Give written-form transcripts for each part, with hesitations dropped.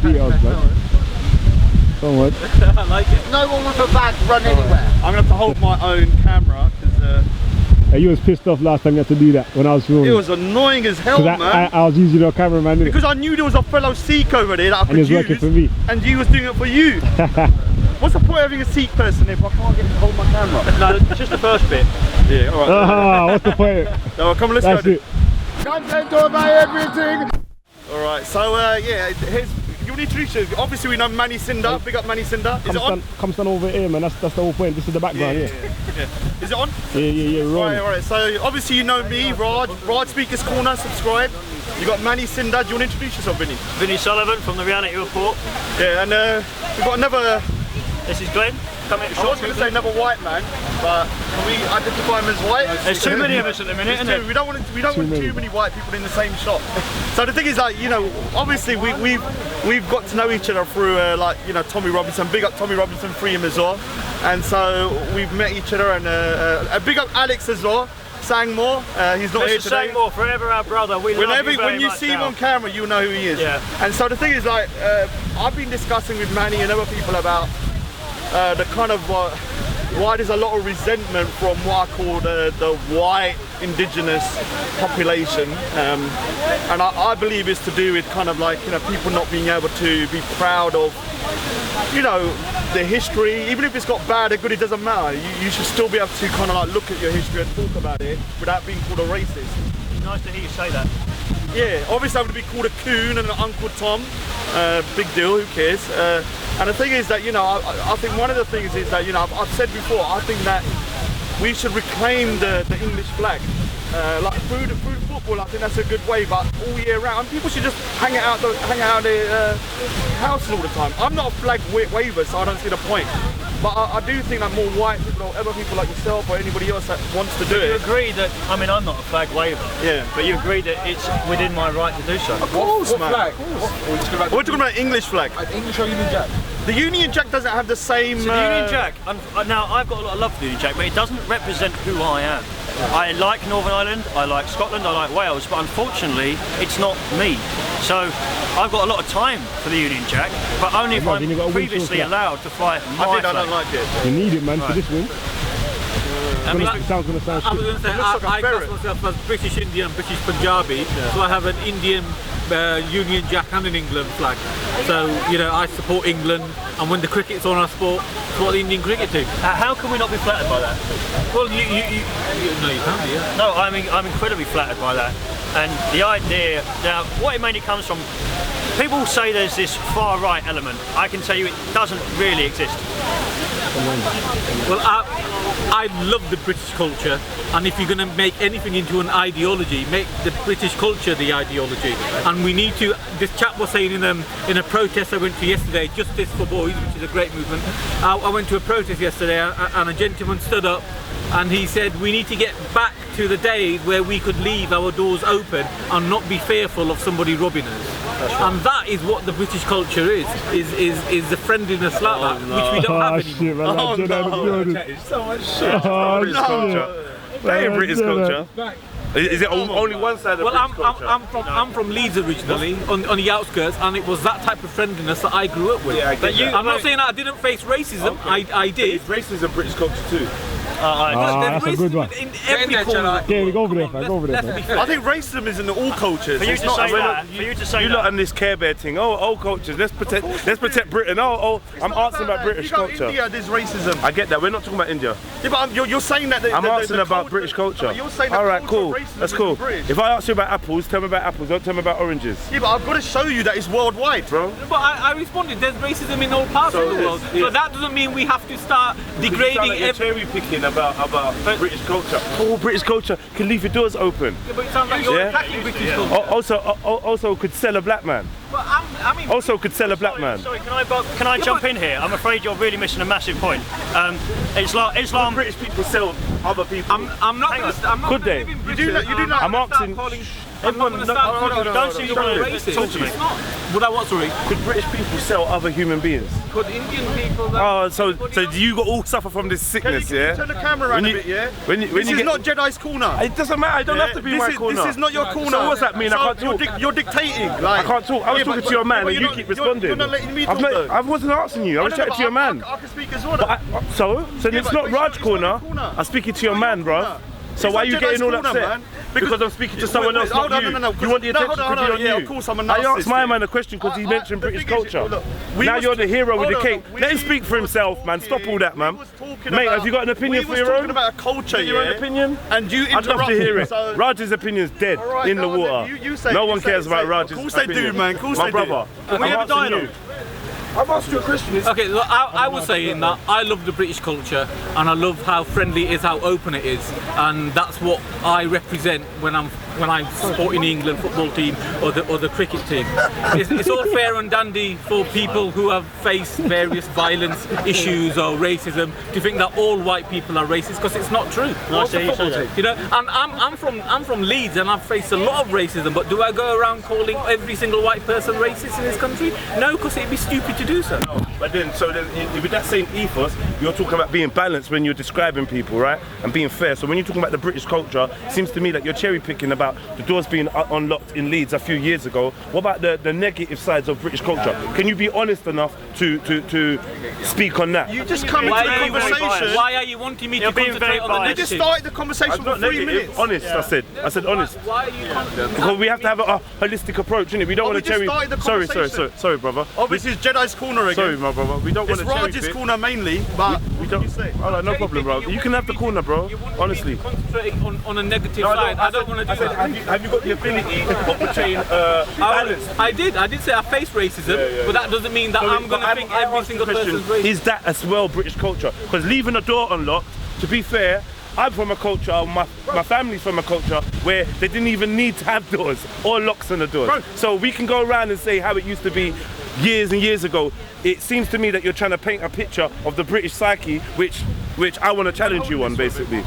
the details, man. So much. I like it. No one with a bag run anywhere. I'm gonna have to hold my own camera because Hey, you was pissed off last time you had to do that when I was filming. it was annoying as hell, man. I was using your cameraman, didn't it? Because I knew there was a fellow Sikh over there that I could And he was use, working for me. and you was doing it for you. What's the point of having a Sikh person if I can't get him to hold my camera? No, just the first bit. Yeah, alright. Ah, what's the point? No, come on, let's That's go. it. Content over everything. Alright, so yeah, here's, you want to introduce you. Obviously we know Manny Cinder, big up Manny Cinder. Is it on? Come stand over here, man. That's the whole point. This is the background, yeah. Is it on? Yeah, right. Alright, so obviously you know me, Raj Speakers Corner, subscribe. You got Manny Cinder. Do you want to introduce yourself, Vinnie? Vinnie Sullivan from the Reality Report. Yeah, and we've got another. This is Glenn. Come in. I was going to say another white man, but can we identify him as white? There's too many of us at the minute, isn't there? We don't want too many white people in the same shop. So the thing is, like, you know, obviously we've got to know each other through like, you know, Tommy Robinson. Big up Tommy Robinson, free him as well. And so we've met each other, and big up Alex as well. Sangmore, he's not here today. Sangmore, forever our brother. We love you very When you much see him now. on camera, you'll know who he is. Yeah. And so the thing is, like, I've been discussing with Manny and other people about the kind of why there's a lot of resentment from what I call the white indigenous population, and I believe it's to do with kind of like, you know, people not being able to be proud of, you know, the history. Even if it's got bad or good, it doesn't matter. You should still be able to kind of like look at your history and talk about it without being called a racist. Nice to hear you say that. Yeah, obviously I'm going to be called a coon and an Uncle Tom. Big deal, who cares? And the thing is that, you know, I think one of the things is that, you know, I've said before, I think that we should reclaim the English flag. Like through football, I think that's a good way, but all year round, and people should just hang out their houses all the time. I'm not a flag waver, so I don't see the point. But I do think that more white people or other people like yourself or anybody else that wants to do it. You agree that, I mean, I'm not a flag waver. Yeah. But you agree that it's within my right to do so. Of course, What man. flag? We're talking about English flag. English or Union Jack? The Union Jack doesn't have the same. So the Union Jack, now I've got a lot of love for the Union Jack, but it doesn't represent who I am. I like Northern Ireland, I like Scotland, I like Wales, but unfortunately it's not me. So I've got a lot of time for the Union Jack, but only if I'm previously allowed to fly my I don't like it. You need it, man, for this win. I mean, It sounds gonna sound I was shit. going to say, looks like a I ferret. class myself as British Indian, British Punjabi, so I have an Indian Union Jack and an England flag. So, you know, I support England, and when the cricket's on, I support the Indian cricket team. How can we not be flattered by that? Well, no, you can't be, yeah. No, I'm incredibly flattered by that. And the idea, now what it mainly comes from, people say there's this far right element. I can tell you it doesn't really exist. Well, I love the British culture, and if you're going to make anything into an ideology, make the British culture the ideology. And we need to. This chap was saying in a protest I went to yesterday, Justice for Boys, which is a great movement. I went to a protest yesterday, and a gentleman stood up, and he said we need to get back to the days where we could leave our doors open and not be fearful of somebody robbing us. And that is what the British culture is the friendliness like that, which we don't have anymore. Shit, man. Oh, no. So much shit. Oh, British culture. That ain't British culture. Is it only one side of Well, British culture? I'm from Leeds originally, on the outskirts, and it was that type of friendliness that I grew up with. Yeah, I get that. I'm not saying that I didn't face racism. Okay. I did. Racism British culture too. There's that's a good one. racism in every corner. Okay, go over there, fam. Go over there, Let's be fam. fair. I think racism is in all cultures. For you It's to not- say that, for you to say You lot that. on this Care Bear thing. Oh, cultures. Let's protect Britain. I'm asking about British you go culture. India, there's racism. I get that. We're not talking about India. Yeah, but you're saying that. I'm asking about British culture. You're saying that All right, culture of cool. racism That's is cool. British. If I ask you about apples, tell me about apples. Don't tell me about oranges, Yeah, but I've got to show you that it's worldwide, bro. But I responded, there's racism in all parts of the world. So that doesn't mean we have to start degrading You're every... cherry picking about British culture. Oh, British culture can leave your doors open. Yeah, but it sounds like you're Yeah. attacking British culture. Also could sell a black man. But I mean, Also could sell a black man. Sorry, can I jump in here? I'm afraid you're really missing a massive point. Islam. British people sell other people. I'm not going to. I'm not Could gonna they? live in You Britain. do that. You do that. I'm asking. I'm not going to start calling. no, Don't see your racist. Talk to me. It's not. Would I what? Sorry. Could British people sell other human beings? Could Indian people? Oh, so you got all suffer from this Can sickness, you yeah? turn the camera around When a you- bit, yeah? When you This is get, not Jedi's corner. it doesn't matter. I don't have to be this my is, corner. This is not your corner. So what's that mean? I can't you're talk. you're dictating. Like, I can't talk. I was talking to your man and you keep responding. You're not letting me talk, though. I wasn't asking you. I was chatting to your man. I can speak as well. So it's not Raj corner. I'm speaking to your man, bro. So why are you getting all upset? Because I'm speaking to someone else, not you. You want the attention to be on you. Of course I'm a I narcissist. asked my man a question because he mentioned British culture. Now you're the hero with the cake. Let him speak for himself, man. Stop all that, man. Mate, have you got an opinion for your own? We was talking about a culture, your own opinion? And you interrupted. I'd love to hear it. Raj's opinion's dead in the water. No one cares about Raj's opinion. Of course they do, man. Of course they do. My brother. Can we have a dialogue? I've asked you a question. Okay, look, I was saying that I love the British culture and I love how friendly it is, how open it is, and that's what I represent when I'm supporting the England football team or the cricket team. It's all fair and dandy for people who have faced various violence issues or racism to think that all white people are racist, because it's not true. You know, and I'm from Leeds and I've faced a lot of racism, but do I go around calling every single white person racist in this country? No, because it'd be stupid to do so. But then with that same ethos, you're talking about being balanced when you're describing people, right? And being fair. So when you're talking about the British culture, it seems to me that you're cherry picking about the doors being unlocked in Leeds a few years ago. What about the negative sides of British culture? Can you be honest enough to speak on that? You just come into the conversation. Why are you wanting me to concentrate on the negative? You just started the conversation for 3 minutes. Honest, I said honest. Why are you Because we have to have a holistic approach, innit? We don't want to cherry. Sorry, brother. This is Jedi's corner again. Sorry, my brother. We don't want It's to cherry Raj's pick. corner mainly, but We don't. Alright, no problem, bro. You can have the corner, bro. Honestly. Concentrating on a negative side. I don't want to do that. Have you got the ability of portraying balance? I did say I face racism, but that doesn't mean that I'm going to think every single person's racist. Is that as well British culture? Because leaving a door unlocked, to be fair, I'm from a culture, my family's from a culture where they didn't even need to have doors or locks on the doors. Right. So we can go around and say how it used to be years and years ago. It seems to me that you're trying to paint a picture of the British psyche, which I want to challenge you on, basically. You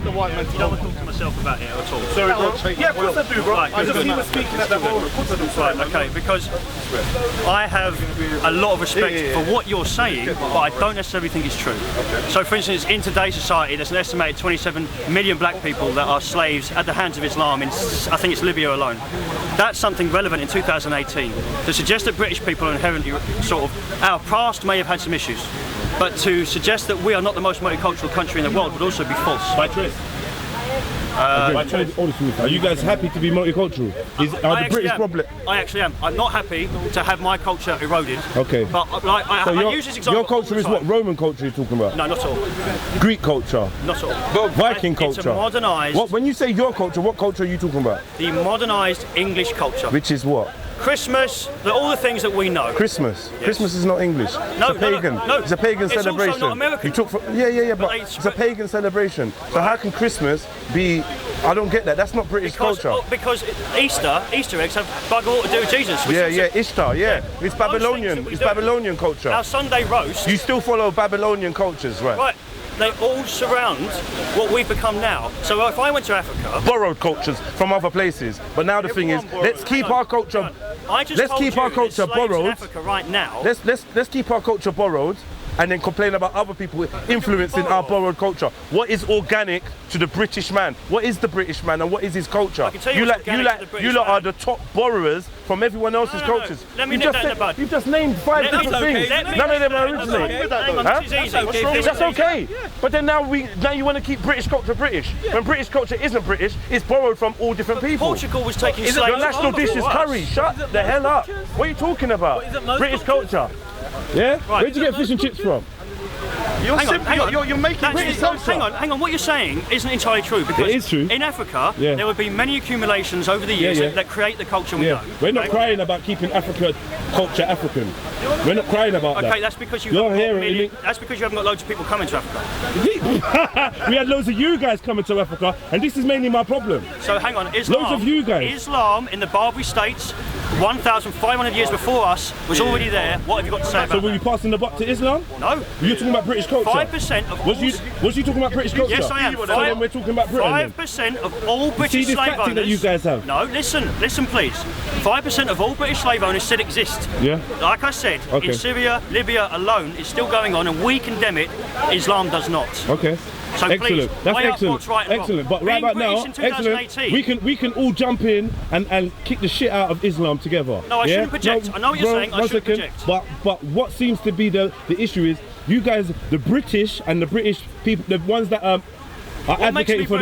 don't want to talk to myself about it at all. Sorry, bro. Yeah, of course I do, bro. Right, Because he was speaking at that moment. Of course I do. Right, okay, because I have a lot of respect for what you're saying, but I don't necessarily think it's true. So, for instance, in today's society, there's an estimated 27 million black people that are slaves at the hands of Islam in, I think it's Libya alone. That's something relevant in 2018. To suggest that British people are inherently sort of, our past may have had some issues, but to suggest that we are not the most multicultural country in the world would also be false. By choice. Are you guys happy to be multicultural? Are the British problem? I actually am. I'm not happy to have my culture eroded. Okay. But like, I use this example. Your culture is what? Roman culture you're talking about? No, not at all. Greek culture? Not at all. Viking culture? It's a modernised. When you say your culture, what culture are you talking about? The modernised English culture. Which is what? Christmas, all the things that we know. Christmas. Yes. Christmas is not English. No, it's a pagan. no. It's a pagan It's celebration. also not American. You talk but it's a pagan celebration. So how can Christmas be? I don't get that. That's not British culture. Because Easter eggs have bugger all to do with Jesus. Ishtar. It's Babylonian. It's Babylonian culture. Our Sunday roast. You still follow Babylonian cultures, right? Right. They all surround what we've become now. So if I went to Africa, borrowed cultures from other places. But now the thing is, let's keep our culture. Let's keep our culture borrowed. In Africa right now. Let's keep our culture borrowed, and then complain about other people influencing our borrowed culture. What is organic to the British man? What is the British man, and what is his culture? You lot are the top borrowers from everyone else's cultures. Let me nip that in the bud. You've just named 5 different things. None of them are originally. That's okay. But then now you want to keep British culture British. When British culture isn't British, it's borrowed from all different people. Portugal was taking slaves. Your national dish is curry. Shut the hell up. What are you talking about? British culture. Yeah? Right. Where'd you get fish and chips from? You're making British culture. Hang on, what you're saying isn't entirely true, because it is true. In Africa there would be many accumulations over the years that create the culture we know. We're not crying about keeping Africa culture African. We're not crying about that. Okay, that's because you haven't got loads of people coming to Africa. We had loads of you guys coming to Africa, and this is mainly my problem. So hang on, Islam. Loads of you guys. Islam in the Barbary states, 1,500 years before us, was already there. What have you got to say about that? So were you passing the buck to Islam? No. You're talking about British culture. culture? 5% of all... Was you talking about British culture? Yes, I am. So then we're talking about Britain then. 5% of all British See this slave tactic owners... that you guys have? No, listen please. 5% of all British slave owners still exist. Yeah. Like I said, Okay. in Syria, Libya alone, it's still going on, and we condemn it. Islam does not. Okay. So excellent. please, That's weigh up excellent. what's right and Excellent. wrong. But right Being about now, British in 2018, excellent. We can all jump in and kick the shit out of Islam together. No, I yeah? shouldn't project. I know what you're saying, I one shouldn't second. project. But what seems to be the issue is you guys, the British and the British people, the ones that are advocating for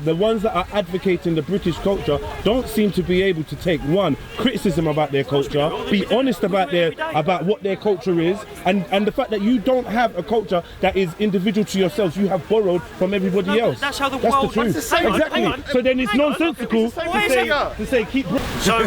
the ones that are advocating the British culture don't seem to be able to take one criticism about their culture, be honest about what their culture is, and the fact that you don't have a culture that is individual to yourselves. You have borrowed from everybody else. That's how the That's world. the truth. Exactly. So then it's nonsensical to say keep. So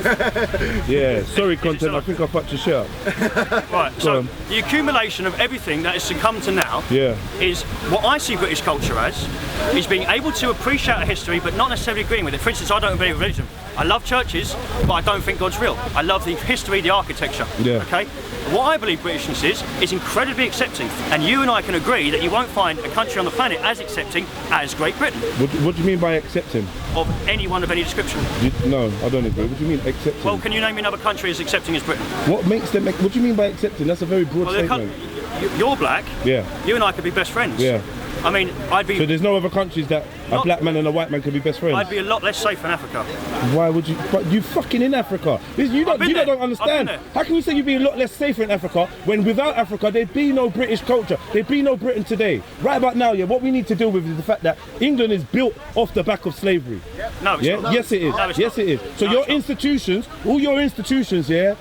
Yeah. Sorry, content. I think I fucked your shit up. right. So the accumulation of everything that has succumbed to now Yeah. is what I see British culture as. Is being able to appreciate a history but not necessarily agreeing with it. For instance, I don't believe in religion. I love churches, but I don't think God's real. I love the history, the architecture. Yeah. Okay? What I believe Britishness is incredibly accepting. And you and I can agree that you won't find a country on the planet as accepting as Great Britain. What do you mean by accepting? Of anyone of any description. No, I don't agree. What do you mean accepting? Well, can you name me another country as accepting as Britain? What makes them? What do you mean by accepting? That's a very broad Well, statement. you're black. Yeah. You and I could be best friends. Yeah. I mean, I'd be... So there's no other countries that a black man and a white man could be best friends? I'd be a lot less safe in Africa. Why would you? But you fucking in Africa. You don't understand. How can you say you'd be a lot less safer in Africa when without Africa there'd be no British culture? There'd be no Britain today. Right about now, yeah, what we need to deal with is the fact that England is built off the back of slavery. No, it's not. Yes, it is. No, it's yes, not. it is. So No, your it's not. institutions, all your institutions, yeah,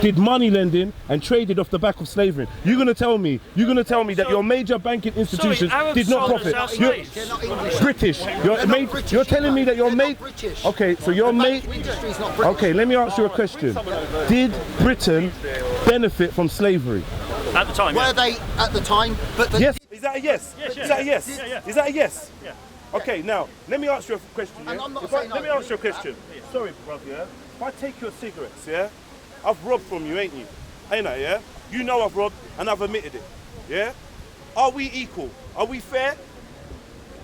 did money lending and traded off the back of slavery. You're gonna tell me that your major banking institutions Arabs did not sold us profit. our You're slaves. British. You're telling me that your mate. British. Okay, so your mate. Industry is not British. Okay, let me ask you a question. Did Britain benefit from slavery? At the time, Were yeah. they at the time? But Yes. Is that a yes? Yes, Is that a yes? yeah, yeah. Is that a yes? Yeah. Okay, now let me ask you a question. And Yeah? I'm not If I- saying let me I ask you a question. Sorry, brother. Yeah. If I take your cigarettes, yeah, I've robbed from you, ain't you? Ain't I? Yeah. You know I've robbed and I've admitted it. Yeah. Are we equal? Are we fair?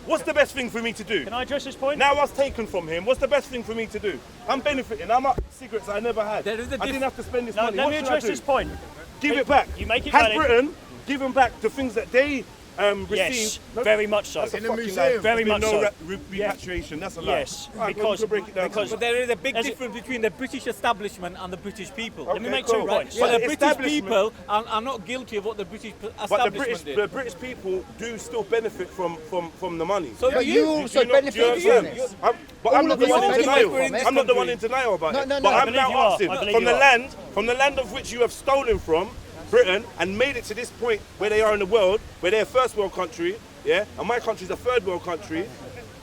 What's the best thing for me to do? Can I address this point? Now I was taken from him. What's the best thing for me to do? I'm benefiting. I'm up cigarettes I never had. There is a I didn't have to spend this No, money. let What me should I address do? this point. Give it back. You make it Has valid. Britain given back the things that they received? Yes, very much so. That's a In the fucking museum. lie. Very There's been much no so. repatriation. That's a lie. Yes, Right, because- you can break it down. because- But there is a big As it- difference between the British establishment and the British people. Let me Okay, make cool. 2 points. Yeah, So the the British establishment- people are not guilty of what the British but establishment did. the British people do still benefit from the money. So But do you you. also Do you benefit know- from do you understand? this. But I'm not the of one you in benefit denial. from this I'm not the one country. in denial about No, it. no, But no. I I'm believe now you are. asking I believe from you the are. land of which you have stolen from, Britain, and made it to this point where they are in the world, where they're a first world country, yeah, and my country's a third world country.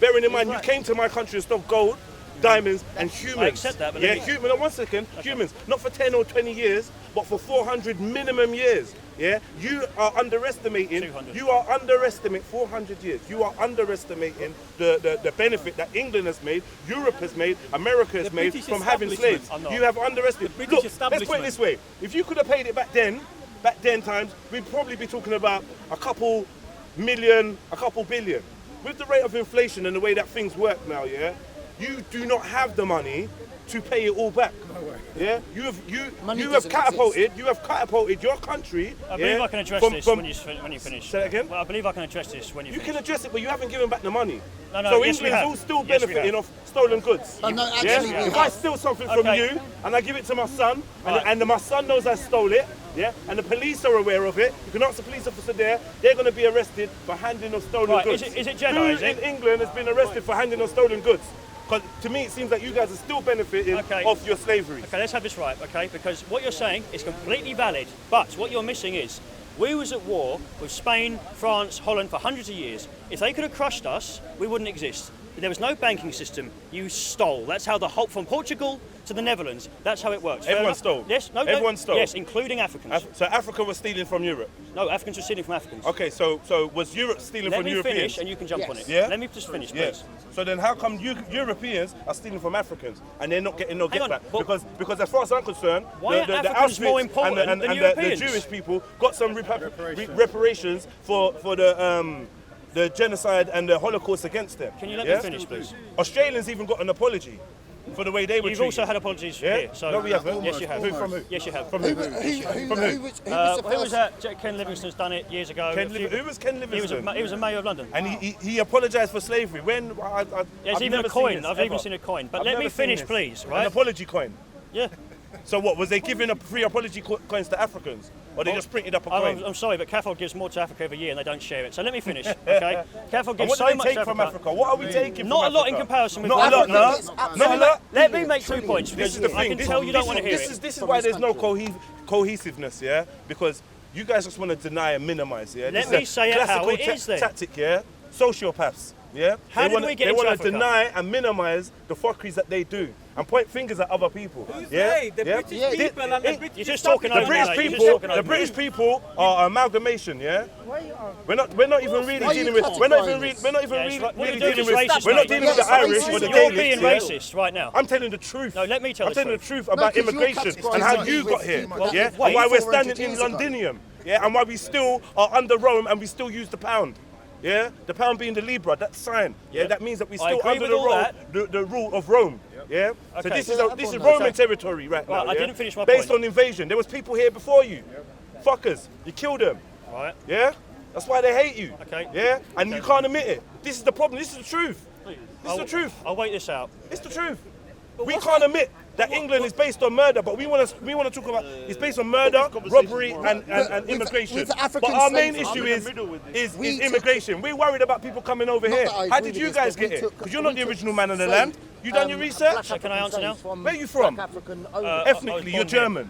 Bearing in mind, you came to my country and stole gold, diamonds, and humans. I accept that, but yeah, let me- human. 1 second, humans, not for 10 or 20 years, but for 400 minimum years. Yeah, you are underestimating. 200. You are underestimating 400 years. You are underestimating the benefit that England has made, Europe has made, America has The made British from having slaves. establishment. I'm not. You have underestimated. The British Look, let's put it establishment. this way: if you could have paid it back then times, we'd probably be talking about a couple million, a couple billion. With the rate of inflation and the way that things work now, yeah, you do not have the money to pay it all back. Yeah, Money you have doesn't catapulted your country. I believe yeah, I can address from- this from- when you finish. Say that again? Well, I believe I can address this when you You finish. can address it, but you haven't given back the money. No, no, so yes, we England's have. all still Yes, we benefiting have. off stolen goods. Oh, no, Yeah? actually, we If I have. steal something from Okay. you and I give it to my son, Right. and my son knows I stole it, yeah, and the police are aware of it, you can ask the police officer there, they're going to be arrested for handling of stolen Right, goods. is it Jedi, Who is it? in England has been arrested for handling of stolen goods? Because to me it seems like you guys are still benefiting Okay. off your slavery. Okay, let's have this right, okay? Because what you're saying is completely valid, but what you're missing is we was at war with Spain, France, Holland for hundreds of years. If they could have crushed us, we wouldn't exist. There was no banking system. You stole. That's how the whole, from Portugal to the Netherlands. That's how it works. Fair Everyone enough? stole? Yes, no, Everyone no. stole? Yes, including Africans. So Africa was stealing from Europe. No, Africans were stealing from Africans. Okay, so was Europe stealing Let from me Europeans? finish and you can jump on it. Yeah? Let me just finish, Yeah. please. So then how come Europeans are stealing from Africans and they're not getting no Hang get on, back? but- Because as far as I'm concerned, Why are Africans Auschwitz more important and than the Europeans? Jewish people got some reparations for the genocide and the Holocaust against them. Can you let me finish, please? Australians even got an apology for the way they were You've treated. also had apologies Yeah? here. So No, we haven't. Yes, you have. Who, from who? Yes, you have. From who? Who was the Who was first? that? Ken Livingstone's done it years ago. Who was Ken Livingstone? He was a mayor of London. And he apologised for slavery. When? There's I've even never a coin. seen this, I've ever. even seen a coin. But I've let never me seen finish, this. please, An right? apology coin. Yeah. So what, was they giving up free apology coins to Africans? Or they just printed up a coin? I'm sorry, but CAFOD gives more to Africa every year and they don't share it. So let me finish, okay? CAFOD And gives what so do they much take to from Africa. Africa? What are we taking Not from a lot in Africa? comparison with Not a lot, Africa. no. Not a lot. Let me make 2 points This because is the I thing. can tell you don't want to hear it. This is why there's no cohesiveness, yeah? Because you guys just want to deny and minimize, yeah? Let This me is a say it how it classical is then. tactic, yeah? Sociopaths, yeah? How did we get They into want to Africa? deny and minimize the fuckeries that they do and point fingers at other people. Who's yeah? they? The Yeah? British people and the British You're just talking The over British me, mate. You're just people, talking over the me. British people are amalgamation, yeah. We're not even really Why are you dealing with. We're not even categorising? we're not even Yeah, really, it's right. What really you're doing dealing is with. racist, We're not mate. dealing Yes, with the Irish racist. or the You're Gaelics. being yeah? racist right now. I'm telling the truth. No, let me tell I'm the telling the truth. truth about 'cause you're immigration and categorising how me you with got here, people that yeah, wait and why we're 400 standing in years ago. Londinium, yeah, and why we still are under Rome and we still use the pound. Yeah, the pound being the Libra, that's sign. Yeah, that means that we're I still agree under with the, all the rule of Rome. Yeah, so Okay. this is Okay. Roman territory right now. Right, I yeah? didn't finish my Based point. on invasion, there was people here before you. Fuckers, you killed them. Right. Yeah, that's why they hate you. Okay. Yeah, and you can't admit it. This is the problem. This is the truth. This is the truth. I'll wait this out. It's the truth. We can't admit that England is based on murder, but we want to talk about it's based on murder, robbery, and immigration. with African But our main slavery. issue is We took- immigration. We're worried about people coming over Not here. that I How agree did with you this, guys but we get it? took- Because you're not we the took original man of the slave, land. You done your research? black So can I answer now? Africans Where you from? Black African owners. Ethnically, you're born here. German.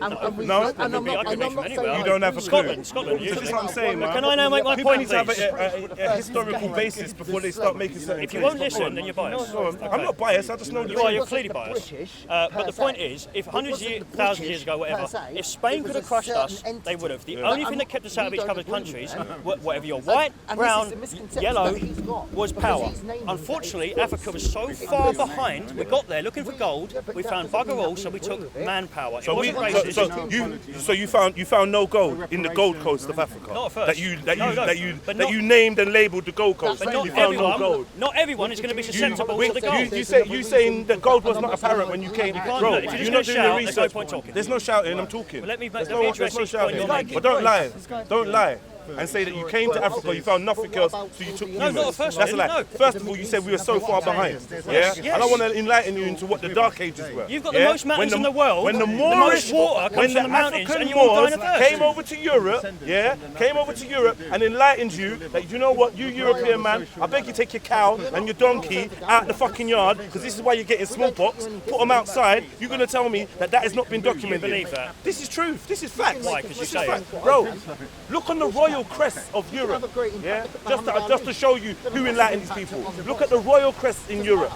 And we- No? and I'm I not- could and be I'm from not anywhere. saying You I don't have a agree with clue. you. Scotland. So this is what I'm saying, man. Can I now make my People point, need to have please? a historical basis before they start making certain If you claims. won't listen, then you're biased. Go on. I'm not biased. I just know the You are, you're truth. clearly the biased. British But per the point se. is, if It hundreds of wasn't years, the thousands of British years ago, whatever, per se, if Spain it could was have a crushed us, certain they would have. The entity. only But thing that kept us out of we each don't other's agree with countries, that. whatever you're white, And this is brown, the misconception yellow, that he's got, was because power. he's naming Unfortunately, that Africa was so far behind. We got there looking for gold. We found bugger all, so we took manpower. It wasn't racist. So you found no gold in the Gold Coast of Africa. Not at first. That you named and labelled the Gold Coast. But You found no not gold. everyone is going to be susceptible to the gold. You saying that gold was not apparent when you came, bro? if you're just You're gonna not doing shout, your there's no research. point talking. There's no shouting. I'm talking. Well, let me There's address no each point shouting. you're making. But don't lie. Don't lie. And say that you came to Africa, you found nothing else, so you took humans. not at first, That's I a lie. didn't know. First of all, you said we were so far behind. Yeah? And I want to enlighten you into what the Dark Ages were. You've got the Yeah? most mountains When in the world, When the the Moorish most water comes when from the the mountains, African and you're all Moors dying of thirst. came over to Europe, yeah, came over to Europe and enlightened you that, you know what, you European man, I beg you take your cow and your donkey out the fucking yard, because this is why you're getting smallpox, put them outside. You're going to tell me that has not been documented. believe that? This is truth. This is facts. Why? 'Cause you This is say fact. it. Bro, look on the royal crest of Europe, yeah? Just to show you who enlightened these people. Look at the royal crests in Europe.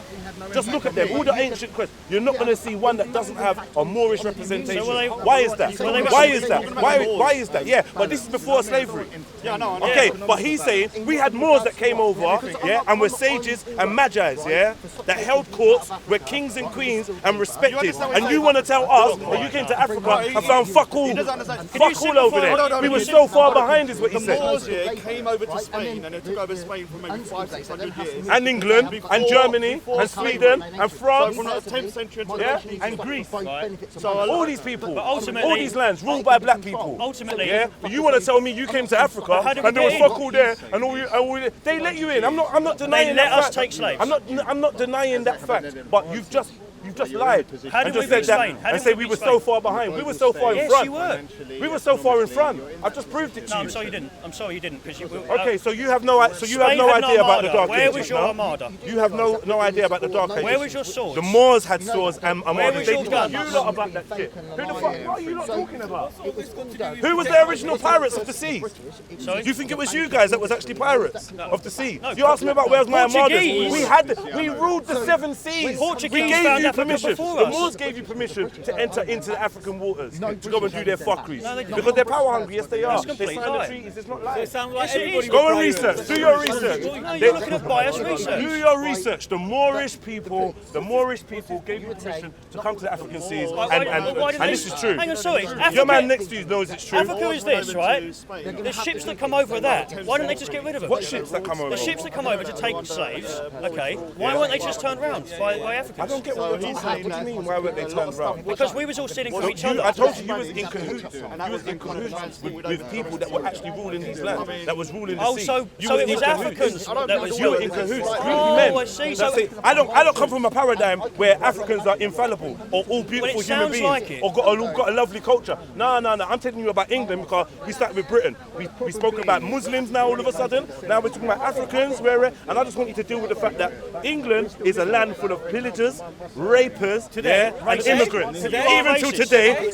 Just look at them, all the ancient crests. You're not going to see one that doesn't have a Moorish representation. So were they- Why is that? so they were- Why is that? Why is that? Yeah, but this is before slavery. Okay, but he's saying we had Moors that came over, yeah, and were sages and magi's, yeah, that held courts, were kings and queens and respected. And you want to tell us that you came to Africa and found fuck all over there. We were so far behind, is what he said. Moors here came over to Spain and they took over Spain for maybe 500-600 years. And England, and Germany, and Sweden, and France, From the 10th century until yeah, the and Greece. So All these people, ultimately- all these lands ruled by black people. Ultimately- yeah. But you want to tell me you came to Africa how did we and there was get in? fuck all there, and they let you in. I'm not denying let that us fact. take slaves. I'm not denying that fact. But you've just lied. How and did just we beat said that Spain? How and did say we we were beat so Spain? far behind. We were so far in Yes, front. you were. We were so far in front. I've just proved it to No, you. I'm sorry you didn't. I'm sorry you didn't, because you. Okay, so you have no Spain idea had about the armada. Dark Where Ages. was your no? armada? You have no idea about the Dark Ages. Where was your swords? The Moors had swords and armada. was They your taught guns? you lot about that shit. Who the fuck? What are you lot talking about? Who Who was the original pirates of the sea? Sorry? Do you think it was you guys that was actually pirates of the sea? You asked me about where's my armada. Portuguese. We ruled the 7 seas. Portuguese We gave found you permission. before The us. Moors gave you permission to enter into the African waters to go and do their fuckeries. No, they don't. Because they're power hungry, yes they are. That's They complete signed the lie. treaties, it's not lying. They sound like Yes, it everybody is. Go and would research, do your research. No, you're looking at biased research. Do your research. The Moorish people gave you permission to come to the African seas, and this is true. Hang on, sorry. Your man next to you knows it's true. Africa is this, right? The ships that come over that, why don't they just get rid of them? What ships that come over? The ships that come over to take slaves, okay, why weren't they just turned round by Africans? I don't get what you're talking about. What do you mean, why weren't they turned around? Because we was all stealing from each I other. told you was in cahoots. You was in cahoots with people that were actually ruling these lands, that was ruling the Oh, sea. so You it were in was cahoots. Africans that was You were in cahoots. Oh, men. I see. That's So it. I don't come from a paradigm where Africans are infallible or all beautiful human sounds beings like it. or got a lovely culture. No. I'm telling you about England because we started with Britain. We spoke about Muslims now all of a sudden. Now we're talking about Africans. And I just want you to deal with the fact that England is a land full of pillagers, rapers, and immigrants.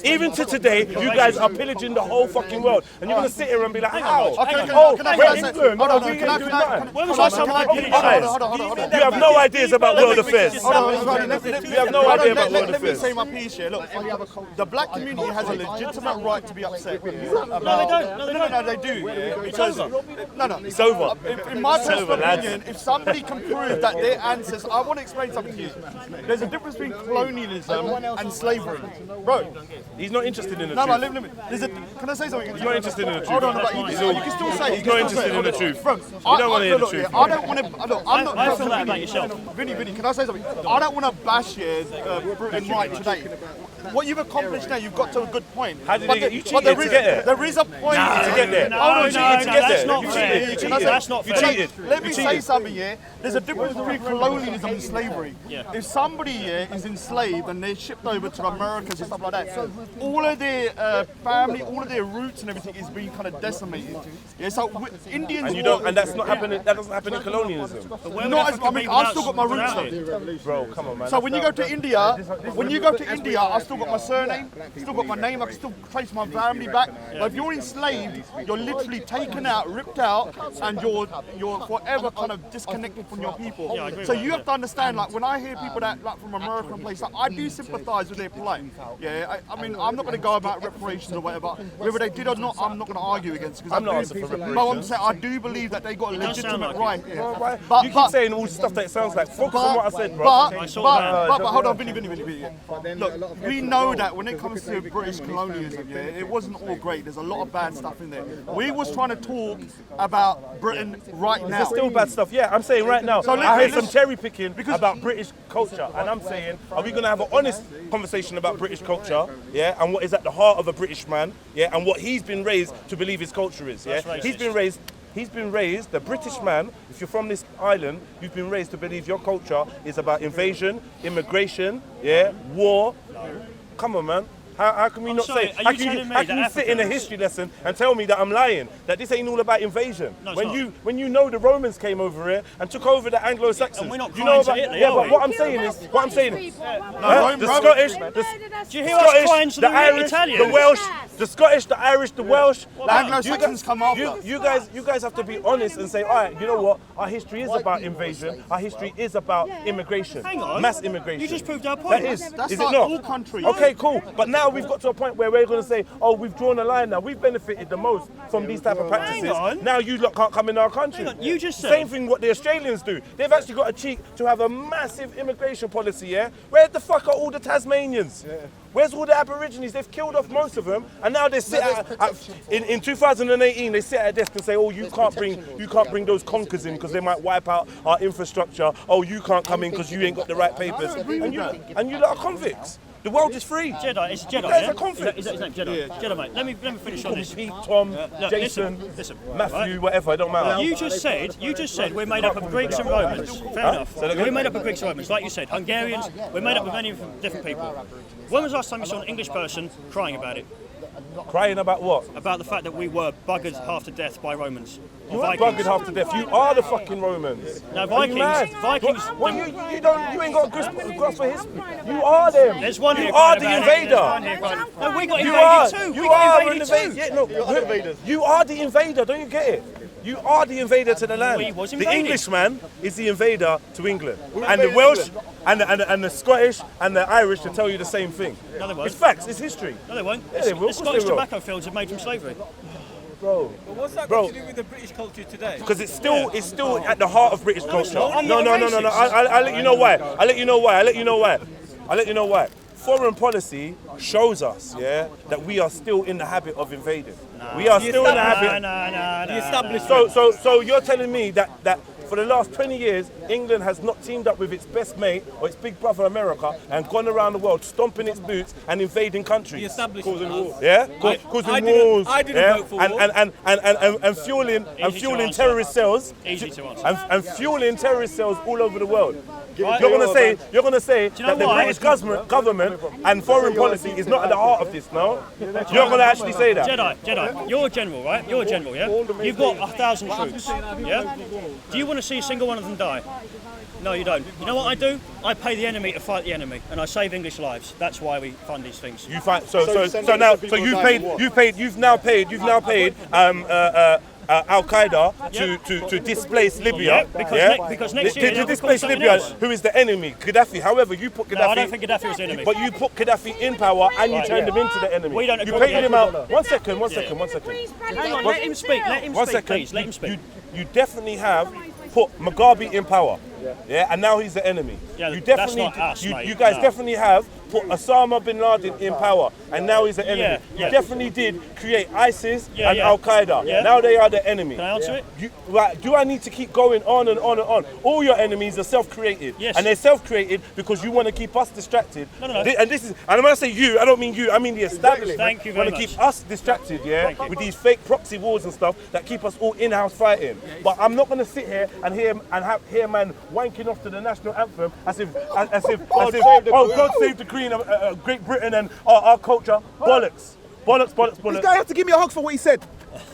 Even to today, you guys are pillaging the whole fucking world. And you're going to sit here and be like, how? We're England. when was the last time I pillaged you? You have no ideas about world affairs. You have no idea about world Let me affairs. say my piece here. Look, the black community has a legitimate right to be upset. No, they don't. No, they do. Yeah, because It's over. in my personal opinion, if somebody can prove that their ancestors, I want to explain something to you. There's a difference between colonialism and slavery, bro. He's not interested in the No, truth. let me. Can I say something? He's not interested in the truth. Hold on, but you can still say. He's not interested in the truth. Bro, You don't want to hear the truth. I don't want to. Look, I'm not. I feel that about yourself. Vinnie, can I say something? I don't want to bash here Britain right today. What you've accomplished now, you've got to a good point. How did you but cheated to get there? There is a point to get there. No, that's not You fair. cheated. That's not You fair. cheated. Let me say something here. There's a difference between colonialism and slavery. If somebody here is enslaved and they're shipped over to America and stuff like that, all of their family, all of their roots and everything is being kind of decimated. Yeah, so Indians. And that's not happening. That doesn't happen in colonialism. I've still got my roots here. Bro, come on, man. So when you go to India, I've still got my surname, still got my name, I can still trace my family back. But if you're enslaved, you're literally taken out, ripped out, and you're forever kind of disconnected from your people. So you have to understand, like when I hear people that like from America and places, I do sympathise with their plight. Yeah, I mean I'm not going to go about reparations or whatever. Whether they did or not, I'm not going to argue against. I'm not asking for reparations. But I'm saying I do believe that they got a legitimate right. But you keep saying all stuff that it sounds like. Focus on what I said, bro. But hold on, Vinnie. Look, we know that when it comes to British colonialism, yeah, it wasn't all great. There's a lot of bad stuff in there. We was trying to talk about Britain right now. There's still bad stuff. Yeah, I'm saying right now. So I heard some cherry picking about British culture, and I'm saying, are we going to have an honest conversation about British culture? Yeah, and what is at the heart of a British man? Yeah, and what he's been raised to believe his culture is. Yeah, he's been raised, the British man, if you're from this island, you've been raised to believe your culture is about invasion, immigration, yeah, war. Come on, man. How can we not say? How can you sit in a history lesson and tell me that I'm lying? That this ain't all about invasion? When you know the Romans came over here and took over the Anglo-Saxons. And we're not you know crying about, to Italy, yeah, are but we? what I'm saying is, the Scottish, Do you hear us crying to the the Irish, Italians? the Welsh, the Scottish, the Irish, the Welsh. The Anglo-Saxons come after. You guys have to be honest and say, all right, you know what? Our history is about invasion. Our history is about immigration. Hang on. Mass immigration. You just proved our point. That is. That's Is like it not? all countries. Okay, cool. But now we've got to a point where we're going to say, oh, we've drawn a line now. We've benefited the most from these type of practices. Hang on. Now you lot can't come in our country. Hang on, you just said- Same thing what the Australians do. They've actually got a cheek to have a massive immigration policy, yeah? Where the fuck are all the Tasmanians? Where's all the Aborigines? They've killed off most of them, and now they sit in 2018. They sit at a desk and say, "Oh, you can't bring those conkers in because they might wipe out our infrastructure. Oh, you can't come in because you ain't got the right papers." And you lot are convicts. The world is free. Jedi, it's Jedi. There's Yeah? a conflict. Is that his name? Jedi. Jedi, mate. Let me finish on this. Pete, Tom, Look, Jason, listen, Matthew, right? whatever. It don't matter. You just said we're made up of Greeks and Romans. Fair enough. We're made up of Greeks and Romans, like you said. Hungarians. We're made up of many different people. When was the last time you saw an English person crying about it? Crying about what? About the fact that we were buggered half to death by Romans. You weren't buggered half to death. You are the fucking Romans. No, Are you mad? Vikings. What, you ain't got a grasp for history. You are them. There's one you here are crying the about it. invader. There's one here crying. No, we got You invaded are. too. You We got are invaded an too. invader. Yeah, no, you are the invader. Don't you get it? You are the invader to the land. We was The invaded. Englishman is the invader to England, and the Welsh and the Scottish and the Irish to tell you the same thing. No, they won't. It's facts. It's history. No, they won't. Yeah, they will. The Of course Scottish they will. tobacco fields are made from slavery. Bro. But what's that Bro. got to do with the British culture today? Because it's still at the heart of British culture. not. No. I'm not racist. I'll let you know why. I'll let you know why. Foreign policy shows us, yeah, that we are still in the habit of invading. We are still in the habit. The established. So you're telling me that for the last 20 years, England has not teamed up with its best mate or its big brother America and gone around the world stomping its boots and invading countries. The established. Yeah, causing wars. I didn't vote for war. And fueling answer. terrorist cells. Easy to answer. And fueling terrorist cells all over the world. Right. You're gonna say you know that the why? British government and foreign policy is not at the heart of this, no? You're gonna actually say that? Jedi, you're a general, right? You're a general, yeah? You've got 1,000 troops, yeah? Do you want to see a single one of them die? No, you don't. You know what I do? I pay the enemy to fight the enemy, and I save English lives. That's why we fund these things. You find so you've now paid Al Qaeda to displace Libya. Because next year to they'll displace call Libya, something else. who is the enemy, Gaddafi. However, you put Gaddafi. No, I don't think Gaddafi was the enemy. But you put Gaddafi in power and you Right, turned him into the enemy. We don't You agree. painted him out. One second. Hang on, let him speak. Let him One speak, second. please. Let him speak. You definitely have put Mugabe in power. Yeah, and now he's the enemy. Yeah, you that's definitely, not us, mate. you guys No. definitely have put Osama bin Laden in power, and now he's the enemy. Yeah, You yeah. definitely did create ISIS Yeah, and yeah. Al Qaeda. Yeah. Now they are the enemy. Can I answer it? Do I need to keep going on and on and on? All your enemies are self-created, Yes. and they're self-created because you want to keep us distracted. No. And when I say you, I don't mean you. I mean the establishment. Thank you very Want to much. keep us distracted, yeah, Thank you. with these fake proxy wars and stuff that keep us all in-house fighting. But I'm not going to sit here and hear man wanking off to the national anthem as if God save the Queen of Great Britain and our culture. Bollocks. This guy has to give me a hug for what he said.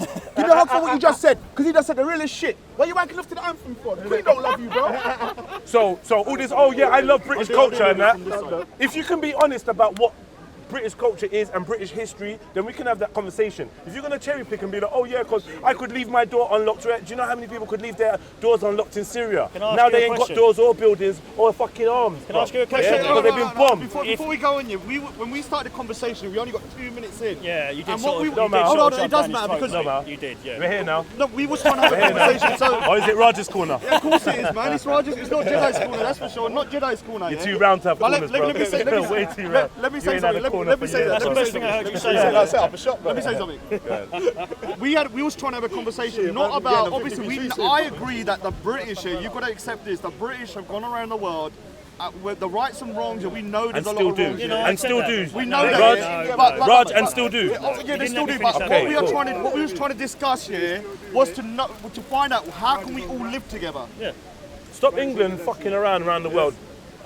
Give me a hug for what you just said, because he just said the realest shit. What are you wanking off to the anthem for? The Queen don't love you, bro. So all this, oh yeah, I love British culture and that. If you can be honest about what British culture is and British history, then we can have that conversation. If you're going to cherry pick and be like, oh yeah, because I could leave my door unlocked. Do you know how many people could leave their doors unlocked in Syria? Can I ask Now you they a ain't question? got doors or buildings or fucking arms. Can I ask you a question? Yeah, because they've been bombed. Before we go on, when we started the conversation, we only got 2 minutes in. Yeah, you did And sort what of. we- you No, did man, sort hold of on, it jump does down matter his because- throat. No, man. You did, yeah. We're here now. No, we was trying to have a conversation. So, Or is it Raj's corner? of course it is, man. It's Rogers. It's not Jedi's corner, that's for sure. Not Jedi's corner. You're yeah? too round to have But corners, bro. let me say, Way too round. let me You say ain't had something. a corner Let me for say years. that. That's the best thing I heard you say. Set up a shop, bro. Let me say something. We was trying to have a conversation, not about, obviously, I agree that the British here, you've got to accept this, the British have gone around the world with the rights and wrongs, and we know there's And a still lot of do. wrongs. You know, And still do. We know that. Raj, yeah. Raj and still do. Oh, yeah, they still do. let me But finish that. what we Okay, are trying to, what we was trying to discuss here was to find out how can we all live together. Yeah. Stop England fucking around the world.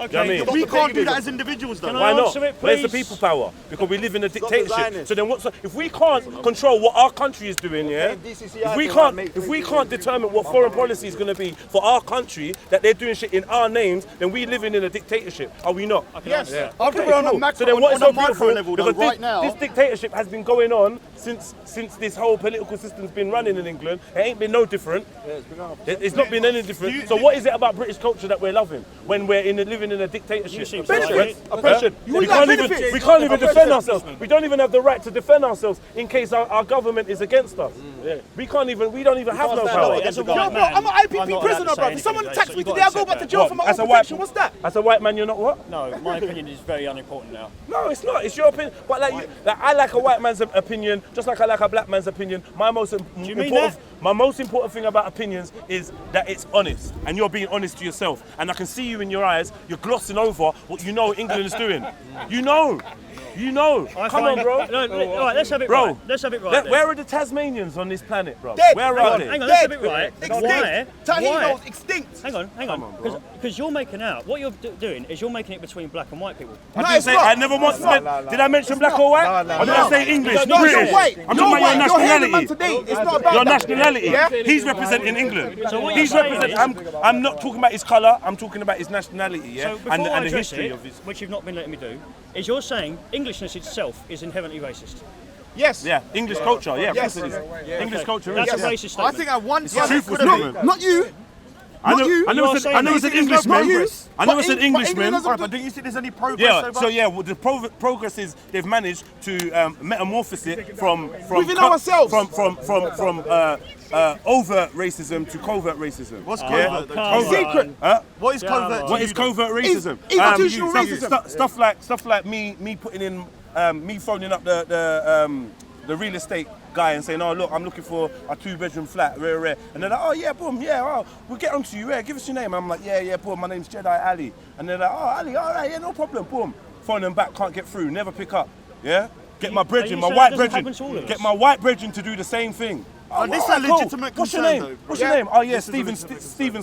Okay. You know what I mean? We can't do that as individuals, though. Can I Why not? answer it, Where's the please? people power? Because we live in a dictatorship. Zionists. So then what's if we can't control what our country is doing, yeah? If we can't determine what foreign policy is going to be for our country, that they're doing shit in our names, then we living in a dictatorship. Are we not? Yes. Yeah. I think we're on a cool. macro, So then what is on a so micro beautiful? level, though, Because right now. this dictatorship has been going on since this whole political system's been running in England. It ain't been no different. It's not been any different. So what is it about British culture that we're loving when we're living in a dictatorship? You seem Benefits. sorry. Oppression. We can't even defend ourselves. We don't even have the right to defend ourselves in case our government is against us. We don't even have no power. As a Yo, white bro, man, I'm an I'm IPP not prisoner, allowed to bro. say If someone anything, attacks so me you've got today, I to go back to accept jail that. for my As own a white- protection. What's that? As a white man, you're not what? No, my opinion is very unimportant now. No, it's not. It's your opinion. But I like a white man's opinion, just like I like a black man's opinion. My most you mean important thing about opinions is that it's honest, and you're being honest to yourself. And I can see you in your eyes. You're glossing over what you know England is doing. You know. You know. Come on, bro. No, all right, let's have it Bro, right. Let's have it right. then. Where are the Tasmanians on this planet, bro? Dead. Where Hang are on, they? hang on, let's have it right. Extinct. Why? Tahinos, extinct. Hang on. Because you're making out. What you're doing is you're making it between black and white people. No, I didn't it's say. not. I never once said. Did I mention black or white? Or did I say English, No, British? you're white. I'm You're talking white. about You're your here, man, nationality. today. It's not about Your that. nationality. Yeah? He's representing England. So what He's you're saying representing. I'm not talking about his colour. I'm talking about his nationality. Yeah, So before and I the address history it, of his. which you've not been letting me do, is you're saying Englishness itself is inherently racist. Yes. Yeah, English culture. Yeah, Yes. of course it is. English culture. That's is. a racist statement. I think at one It's time a truthful could have statement. been. Not you. I know. you. I know it's You're an saying Englishman. you. I know But it's an England Englishman. doesn't- But do you think there's any progress Yeah, so so yeah, well, the progress is they've managed to metamorphose it from Within ourselves. from overt racism to covert racism. What's Yeah? covert? though? Come Secret. on. Huh? What is covert? to What you is though? covert racism? Institutional racism. Stuff like me putting in me phoning up the real estate guy and saying, oh look, I'm looking for a 2-bedroom flat, rare. And they're like, oh yeah, boom, yeah, oh, we'll get onto you, yeah, give us your name. And I'm like, yeah, boom, my name's Jedi Ali. And they're like, oh Ali, all right, yeah, no problem, boom. Phone them back, can't get through, never pick up, yeah? Get my brethren, you my saying white that doesn't brethren, happen to all of us? get my white brethren to do the same thing. Oh, this is alright, a cool. legitimate What's your concern, name? though. What's your name? Oh yeah, Stephen Smith. believe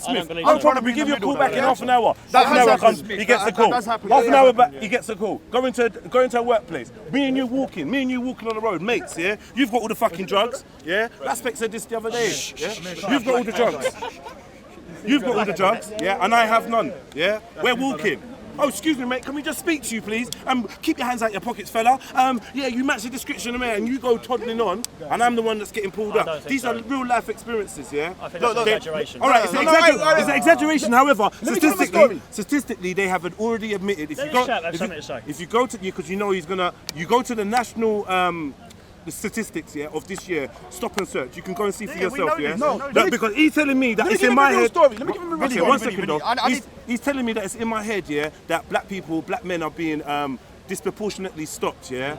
I'm so. trying to be in give the you a call middle, back in though, half an hour. That Half an has hour comes, happened. he gets the That call. does happen. Half an Yeah, hour yeah. back, he gets the call. Go into a workplace. Me and you walking on the road, mates, yeah? You've got all the fucking drugs, yeah? Aspect said this the other day, yeah? You've got all the drugs. You've got all the drugs, yeah? And I have none, yeah? We're walking. Oh, excuse me, mate, can we just speak to you, please? Keep your hands out your pockets, fella. Yeah, you match the description of me and you go toddling on, and I'm the one that's getting pulled I up. don't think These so. are real life experiences, yeah? I think that's an exaggeration. All right, it's an exaggeration. However, me tell him a story. statistically, they have already admitted. If Let you this go, chap have something to say. if you go to, because you know he's gonna, you go to the national. The statistics, yeah, of this year, stop and search. You can go and see for Yeah, we yourself, know yeah. this. No, No, let me- Because he's telling me that Let me it's give in him my a real head. story. Let me give him a real Okay, story. one Vinnie, second, Vinnie. though. He's telling me that it's in my head, yeah, that black men are being disproportionately stopped, yeah.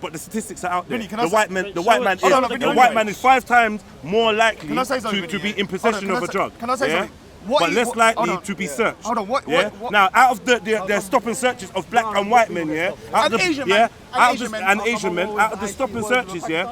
But the statistics are out there. Vinnie, can I The say- white man Hold on, Vinnie, the white man is 5 times more likely Can I say something, to Vinnie? be in possession Hold on, of a drug. can I say yeah? something? What But is- less hold likely on. to be searched. Hold on, what- yeah? what- Now, out of the stop and searches of black and white men, yeah, out of the, Asian yeah, men. out of the, and Asian men, out of the stop and searches, yeah,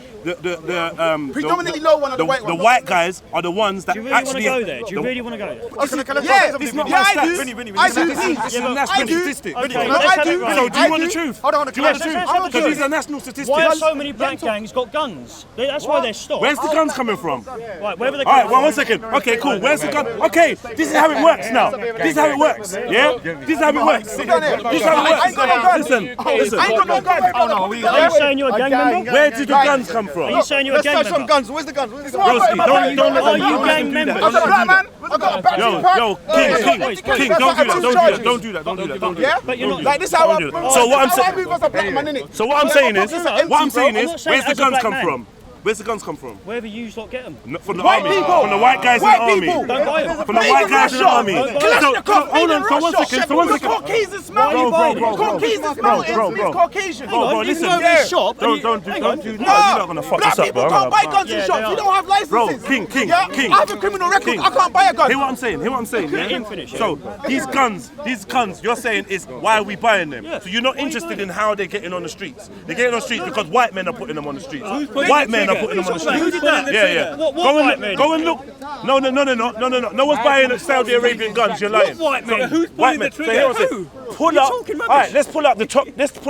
Predominantly low one are the white ones. The white guys are the ones that Do you really want actually. to go there? Do you really want to go there? Can I Yeah, say something, It's not Vinnie? my I do. stats. Vinnie, I do. This is a national I do. statistic. Okay, No, let's I have do. it right. So do you I want the do. truth? Hold on, Do you want the can I truth? say- Because these are national statistics. Why are so many black gangs got guns? That's why they're stopped. Where's the guns coming from? Right, wherever they All right, come well, from. 1 second. Okay, cool. Where's the gun? Okay, this is how it works now. This is how it works. Yeah? This is how it works. This is how it I ain't got no works. gun. Listen. I ain't got no gun. Are you saying you're a gang member? Where did the guns come from? Are you saying you're a Let's gang touch some member? guns. Where's the guns? Where's the What guns? I got in my Broski, don't let Are them you do gang that. members? I got a black man. I got a back Yo, pack. King, don't do that. Don't do Yeah? But you're not. Like this how I Don't do that. So what I'm saying- move as a black man, innit? So what I'm saying is, I'm not where's saying the as a guns black come man. from? Where's the guns come from? Wherever you lot get them. From the White army. people. From the white guys in the White army. people. Don't buy them. From the white guys in the army. Don't buy them. Hold on, for 1 second. For 1 The second. Caucasians is Why are you mountains. buying it? Caucasians is mountains. It's Caucasian. Bro, You can listen. go to the shop and Don't you- do hang that. on. You're not gonna fuck Black this up, people bro. can't buy guns in Yeah, shops. they You are. don't have licenses. Bro, King. Yeah? I have a criminal record. King. I can't buy a gun. Hear what I'm saying, yeah? him finish, yeah. So, these guns, you're saying is, why are we buying them? So you're not interested in how they're getting on the streets. They're getting on the streets because white men are putting them on the streets. White men are putting them on the streets. Who did that? Yeah. What white men? Go and look. No. No one's buying Saudi Arabian guns, you're lying. What white men? Who's White pulling men. the So trigger? here I say, pull You're up. talking All rubbish. right, let's pull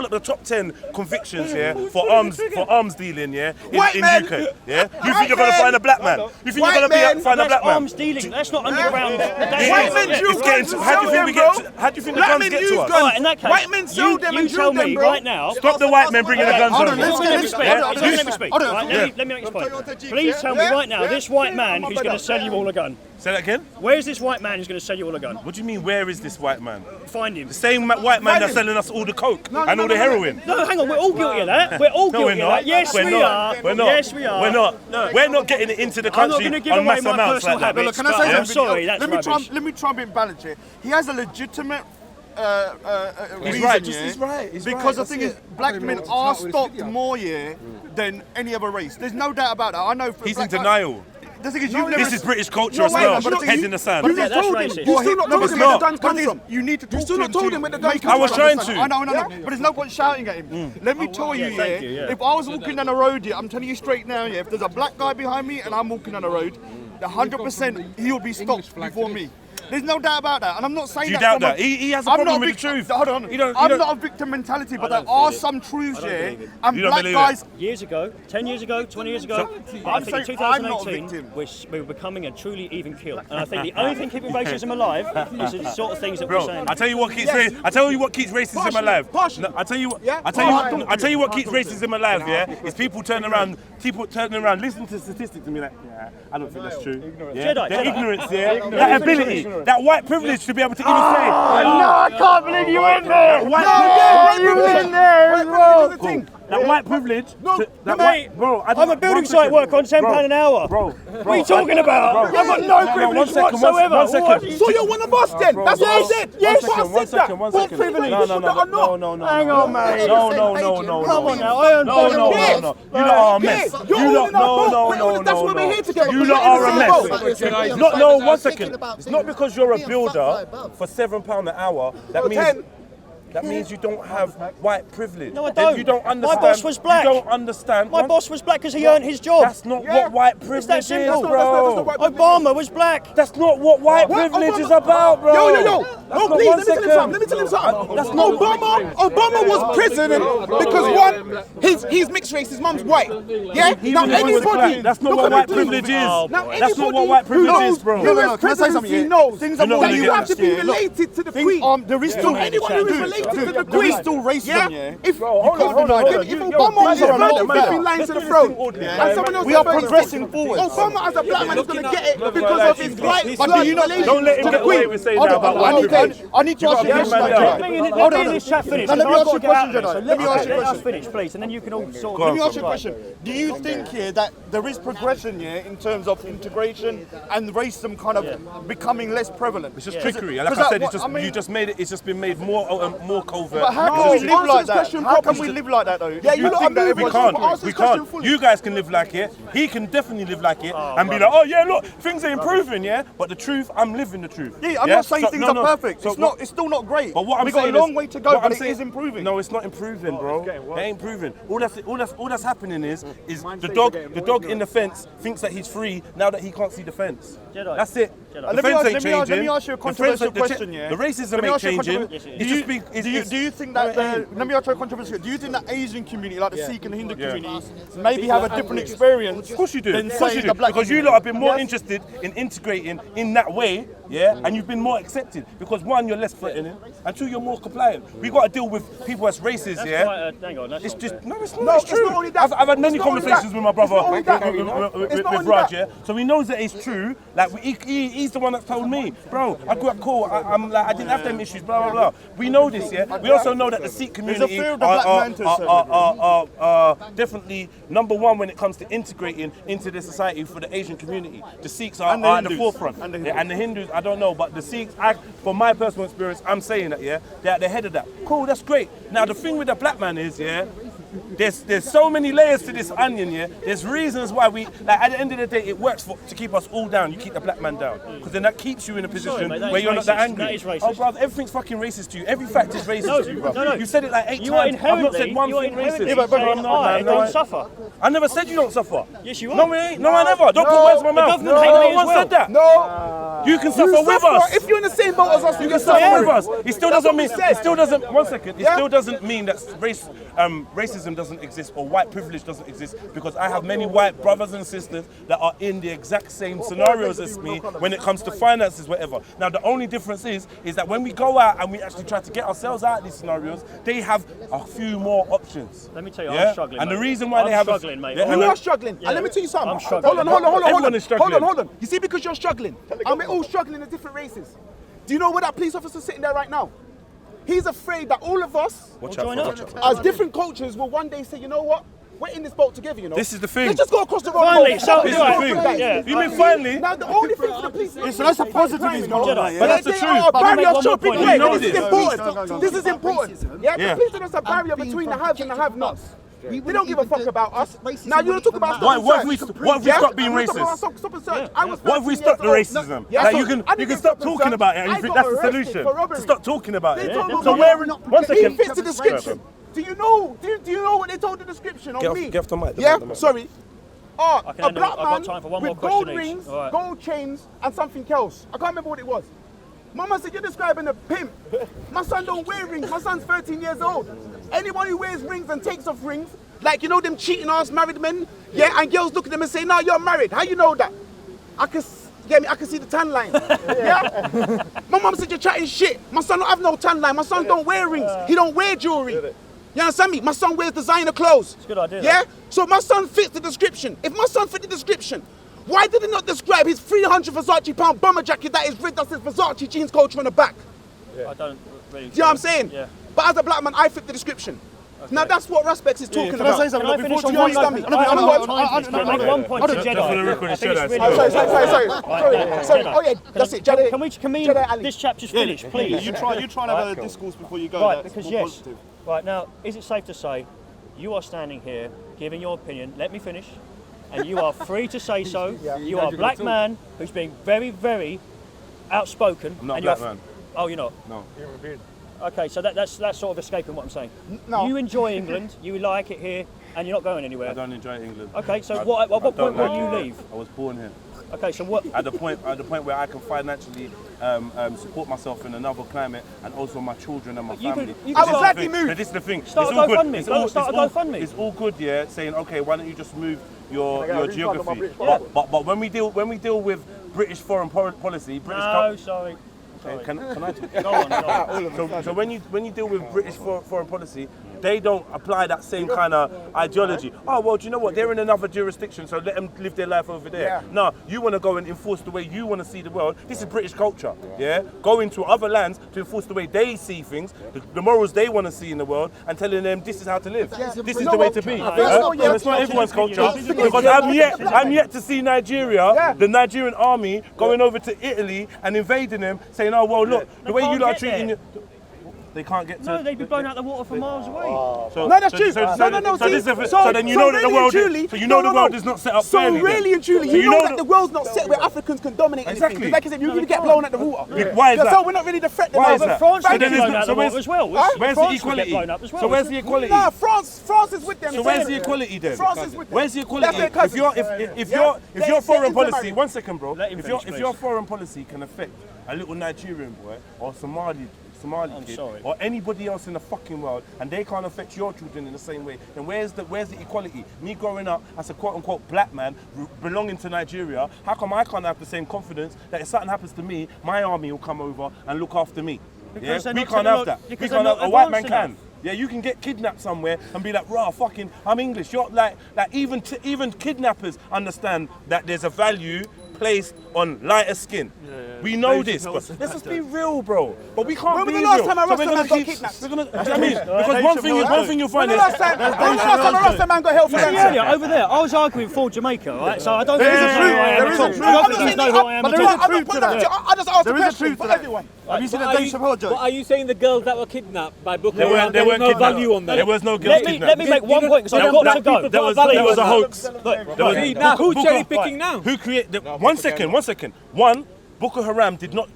up the top 10 convictions here for arms dealing, yeah, White in men. UK, yeah. You think you're gonna find a black man? You think you're White gonna men. find a That's black man? arms dealing. That's not underground. White men It's drew getting guns to, and how do you sell think we them, get? bro. How do you think the Black guns men get use to us? guns. Right, in that case, White men sold them you and tell drew them, me bro. right now. Stop the white men bringing the guns Hold on. on, let's Let me get speak. this. Let me speak. Hold on. Right, let me explain. Please tell me Yeah, right now, yeah, this white yeah, man my who's going brother. to sell you all a gun. Say that again. Where's this white man who's going to sell you all a gun? What do you mean? Where is this white man? Find him. The same white man that's selling us all the coke and all the heroin. No, hang on, we're all guilty of that. We're all No, we're guilty of not. that. Yes, We're we not. are. We're not. Yes, we are. We're not. Look, We're not getting it into the I'm not country going to give on away mass my amounts personal like that. But look, habits. can I say but something? I'm sorry, that's let me rubbish. let me try and be balanced here. He has a legitimate reason, right, yeah? he's right, he's because right, the thing that's is, black men are stopped more, yeah, than any other race. There's no doubt about that. I know. For He's in black- denial. the thing is, you've never. This is British culture No, as wait, well. but the thing Head is- in the sand. You Yeah, just that's told him. racist. You still not No, told it's him where the not. guns come But from. you need to talk You still to not him told to him where the guns make come I from. was trying to. I know. But there's no point shouting at him. Let me tell you, thank you, yeah. if I was walking down the road, I'm telling you straight now, if there's a black guy behind me and I'm walking down the road, 100% he'll be stopped before me. There's no doubt about that, and I'm not saying Do you that. doubt from a- that? He has a I'm problem not with the truth. Hold on. You don't- I'm not a victim mentality, but there are some truths here, and You don't black believe guys. Years ago, 10 years ago, 20 years ago, I I'm think in saying I'm not a 2018 victim. we're becoming a truly even keel. And I think the only thing keeping racism alive is the sort of things that we're Bro, saying. I tell you what keeps I tell you what keeps racism alive. Partially. No, I tell you what. Yeah? I tell you what keeps racism alive. Yeah, is people turning around, listen to statistics and be like, yeah, I don't think that's true. Yeah? Jedi, Their Jedi. ignorance, yeah, that ability, that white privilege to be able to even say, No, I can't believe you in there. white that white privilege. That white, bro, I'm a building site worker on £10 an hour. Bro, What are you talking about? I've got no privilege whatsoever. One second. So you're one of us then? That's what I said. Yes, I said that. One What second. privilege? No. Hang on, mate. No. Come on now, I earn No. You lot are a mess. You're all in our boat. No. That's why we're here together. You We're lot in are the a same mess. boat. No, 1 second. It's not because you're a builder for £7 an hour. That means you don't have white privilege. No, I Then don't. You don't My understand. boss was black. You don't understand. My boss was black because he earned his job. That's not what white privilege that is, simple. bro. Obama was black. That's not what white privilege is about, bro. Yo. That's No, not please, one let me tell him second. something. Let me tell him something. That's not Obama was president because one, he's mixed race, his mum's white. Yeah? Now anybody. That's not look what at white me, privilege please. is. Oh, Now boy. That's not what anybody white privilege who is, bro. knows No, US can I say something? presidency Yeah. knows Things that are more you than have to be this, yeah. Look, related to the Queen. There is So still anyone who is related to the there Queen. is still racism, yeah. If Hold on. if Obama was man, a man, black man. man, to the throne, and someone else We are is very progressing different. forward. Obama as a black man is going to get it because of his white But do you not relation Don't let him to get the away Queen. with saying that about I white need privilege. to ask you a question, man down. Jedi. Hold on, this chat finished. Now, let me I've ask got you to a get out question, there, Jedi. so Let me ask you a let us question. finish, please, and then you can all sort Let of. me ask you a question. Do you think here that there is progression here in terms of integration and racism kind of becoming less prevalent? It's just trickery. Like I said, you just made it. It's just been made more covert. But how can we live like that? How can we live like that though? Yeah, you lot are moving. We can't. We can't. You guys can live like it. He can definitely live like it and be like, oh yeah, look, things are improving, yeah. But the truth, I'm living the truth. Yeah, I'm not saying things are perfect. So It's still not great. But what I'm We've got saying a long is- way to go, what but I'm it saying- is improving. No, it's not improving, bro. It ain't improving. All that's happening is the dog in the fence thinks that he's free now that he can't see the fence. Jedi. That's it. Jedi. The Let me fence ask- ain't let me changing. ask you a The controversial fence- question, yeah? The racism Let me ain't ask you a changing. controversial- It's just big. Do you think that let me ask you a controversial? Do you think that Asian community, like the Sikh and Hindu community, maybe have a different experience? Of course you do. than, Of course say, you do. the black Because you community? lot have been more Yes. interested in integrating in that way, yeah, and you've been more accepted. Because one, you're less threatening, and two, you're more compliant. We got to deal with people as racist, That's yeah. quite hang on, that's It's not just fair. no, it's not. No, it's it's true. not only that. I've had many It's not only conversations that. with my brother, It's not only that. with It's not only Raj, that. yeah. So he knows that it's true. Like he's the one that told me, bro. I grew up cool. I'm like I didn't have them issues. Blah blah blah. We know this, yeah. We also know that the Sikh community fear of the black man to a certain are definitely number one when it comes to integrating into the society for the Asian community. The Sikhs are And the at the Hindus. forefront, And the and the Hindus. I don't know, but the Sikhs, from my personal experience, I'm saying that, yeah, they're at the head of that. Cool, that's great. Now the thing with the black man is, yeah, there's so many layers to this onion, yeah. There's reasons why we, like, at the end of the day, it works to keep us all down. You keep the black man down, because then that keeps you in a position mate, that where is you're not that racist. angry. That is racist. Oh, brother, everything's fucking racist to you. Every fact is racist to you, bro. no. You said it like 8 You are times. I've not said inherently, one you are thing inherently racist. saying I'm not, I man. don't suffer. I never said you don't suffer. Yes, you are. No, we ain't. No, I never. Don't put words in my mouth. government hate me No as one well. said that. No. You can suffer You with suffer. us. If you're in the same boat as us, You can suffer with us. It still That's doesn't what mean. we said. It still doesn't. 1 second. It Yeah? still doesn't mean that racism doesn't exist or white privilege doesn't exist, because I have many white brothers and sisters that are in the exact same scenarios as me when it comes to finances, whatever. Now the only difference is that when we go out and we actually try to get ourselves out of these scenarios, they have a few more options. Let me tell you, Yeah? I'm struggling. And the mate. reason why I'm they have struggling, mate. You are struggling. Yeah. And let me tell you something. I'm struggling. Hold on. Everyone is struggling. Hold on. You see, because you're struggling, and we're all struggling in different races. Do you know where that police officer's sitting there right now? He's afraid that all of us, Watch join out. up. Watch out. as different cultures, will one day say, you know what? We're in this boat together, you know. This is the thing. Let's just go across the road. Finally, and go. so This is do the I. thing. Yeah. You mean finally? Now, the only thing for the police is So that's a positive you is know. Jedi, yeah. But that's the They truth. are a But let me barrier make one so more big point. way. You know This is this. important. This is important. Yeah, Yeah. the police are just a barrier between the haves and the have-nots. They don't give a fuck about us. Now you want to talk about What if we stop being racist? Stop and search. What if we stop the racism? Like you can stop talking about it and you think that's the solution. To stop talking about it. So one second. He fits the description. Do you know what they told the description on me? Get off the mic. Yeah, sorry. Oh, Okay, a no, black I've got man time for one more with gold question each. rings, All right. gold chains, and something else. I can't remember what it was. Mama said, you're describing a pimp. My son don't wear rings. My son's 13 years old. Anyone who wears rings and takes off rings, like, you know, them cheating ass married men, yeah, and girls look at them and say, no, you're married. How you know that? I can see the tan line. Yeah? My mum said, you're chatting shit. My son don't have no tan line. My son don't wear rings. He don't wear jewelry. You understand me? My son wears designer clothes. It's a good idea. Yeah? So my son fits the description. If my son fit the description, why did he not describe his 300 Versace pound bomber jacket that is ripped that says Versace jeans culture on the back? I don't really. Do you know what I'm saying? Yeah. But as a black man, I fit the description. Okay. Now that's what Raspex is talking about. Can I finish on you one understand me? one point to Jedi? Sorry. Oh yeah, that's it. Jedi. Can we this chapter's finished, please? You try and have a discourse before you go. Right, that's because more yes. positive. Right, now, is it safe to say you are standing here giving your opinion, let me finish, and you are free to say so. You are a black man who's being very, very outspoken. I'm not and a black man. Oh, you're not? No. Okay, so that's sort of escaping what I'm saying. No. You enjoy England, you like it here, and you're not going anywhere. I don't enjoy England. Okay, so at what point will you leave? I was born here. Okay, so what? At the point where I can financially support myself in another climate and also my children and my family. I was glad you moved. This is the thing. Start It's a all good. GoFundMe. Start a GoFundMe. It's all good, yeah. Saying okay, why don't you just move your geography? But when we deal with British foreign policy, Sorry. Okay, can I talk? Go on. So when you deal with British foreign policy, they don't apply that same kind of ideology. Oh well, do you know what? They're in another jurisdiction, so let them live their life over there. Yeah. No, you want to go and enforce the way you want to see the world. This is British culture. Yeah, go into other lands to enforce the way they see things, the morals they want to see in the world, and telling them this is how to live. This is the way to be. And it's not everyone's culture. Because I'm yet to see Nigeria, the Nigerian army, going over to Italy and invading them, saying, oh well, look, the way you lot are treating. They can't get to. No, they'd be blown out the water for miles away. No, that's true. So then you know that the world. So you know the world is not set up fairly. So really and truly, you know that the world's not set where Africans can dominate anything. Exactly. Like I said, you get blown out the water. Why is that? So we're not really the threat. Why is that? France So would then get blown out so the water as well. Where's the France would get equality? blown up as well. So where's the equality? Nah, France is with them. So where's the equality then? France is with them. Where's the equality? If your foreign policy, one second, bro. If your foreign policy can affect a little Nigerian boy or Somali kid sorry. or anybody else in the fucking world, and they can't affect your children in the same way, then where's the equality? Me growing up as a quote-unquote black man belonging to Nigeria, how come I can't have the same confidence that if something happens to me, my army will come over and look after me? Because Yeah? they're We not can't have that. because We they're can't have, not a white man advanced can. enough. Yeah, you can get kidnapped somewhere and be like, rah, fucking, I'm English. You're like even kidnappers understand that there's a value placed on lighter skin. We know this, but let's just be real, bro. But we can't be When was the real. last time a So we're Rasta gonna man got keep- kidnapped? we're gonna- do you know what I mean? Because one thing you'll find When is the last time a Rasta man got held for that? Earlier, over there, I was arguing for Jamaica, right? So I don't think he's know who I am at all. I don't think he's know who I am at all. I just asked a question for everyone. Have you seen a Dave Chappelle joke? But are you saying the girls that were kidnapped by Boko There Haram, there weren't was no kidnapped. value on that? There was no girls Let kidnapped. me make one point because I've got to go. There was a hoax. See, now who's cherry picking now? Who created? One second. One, Boko Haram did not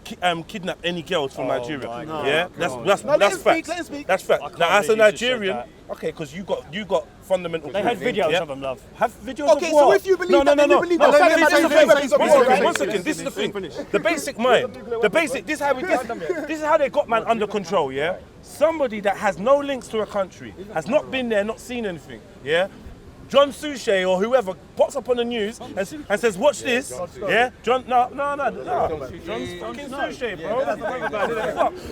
kidnap any girls from Nigeria. Yeah, that's fact. Let him speak. That's fact. Now, as a Nigerian, okay, because you got fundamental. They had proof, videos yeah? of them, love. Have videos Okay, of what? so if you believe that, then you believe that No, Saddam this is the Hussein thing. is a One second. This is the thing. The basic mind. The basic. This is how they got man under control. Yeah. Somebody that has no links to a country, has not been there, not seen anything. Yeah. John Suchet or whoever pops up on the news and says, watch this, yeah? John, no. John's fucking Suchet, bro.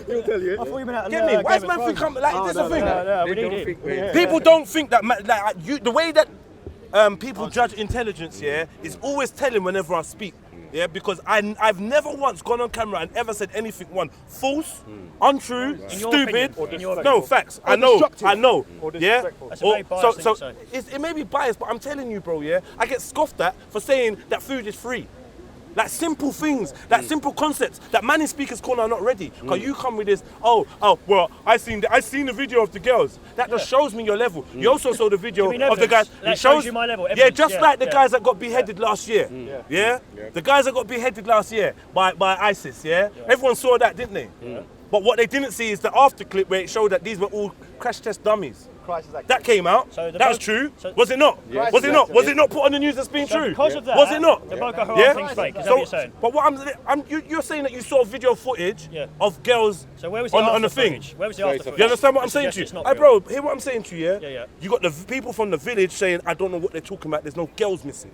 He'll tell you. I thought you meant Get me? Why is man think I'm, like, this is the thing. No, we need it. People don't think that, the way that people judge intelligence, yeah, is always telling whenever I speak. Yeah, because I've never once gone on camera and ever said anything false, untrue, stupid. No, facts. I know. Yeah. That's a very biased thing to say. It may be biased, but I'm telling you, bro. Yeah, I get scoffed at for saying that food is free. Like simple things, like simple concepts that Manny Speaker's Corner are not ready. Because you come with this, well, I seen the video of the girls. That just shows me your level. You also saw the video of the guys. That It shows you my level. Yeah, just like the guys that got beheaded last year. Yeah? The guys that got beheaded last year by ISIS, yeah? Everyone saw that, didn't they? But what they didn't see is the after clip where it showed that these were all crash test dummies. That came out. So that was true. Was it not? Was it not? Was it not put on the news as being true? Because of that, was it not? the Boko Haram thing's fake. Is that what you're saying? But what you're saying that you saw video footage of girls So where was the on the after thing. footage? Where was the after footage? You understand what I'm saying to you? Hey, bro, hear what I'm saying to you, Yeah. You got the people from the village saying, I don't know what they're talking about, there's no girls missing.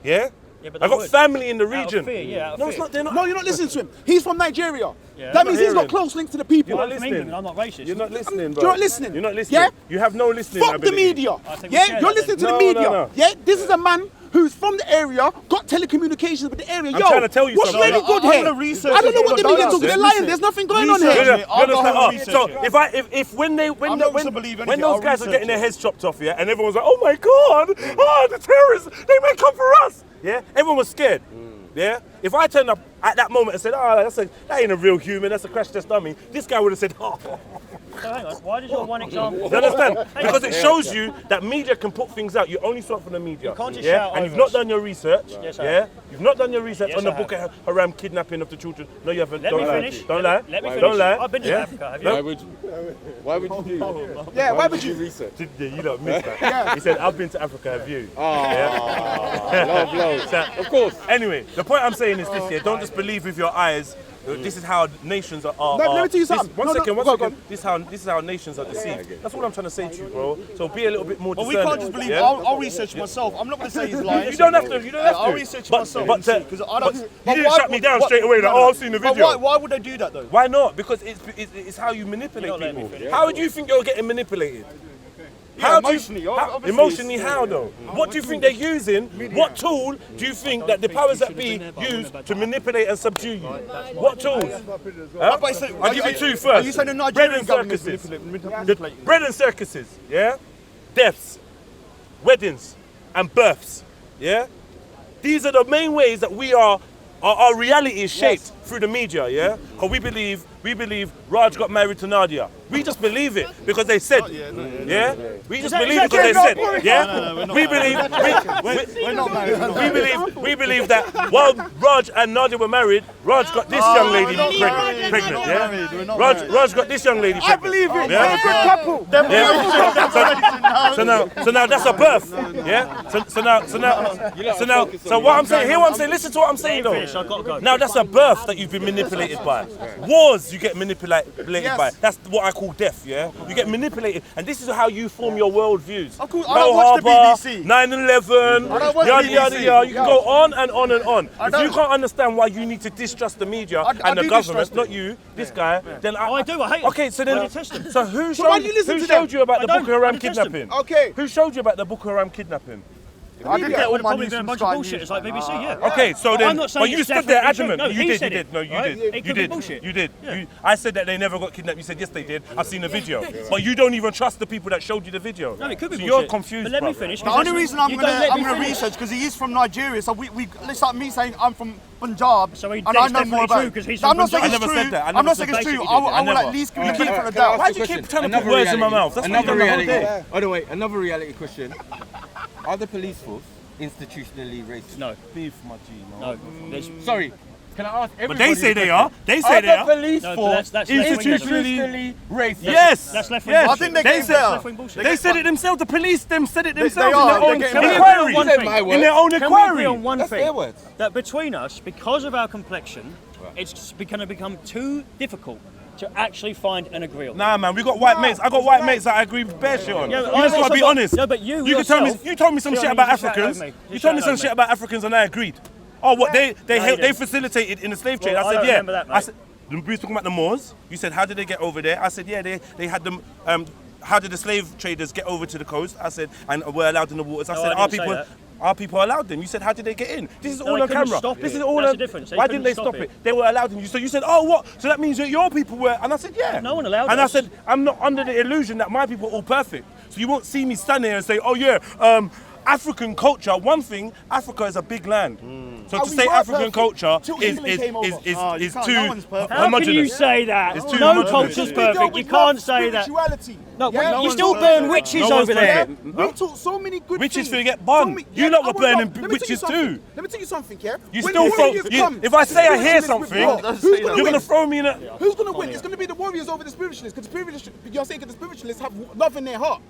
Yeah? Yeah, but I they got would. family in the Out of region. fear, out of No, fear. it's not, they're not. No, you're not listening to him. He's from Nigeria. Yeah. That means he's got hearing. close links to the people. You're I'm not from listening. England, I'm not racist. You're not listening, bro. You're not listening. You're not listening. Yeah? You have no listening Fuck the ability. media. think we Yeah, share you're that listening to then. the media. No. Yeah, this is a man who's from the area, got telecommunications with the area. I'm trying to tell you what's something. really good I'm here? gonna research I don't know it. what the Don't media ask talking. They're it. lying. There's nothing going on Research here. it. I'll go home and research So it. if when I'm not gonna believe anything, those I'll guys are research getting their it. heads chopped off, yeah, and everyone's like, oh my god, the terrorists, they may come for us. Yeah, everyone was scared. Yeah, if I turned up at that moment and said, that ain't a real human, that's a crash test dummy, this guy would have said, oh. So hang on, why does your one example... You understand? Because it shows you that media can put things out. You only saw it from the media. You can't just yeah? shout And over you've not us. done your research. Yes, I yeah? have. You've not done your research Yes, on the I Boko Haram kidnapping of the children. No, you haven't. Let Don't me lie. finish. Don't lie. Let me finish. Don't lie. I've been to Africa, have you? Why would you do that? Yeah, why would you? research? Yeah, you don't miss that. He said, I've been to Africa, have you? Love. Of course. Anyway, the point I'm saying is this, yeah, don't just believe with your eyes. This is how nations are. No, let me tell you something. One No, second. go on. This is how nations are deceived. That's what I'm trying to say to you, bro. So be a little bit more But we discerning. can't just believe. yeah? I'll research myself. I'm not going to say he's lying. You don't have to. You don't have to. I'll research But- myself. but, because I don't. you didn't shut me down straight away. Like, I've seen the video. But why would they do that though? Why not? Because it's how you manipulate You're not letting me people. finish. How do you think you're getting manipulated? Yeah, do you- emotionally, how- obviously emotionally, it's- how though? What do you think they're using? What tool do you think that the powers that be use to manipulate and subdue you? What tools? Huh? But it's- I'll give you two first. Are you saying the Bread Nigerian and government circuses. manipulating? Bread and circuses, yeah? Deaths, weddings, and births, yeah? These are the main ways that our reality is shaped through the media, yeah? Because we believe Raj got married to Nadia. We just believe it because they said, yeah? We just believe it because they said, yeah? We believe, We're not married. we believe that while Raj and Nadia were married, Raj got this young lady pregnant, yeah? Raj got this young lady pregnant. I believe it. Yeah? They're a good couple. Yeah. So now that's a birth. Yeah. So what I'm saying, hear what I'm saying. Listen to what I'm saying though. Finish, I've got to go. Now that's a birth that you've been manipulated by. Wars you get manipulated by. That's what I call death. Yeah. You get manipulated, and this is how you form your world views. I don't watch the BBC. 9/11. I don't watch Yada BBC. yada yada. You can go on and on and on. If you don't. can't understand why you need to distrust the media I and the do government, distrust not it. you, this guy, then I do, I hate them. Okay, so I then, detest them. so who why do you listen who to showed them? you about I the don't. Boko Haram I detest them. kidnapping? Okay. Who showed you about the Boko Haram kidnapping? I did get all my Probably news been a from bunch Sky of bullshitters News. like BBC, yeah. Okay, so then, I'm not saying but you it's stood there definitely adamant. true. No, you he did, said you it, did. No, you right? did. It You could be did. bullshit. You did. Yeah. I said that they never got kidnapped. You said yes, they did. I've seen the video, but you don't even trust the people that showed you the video. No, it could be so bullshit. you're confused. But let me bruv. finish. The only reason I'm You don't let me gonna finish. research because he is from Nigeria, so it's like me saying I'm from Punjab, So he- and I it's know more definitely about true it. 'cause he's No, I'm from not saying I it's never true. said that. I I'm never not said saying it's true. basically I did. I will never. at least give you the Can I- benefit of the can I doubt. ask Why a do you keep question? trying to put Another words in my reality- mouth? That's what you've another done the whole reality. day. Oh no, wait, another reality question. Are the police force institutionally racist? No, Beef, my G, man. no. There's, Sorry, can I ask But everybody? they say a they question? are. They say Are they the are. police No, but force that's left-wing institutionally racist? Yes. That's left-wing Yes. bullshit. I think they They get said- better. left-wing bullshit. They said it themselves. The police said it They themselves are. in their They're own getting better. inquiry. One Said thing. my In words. their own Can we agree inquiry. on one That's thing? their words. That between us, because of our complexion, it's going to become too difficult to actually find an agreement. Nah, man, we got white mates. I got white mates that I agree with bare shit on. Yeah, You but just I've gotta also be got- honest. No, but you can tell me. yourself- You told me some See, shit I about mean, you shout Africans. over me. You You told me shout some over shit me. about Africans, and I agreed. Oh, what No, you they didn't. facilitated in the slave trade. Well, I I said don't yeah. remember that, I mate. said we was talking about the Moors. You said how did they get over there? I said yeah, they had them. How did the slave traders get over to the coast? I said and were allowed in the waters. I No, said I didn't say that. our people allowed them. You said how did they get in? This is No, all they on couldn't camera. stop This it. is all. That's on, the difference. They why didn't couldn't they stop stop it. it? They were allowed in. So you said oh what? So that means that your people were. And I said yeah. No one allowed And us. I said I'm not under the illusion that my people are all perfect. So you won't see me stand here and say oh yeah. African culture, one thing, Africa is a big land. So And to we say were African perfect culture till is England came over. you can't, too no one's perfect. How can you homogenous. say that? It's too No homogenous. culture's We dealt perfect. You with can't love, say that. spirituality. No, Yeah? you still burn witches No one's over there. perfect. We taught so many good Witches things. finna get burned. You lot were burning let me tell you witches something. too. Let me tell you something, yeah? You When still the throw. Warriors come, If I say I hear spiritualists with something, war, who's gonna you're win? gonna throw me in a. Who's gonna win? It's gonna be the Warriors over the spiritualists, because you're saying the spiritualists have love in their heart.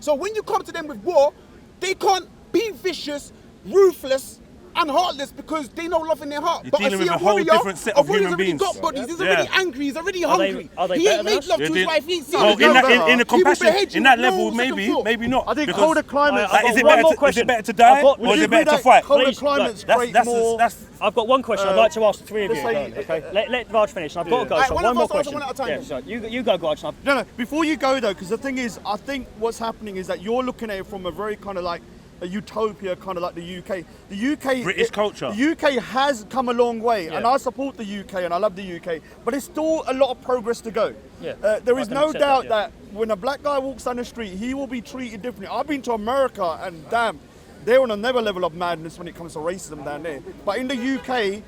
So when you come to them with war, they can't be vicious, ruthless, and heartless because they know love in their heart. You're But I dealing see with a a whole warrior, different set of human beings. Got bodies. He's Yeah. already angry. He's already Are they- hungry. are they He better ain't than made us? love to his You're wife. He ain't seen Oh, his love. in the He will compassion, behead you. in that No level, second maybe, thought. maybe not. I think Because- colder climates. Like, I've is got it one better more to, is question. it better to die I've got- or is you it better agree to that fight? colder Please, climates That's create that's more? that's. I've got one question I'd like to ask the three of you. say- Okay, let Raj finish. And I've got to go. Alright, So one one of more us answer question. one at a time. Yeah, so you go, Raj. and No, before you go though, because the thing is, I think what's happening is that you're looking at it from a very kind of like a utopia, kind of like the UK. The UK, British culture. The UK has come a long way, and I support the UK, and I love the UK, but it's still a lot of progress to go. Yeah, There I is can no accept doubt that, that when a black guy walks down the street, he will be treated differently. I've been to America, and damn, they're on another level of madness when it comes to racism down there. But in the UK,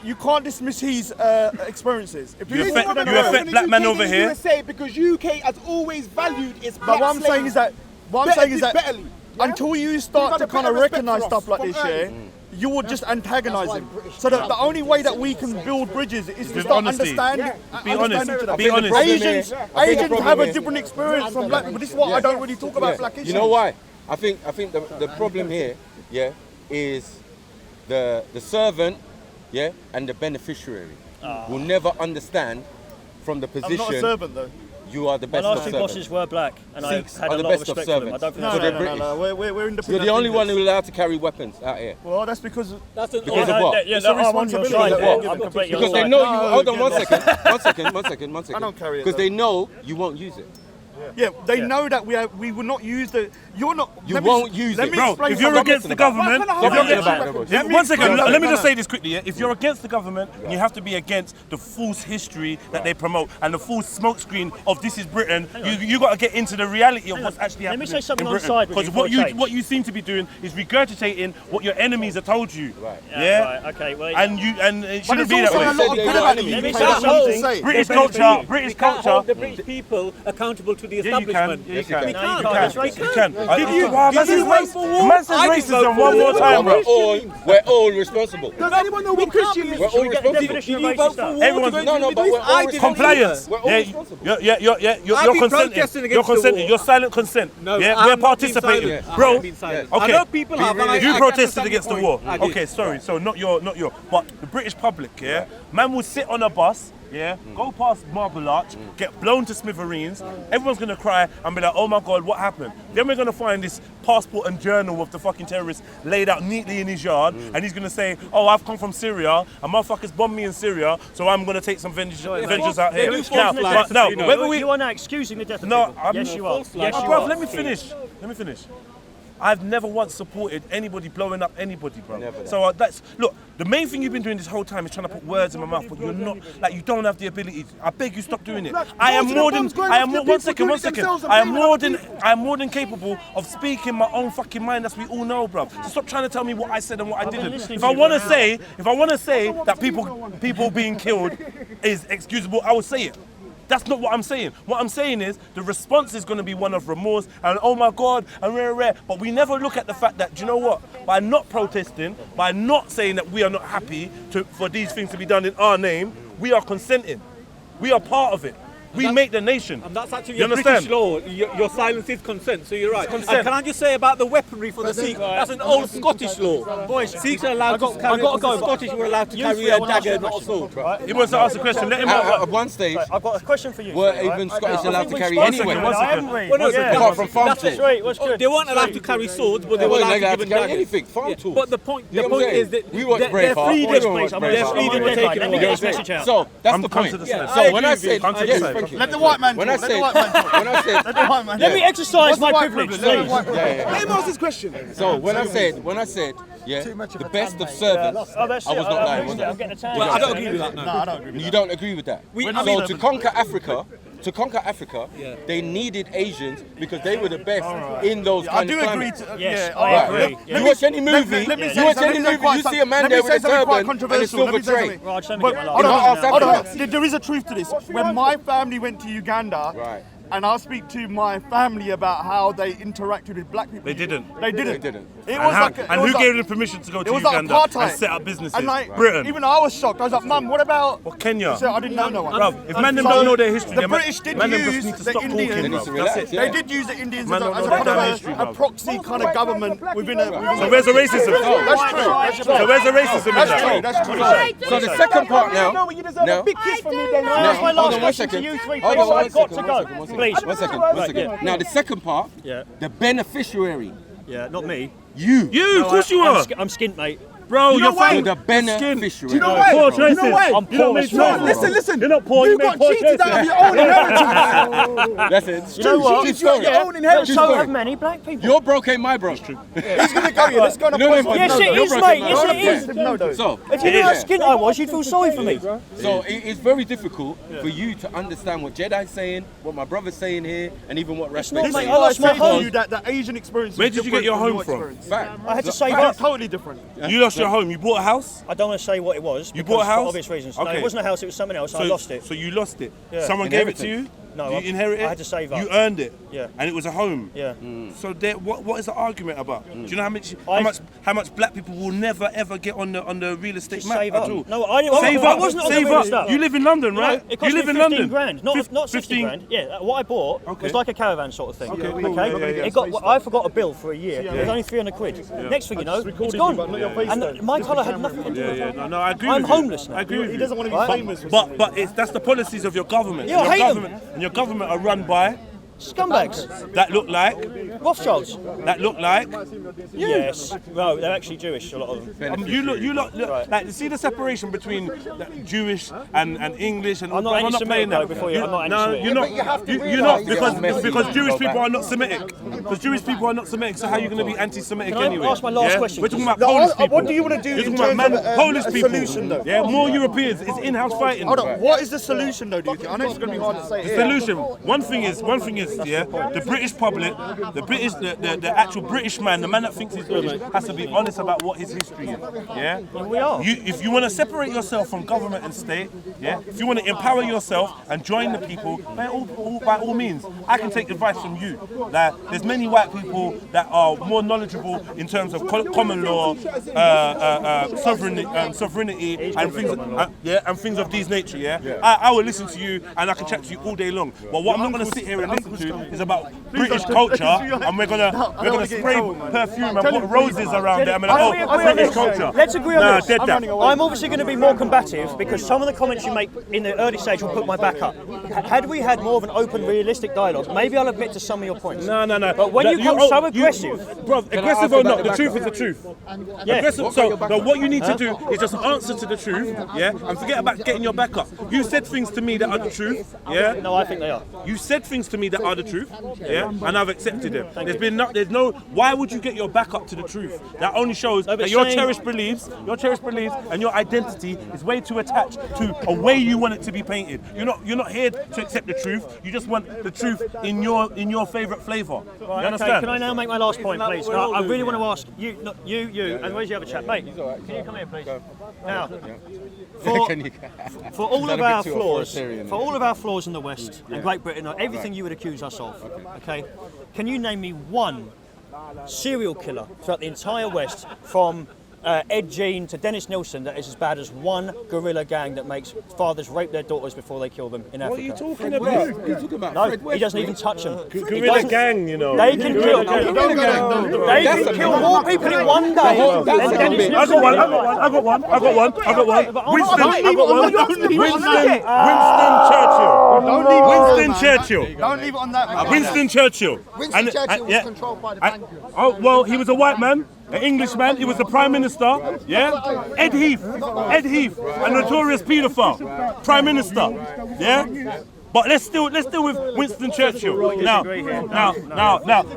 you can't dismiss his experiences. If You you affect- walk down the you road- affect black men over here. USA, because UK has always valued its But what I'm saying is that, betterly. until you start got to a kind of better respect recognise for stuff us like from this, early. yeah, you will just antagonise him. So that the only way that we can build bridges is to With start honesty. understanding. Be honest. understanding Be honest. Asians, think the Asians problem have a is- different experience from black people. This is what I don't really talk about black issues. You know why? I think the problem here, yeah, is the servant, yeah, and the beneficiary will never understand from the I'm position. not a servant though. You are the My best last of two servants. bosses were black, and I Sikhs had are a the lot of best of respect for them. I servants. don't think No, So that's they're fair. British. We're You're independent. the only one thinkers. who's allowed to carry weapons out here. Well, that's because That's an Because of what? Yeah, It's a no, I'm on your responsibility side. that Yeah, we're I'm given. completely on Because your they know side. you. Hold on, one second. One second. I don't carry it, Because though. they know you won't use it. yeah, they know that we will not use the. You're not. You let me- won't use let it. me Bro, explain if you're something. against the government, What kind of if you're hard against, weapons? yeah, Let me one second, explain let me something. just say this quickly. Yeah? If you're against the government, you have to be against the false history that they promote and the false smokescreen of this is Britain. You got to get into the reality of what's actually Let happening me say something in on Britain. side with you Because before I change. what you seem to be doing is regurgitating what your enemies have told you. Right. Yeah. Right, okay, well, And it But shouldn't there's be that also way. a lot of They good don't about the enemy. UK Let me that say I need to something. say. British They benefit culture, you. British We can't culture. hold the British people accountable to the Yeah, you can. establishment. Yeah, you can. We No, can't. you You can't. can. That's You racist. can. Did you vote for war? Man says I didn't vote racism for one more war. time, bro. We're all responsible. Does anyone know what Christian means? We're all Should we get the responsible. definition of Did you vote racist for now? war? Everyone's- to go No, to no, the but Middle we're East? all I didn't responsible. Compliance. We're all Yeah, responsible. you're been consenting. protesting You're against the consenting. war. You're silent consent. No, Yeah, I we're have not been participating, silent. I bro. haven't been silent. Okay. I know people have, and You I protested understand against your the war. point. I did. Okay, sorry. So not your. But the British public, yeah, man will sit on a bus, yeah, go past Marble Arch, get blown to smithereens. Everyone's gonna cry and be like, oh my God, what happened? Then we're gonna find this passport and journal of the fucking terrorist laid out neatly in his yard, and he's gonna say, oh, I've come from Syria, and motherfuckers bombed me in Syria, so I'm gonna take some vengeance out they here. do false Now, flags, but no, you know. whether we You are now excusing the death of No, people. I'm Yes, not you are. false flag. Yes, you Bruv, are. let me finish. I've never once supported anybody blowing up anybody, bro. Never. So that's look. The main thing you've been doing this whole time is trying to put words in my mouth, but you're not like you don't have the ability. I beg you, stop doing it. I am more than. I am more. One second. I am more than capable of speaking my own fucking mind, as we all know, bro. So stop trying to tell me what I said and what I didn't. listening If to I you want to for an say that people being killed is excusable, I will say it. That's not what I'm saying. What I'm saying is the response is going to be one of remorse and oh my God and rare. But we never look at the fact that, do you know what? By not protesting, by not saying that we are not happy for these things to be done in our name, we are consenting. We are part of it. We make the nation. And that's actually You a British understand? law. Your silence is consent, so you're right. consent. And can I just say about the weaponry for the Sikhs? That's an old Scottish law. Boys, Sikhs are allowed to carry. I've got to go, The Scottish were allowed to You carry three, a I wanna ask you dagger, a not a question. sword. He wants to ask a question. Let him At one stage, I've got a question for you. were three, even right? Scottish I allowed think to we've carry spoken anyway? about it, haven't we? Well, no, Yeah. apart from farm That's tools. Sweet, what's good? They weren't allowed to Sweet. carry swords, but they They were weren't allowed to allowed give to them carry daggers. anything, farm tools. But the point You know what I'm is saying? that We weren't their Braveheart. freedom, We weren't Please, I'm Braveheart. their on freedom my was deadline. taken Let me away. get this message out. So that's I'm the come point. to the Yeah, side. So I when I agree with said, you. I yes, agree. thank you. Let the white man When talk. I Let the said, white man talk. when I said, Let the white man Let me talk. exercise What's my the white privilege, Let the please. white privilege. Let him ask this question. so when I said, yeah, the best of servants, Oh, that's I was it. not lying, I'm was getting I? a tan. Well, I don't agree with that. No. No, I don't agree with You don't agree with that. We- I So mean- to conquer Africa, to conquer Africa, they needed Asians because they were the best in those kind of climates. Yes, Right. I agree. You watch any movie, you see a man there with a turban and a silver tray. Right, just let me But get my hold last on, one now. hold on. There is a truth to this. When my family went to Uganda, Right. and I speak to my family about how they interacted with black people. They didn't. They didn't. They didn't. It And, was how, like and who gave them permission to go to it was like Uganda apartheid. and set up businesses? And like, Britain. even I was shocked. I was like, Mum, what about Kenya? She said, I didn't know no one. Bruv, if man them don't know their history, the then British did man them just use need to the stop Indians. talking, They need bruv. to That's relax, it. yeah. They did use the Indians Man as a don't know kind their of history, a bruv. proxy kind of government within a. So where's the racism? That's true. So where's the racism in That's that? true. That's true. So the second part now. No, you deserve Now- a big kiss from me then. Can I ask my Hold last on one question to second. you three, Hold please? on one I've got to second, go. one second, Please. One second. yeah. Now the second part, Yeah. the beneficiary, Yeah, not me. you. You, of course you are. I'm skint, mate. Bro, You know you're why? fine. The beneficiary. You know why? Poor You choices. know why? I'm poor as well. Listen. You're not poor, You you make got poor cheated out of choices. your own inheritance. That's it. You know what? It's your own inheritance. So have many black people. Your broke ain't my bro. He's gonna go here. Let's go on a No, point. no, Yes, no, it no, is, no, mate. no, Yes, no, it is. No, though. So, If you knew how skint I was, you'd feel sorry for me. so it's very difficult for you to understand what Jedi's saying, what my brother's saying here, and even what Respect's not, This mate, is saying. I why I lost my say to home. you that the Asian experience is Where did you get different your from home your from? experience. Fact. I had to save It's up. totally different. You lost your home. You bought a house. I don't want to say what it was. You because bought a house? For obvious reasons. No, Okay. it wasn't a house. It was something else. I lost it. So you lost it. Yeah. Someone gave it to you. No, you inherited it. I had to save up. You earned it. Yeah. And it was a home. Yeah. So what is the argument about? Do you know I- how much black people will never ever get on the real estate Just map save at up. all? No, I didn't. Save I up. wasn't on the Save real up. estate. You live in London, No, right? it cost You live me in 15 London. grand. Not 60 15. grand. Yeah, what I bought was like a caravan sort of thing. Okay, cool. Okay? Yeah. It got. I forgot a bill for a year. It was only 300 quid. Next thing you know, it's gone. And my colour had nothing to do with it. No, I agree I'm with you. homeless now. I agree with you. He doesn't want to be Right? famous. But that's the policies of your government. Yeah, I And hate your 'em. government and your government are run by Scumbags. that look like Rothschilds. Yes. No, they're actually Jewish, a lot of them. you look Right. like see the separation between Jewish and English and I'm not I'm not playing anti-Semitic, though, that. before you- I'm not No, anti-Semitic. you're not. But you have to You're realise not that because it's Jewish messy. people are not Semitic. Because Jewish people are not Semitic. So how are you going to be anti-Semitic Can I anyway? ask my last question, We're talking please? about Polish people. What do you want to do You're in talking about terms of Polish a people. solution, though? Yeah, more Europeans. It's in-house fighting. Hold on. What is the solution, though? Do you think? I know it's going to be hard to say. The solution. One thing is, yeah, the British public, the actual British man, the man that thinks he's British, has to be honest about what his history is. Yeah, we are. If you want to separate yourself from government and state, yeah, if you want to empower yourself and join the people, by all means, I can take advice from you. That there's many white people that are more knowledgeable in terms of common law, sovereignty, and things, and things of these nature. Yeah, I will listen to you and I can chat to you all day long. But what I'm not going to sit here and listen to is about British culture, and we're gonna spray perfume and put roses around there. I'm gonna British culture. Let's agree on this. Dead that. I'm obviously going to be more combative because some of the comments you make in the early stage will put my back up. Had we had more of an open, realistic dialogue, maybe I'll admit to some of your points. No. But when you come so aggressive, bro, aggressive or not, the truth is the truth. Yeah. Aggressive. So what you need to do is just answer to the truth, yeah, and forget about getting your back up. You said things to me that are the truth, yeah. No, I think they are. You said things to me that are the truth, yeah, and I've accepted them. There's no. Why would you get your back up to the truth? That only shows that your cherished beliefs, and your identity is way too attached to a way you want it to be painted. You're not here to accept the truth. You just want the truth in your favourite flavour. You understand? Okay, can I now make my last point, please? I really want to ask you, and where's the other chap, mate? Can you come here, please? Now, for all of our flaws in the West and Great Britain, everything you would accuse us of, okay? Can you name me one serial killer throughout the entire West, from Ed Gein to Dennis Nilsson, that is as bad as one guerrilla gang that makes fathers rape their daughters before they kill them in Africa? What are you talking about? No, he doesn't even touch them. Guerrilla gang, you know. They can kill. They can kill more people in one day. I got one. Winston Churchill. Don't leave it on that, man. Winston Churchill. Winston Churchill was controlled by the bank. Oh, well, he was a white man, an Englishman. He was the Prime Minister. Yeah. Ed Heath, a notorious paedophile, Prime Minister. Yeah. But let's deal with Winston Churchill. Now,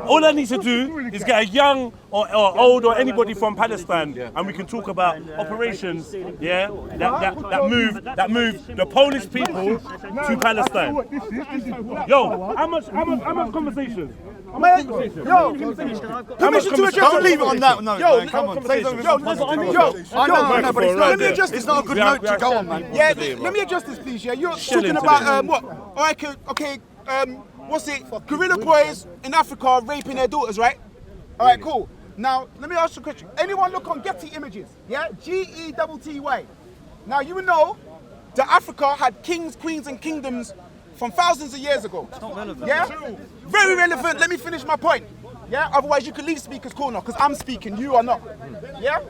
all I need to do is get a young or old or anybody from Palestine, and we can talk about operations, that move the Polish people to Palestine. Yo, how much conversations? Permission to address. Don't leave it on that note, man. Come on, say something. I know, but let me adjust. It's not a good note to go on, man. Yeah, let me adjust this, please. Yeah, you're talking about what? Okay, what's it? Guerrilla boys in Africa raping their daughters, right? All right, cool. Now, let me ask you a question. Anyone look on Getty Images? Yeah, Getty. Now, you know that Africa had kings, queens, and kingdoms from thousands of years ago. It's not relevant. Yeah? Very relevant. Let me finish my point. Yeah? Otherwise, you could leave Speaker's Corner because I'm speaking, you are not. Yeah?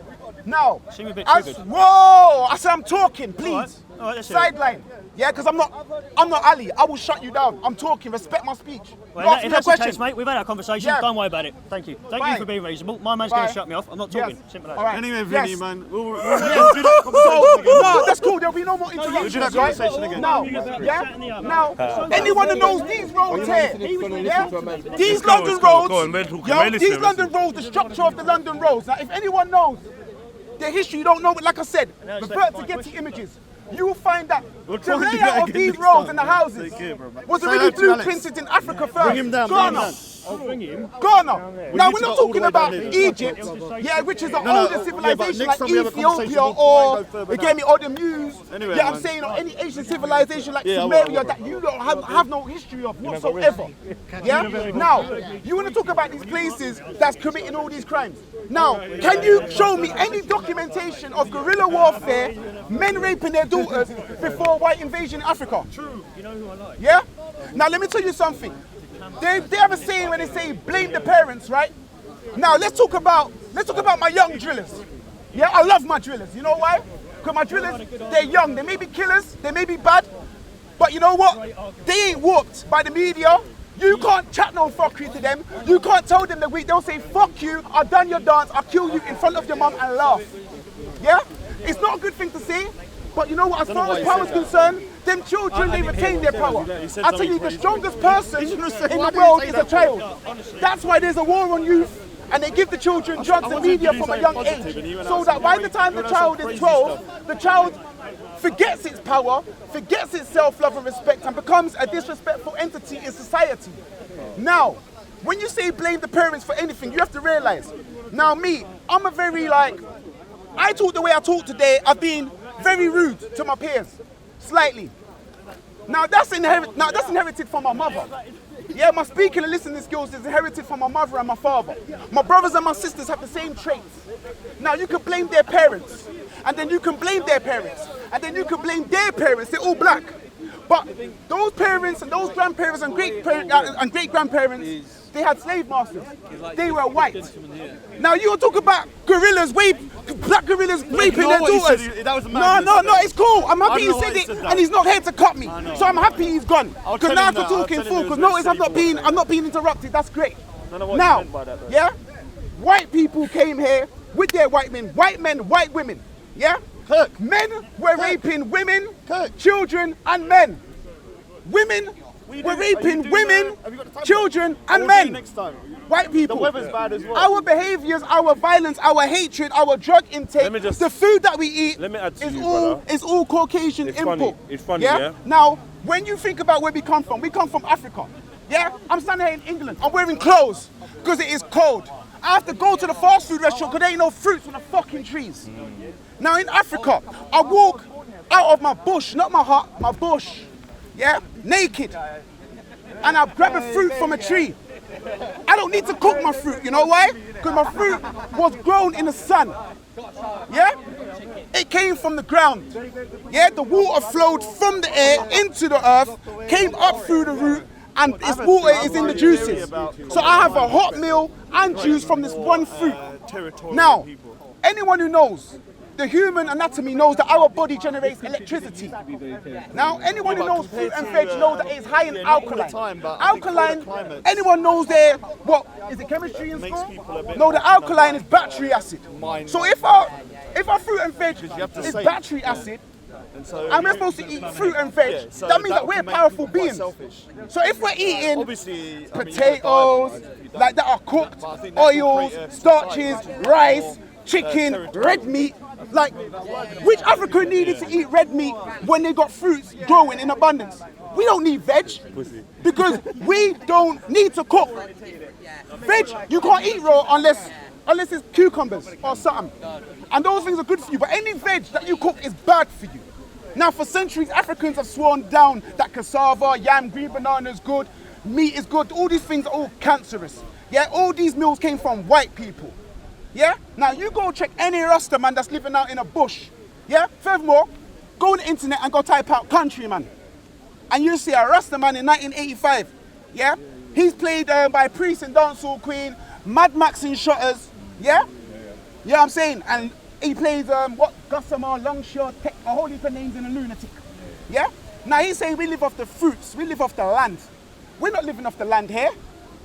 Now, whoa! I said I'm talking, please. All right, sideline. Yeah, because I'm not Ali. I will shut you down. I'm talking. Respect my speech. Well, if that's the case, mate, we've had our conversation. Yeah. Don't worry about it. Thank you. Thank you for being reasonable. My man's going to shut me off. I'm not talking. Yes. Simple as that. Right. Anyway, Vinnie, man, we'll do that conversation again. No, that's cool. There'll be no more interruptions. We'll do that conversation again. Now, Now, anyone who knows these roads here, these London roads, these London roads, the structure of the London roads. Now, if anyone knows the history, you don't know it. Like I said, revert to Getty Images. You will find that the layout of these roads and the houses was already blueprinted in Africa first. Bring him down, Ghana. Now we're not talking about Egypt, which is the oldest civilization like Ethiopia or the Muse. I'm saying or any Asian civilization like Sumeria that you don't have no history of whatsoever. Now you want to talk about these places that's committing all these crimes. Now, can you show me any documentation of guerrilla warfare, men raping their daughters before white invasion in Africa? True. You know who I like? Yeah? Now, let me tell you something. They have a saying when they say blame the parents, right? Now, let's talk about my young drillers. Yeah, I love my drillers. You know why? Because my drillers, they're young. They may be killers, they may be bad, but you know what? They ain't warped by the media. You can't chat no fuckery to them. You can't tell them that they'll say, fuck you, I've done your dance, I'll kill you in front of your mum and laugh. Yeah? It's not a good thing to say, but you know what, as far as power is concerned, them children, they retain their power. I tell you, the strongest person in the world is a child. That's why there's a war on youth, and they give the children drugs and media from a young age, so that by the time the child is 12, the child forgets its power, forgets its self-love and respect, and becomes a disrespectful entity in society. Now, when you say blame the parents for anything, you have to realize, now me, I'm a very I talk the way I talk today, I've been very rude to my peers, slightly. Now that's inherited from my mother. Yeah, my speaking and listening skills is inherited from my mother and my father. My brothers and my sisters have the same traits. Now you can blame their parents, and then you can blame their parents, and then you can blame their parents. They're all black. But those parents and those grandparents and great-grandparents, they had slave masters. They were white. Now you talk about guerrillas, black guerrillas raping their daughters. No, it's cool. I'm happy he said it, and he's not here to cut me. So I'm happy he's gone. Because now I can talk in full. Because notice I'm not being interrupted. That's great. Now, white people came here with their white men, white women. Yeah. Men were raping women, children, and men. Women were raping women, children, and men. White people. The weather's bad as well. Our behaviours, our violence, our hatred, our drug intake, the food that we eat is all Caucasian import. It's funny, yeah? Now, when you think about where we come from Africa. Yeah? I'm standing here in England. I'm wearing clothes because it is cold. I have to go to the fast food restaurant because there ain't no fruits on the fucking trees. Now in Africa, I walk out of my bush, not my hut, my bush, naked, and I grab a fruit from a tree. I don't need to cook my fruit, you know why? Because my fruit was grown in the sun. Yeah? It came from the ground. Yeah? The water flowed from the air into the earth, came up through the root, and its water is in the juices. So I have a hot meal and juice from this one fruit. Now, anyone who knows the human anatomy knows that our body generates electricity. Now, anyone who knows fruit and veg knows that it's high in alkaline. Alkaline, anyone knows what is it, chemistry in school? No, the alkaline is battery acid. So if our fruit and veg is battery acid, And we're supposed to eat fruit and veg. so that means that that we're can make powerful people quite beings. selfish. So if we're eating Obviously, potatoes like that are cooked, oils, starches, rice, chicken, red meat, like which African needed to eat red meat when they got fruits growing in abundance? We don't need veg because we don't need to cook. Veg, you can't eat raw unless it's cucumbers or something. And those things are good for you, but any veg that you cook is bad for you. Now for centuries, Africans have sworn down that cassava, yam, green banana is good, meat is good, all these things are all cancerous. Yeah, all these meals came from white people. Yeah? Now you go check any Rasta man that's living out in a bush. Yeah? Furthermore, go on the internet and go type out countryman. And you see a Rasta man in 1985. Yeah? He's played by Priest and Dancehall Queen, Mad Max in Shutters. Yeah? Yeah, I'm saying. And he plays Gossamer, Longshot, a whole heap of names in a lunatic. Yeah? Now he's saying we live off the fruits, we live off the land. We're not living off the land here.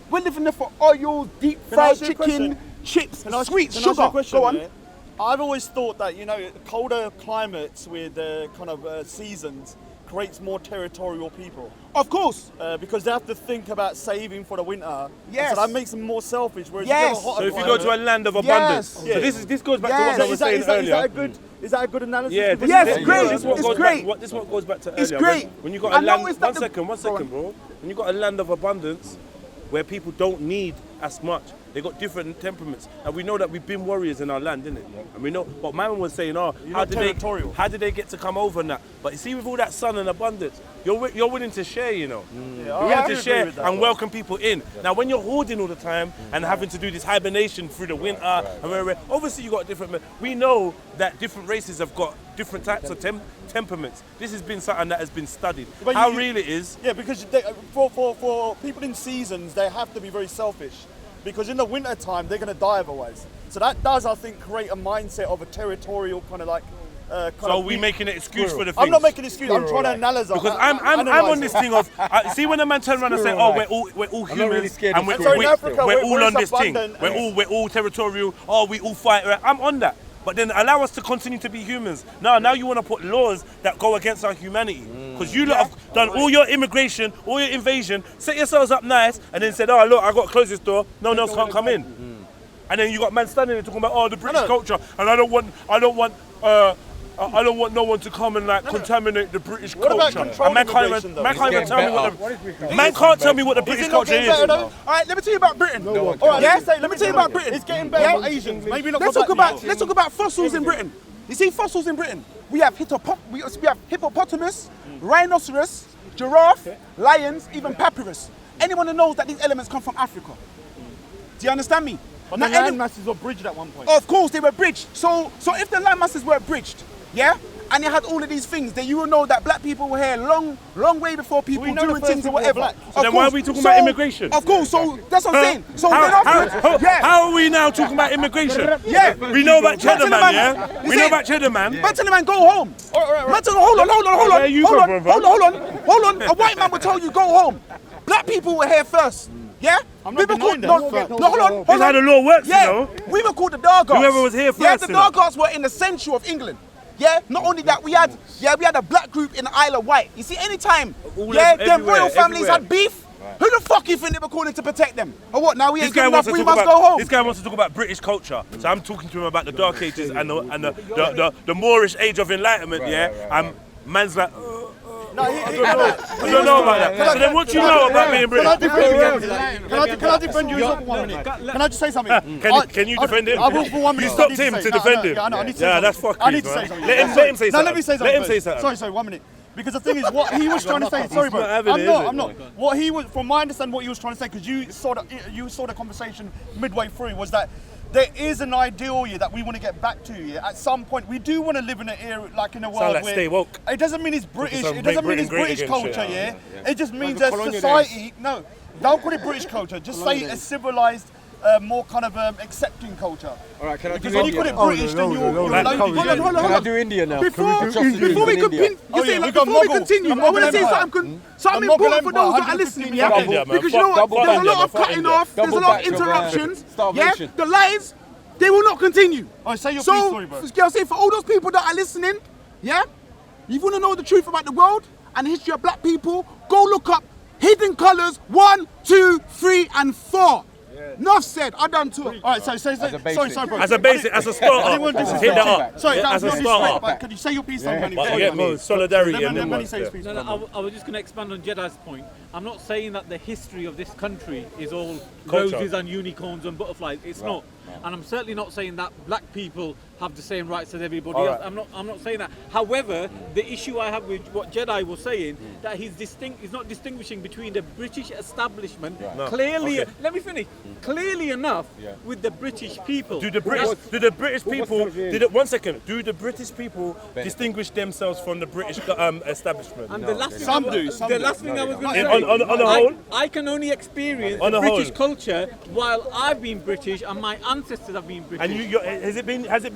We're living off oil, deep fried chicken, chips, sweets, sugar. Go on. Yeah? I've always thought that, colder climates with kind of seasons creates more territorial people. Of course. Because they have to think about saving for the winter. Yes. So that makes them more selfish. Whereas yes. So if you go to a land of abundance, yes. so this goes back to what I was saying earlier. Is that a good analysis? Yeah, yes, great. This is what goes back to earlier. It's great. When you got a land, one second, bro. When you got a land of abundance, where people don't need as much, they got different temperaments, and we know that we've been warriors in our land, didn't it? And we know. But my man was saying, how did they get to come over and that? But you see, with all that sun and abundance, you're willing to share, You're willing to share and welcome people in. Now, when you're hoarding all the time and having to do this hibernation through the winter, and obviously you got different. We know that different races have got different types of temperaments. This has been something that has been studied. But how real it is. Yeah, because for people in seasons, they have to be very selfish. Because in the winter time, they're going to die otherwise. So that does, I think, create a mindset of a territorial kind of like. So we making an excuse for the things? I'm not making an excuse. I'm trying to analyze. Because I'm on this thing of see when a man turn around and say, we're all humans and we're all on this thing. We're all territorial. We all fight. I'm on that. But then allow us to continue to be humans. Now you want to put laws that go against our humanity. Because you lot have done all your immigration, all your invasion, set yourselves up nice, and then said, look, I got to close this door, no one else can't come in. And then you got man standing there talking about, the British culture, and I don't want no one to come and contaminate the British culture. And man can't tell me what the British culture is. All right, let me tell you about Britain. Let me tell you about Britain. It's getting better for Asians. Maybe not. Let's talk about fossils in Britain. You see, fossils in Britain. We have hippopotamus, rhinoceros, giraffe, lions, even papyrus. Anyone who knows that these elements come from Africa. Do you understand me? But the land masses were bridged at one point. Of course, they were bridged. So if the land masses were bridged, and they had all of these things, then you will know that black people were here long way before people doing things or whatever. So then why are we talking about immigration? Of course, so that's what I'm saying. So how are we now talking about immigration? We know about Cheddar Man, We know about Cheddar Man. Man, tell the man, go home. Hold on. A white man will tell you, go home. Black people were here first. Yeah? I'm not denying that. Hold on. That's how the law works, you know. We were called the Dargars. Whoever was here first. Yeah, the Dargars were in the centre of England. Yeah, not only that, we had a black group in the Isle of Wight. You see, anytime them royal families had beef, who the fuck you think they were calling to protect them? Or what, now we ain't good enough, we must go home? This guy wants to talk about British culture. So I'm talking to him about the Dark Ages and the Moorish Age of Enlightenment, and man's like, I don't know about that. So then what do you know about being British? Can I defend you for 1 minute? Can I just say something? Can you defend him? I will for 1 minute. You stopped him to defend him. Yeah, that's fucking. I need to say something. Let him say something. No, let me say something. Let him say something. Sorry, 1 minute. Because the thing is, what he was trying to say. Sorry, bro. I'm not. What he was, from my understanding, what he was trying to say, because you saw the conversation midway through, was that there is an ideal that we want to get back to. At some point, we do want to live in an era, like in a world where stay woke. It doesn't mean it's British. It doesn't mean it's British culture. It just means that society. No, don't call it British culture. Just say a civilized, more kind of accepting culture. All right, can I do Because when you call it British, then you're loaded. Hold on. Can I do India now? Before we continue, I want to say something important for those that are listening, because you know what, there's a lot of cutting off, there's a lot of interruptions, the lies, they will not continue. Say your piece, sorry, bro. I'll say for all those people that are listening, You want to know the truth about the world and the history of black people? Go look up Hidden Colours 1, 2, 3, and 4. Enough said. I done 2. All right, sorry, bro. As a basic, as a starter, hit that up. Sorry, as a starter. could you say your piece, Manny? Solidarity. Then Manny say his piece. No, I was just going to expand on Jedi's point. I'm not saying that the history of this country is all roses and unicorns and butterflies. It's not. And I'm certainly not saying that black people have the same rights as everybody else. I'm not saying that. However, the issue I have with what Jedi was saying, that he's not distinguishing between the British establishment. Clearly, let me finish. Clearly enough, with the British people. Do the British people? Do the British people distinguish themselves from the British establishment? And the last thing I was going to say, on the whole, I can only experience on the British whole. culture while I've been British and my ancestors have been British. And has it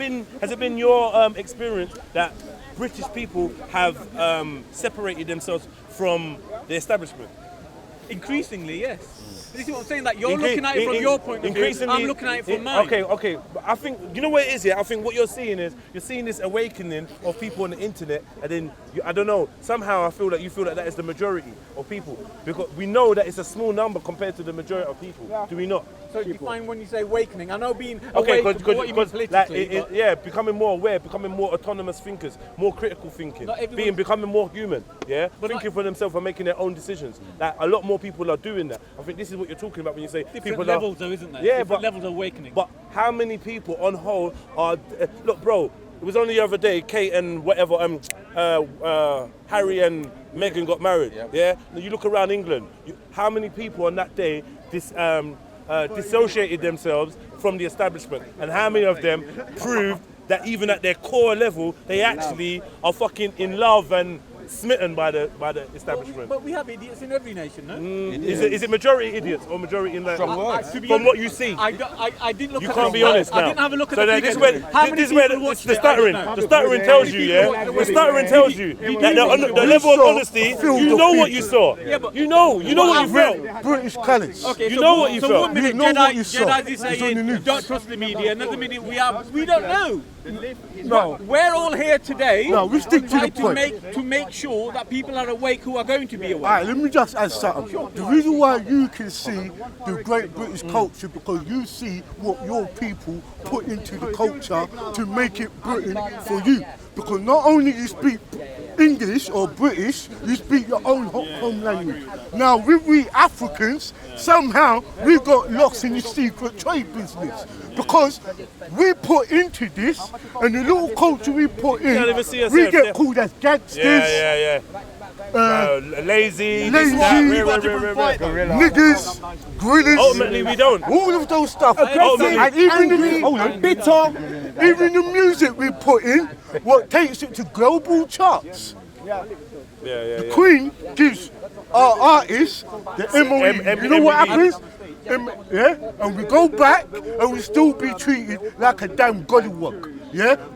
been your experience that British people have separated themselves from the establishment? Increasingly, yes. This is what I'm saying, that you're looking at it from your point of view, I'm looking at it from mine. Okay. But I think, you know what it is here? I think what you're seeing this awakening of people on the internet, and then, I don't know, somehow I feel that you feel that is the majority of people. Because we know that it's a small number compared to the majority of people. Yeah. Do we not? So define when you say awakening. I know being awake, what you mean politically. Becoming more aware, becoming more autonomous thinkers, more critical thinking, becoming more human, thinking for themselves and making their own decisions. Like, a lot more people are doing that. I think this is what you're talking about when you say different levels, though, isn't there? Yeah, different levels of awakening. But how many people on whole are? Look, bro, it was only the other day, Kate and whatever, Harry and Meghan got married. Yeah. You look around England. How many people on that day dissociated themselves from the establishment, and how many of them proved that even at their core level, they actually are fucking in love and smitten by the establishment. But we have idiots in every nation, no? Is it majority idiots or majority in that? From what you see, I didn't look. You can't be honest now. I didn't have a look at so the this figures. is where the stuttering tells you, The stuttering tells you that the level of honesty. You know what you saw. You know what you felt. British colours. Okay, you know what you so felt. 1 minute, You know what you saw. Jedi is saying don't trust the media. Another minute we don't know. No. We're all here today. No, we stick to the point. To make sure that people are awake who are going to be awake. Alright, let me just add something. The reason why you can see the great British culture, because you see what your people put into the culture to make it Britain for you. Because not only you speak English or British, you speak your own home language. Now, with we Africans, somehow we got lost in the secret trade business. Because we put into this, and the little culture we put in, we get called as gangsters. Lazy, niggas, gorillas. Ultimately, we don't. All of those stuff. And even the music we put in, what takes it to global charts. The Queen gives our artists the MOE. You know what happens? And we go back and we still be treated like a damn gollywog.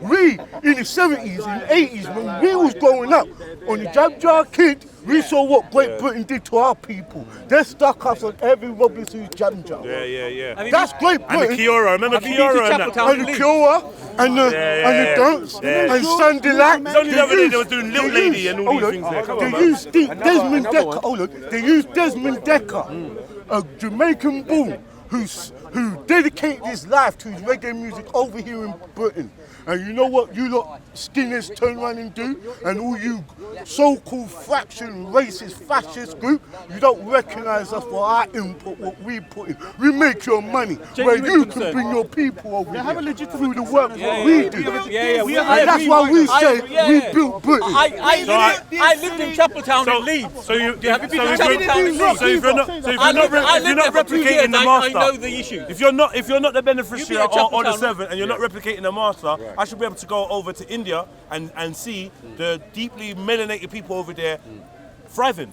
We in the 70s, in the 80s, when we was growing up, on the Jab Jar Kid, we saw what Great Britain did to our people. They stuck us on every Robinson's Jab Jar. That's Great Britain. And the Kiora, remember Kiora and that? And the Kiora, and the dance, and Sunday Light. It's only the other day they was doing Little Lady and all these things there. Come on, They used Desmond Dekker. They used Desmond Dekker, a Jamaican bull who dedicated his life to his reggae music over here in Britain. And you know what you lot skinheads turn around and do? And all you so-called faction, racist, fascist group, you don't recognise us for our input, what we put in. We make your money, where you can bring your people over here through the work what we do. And that's why we say we built Britain. I lived in Chapeltown in Leeds. So if you're not replicating the master, I know the issue. If you're not the beneficiary or the servant, and you're not replicating the master, I should be able to go over to India and see the deeply melanated people over there thriving.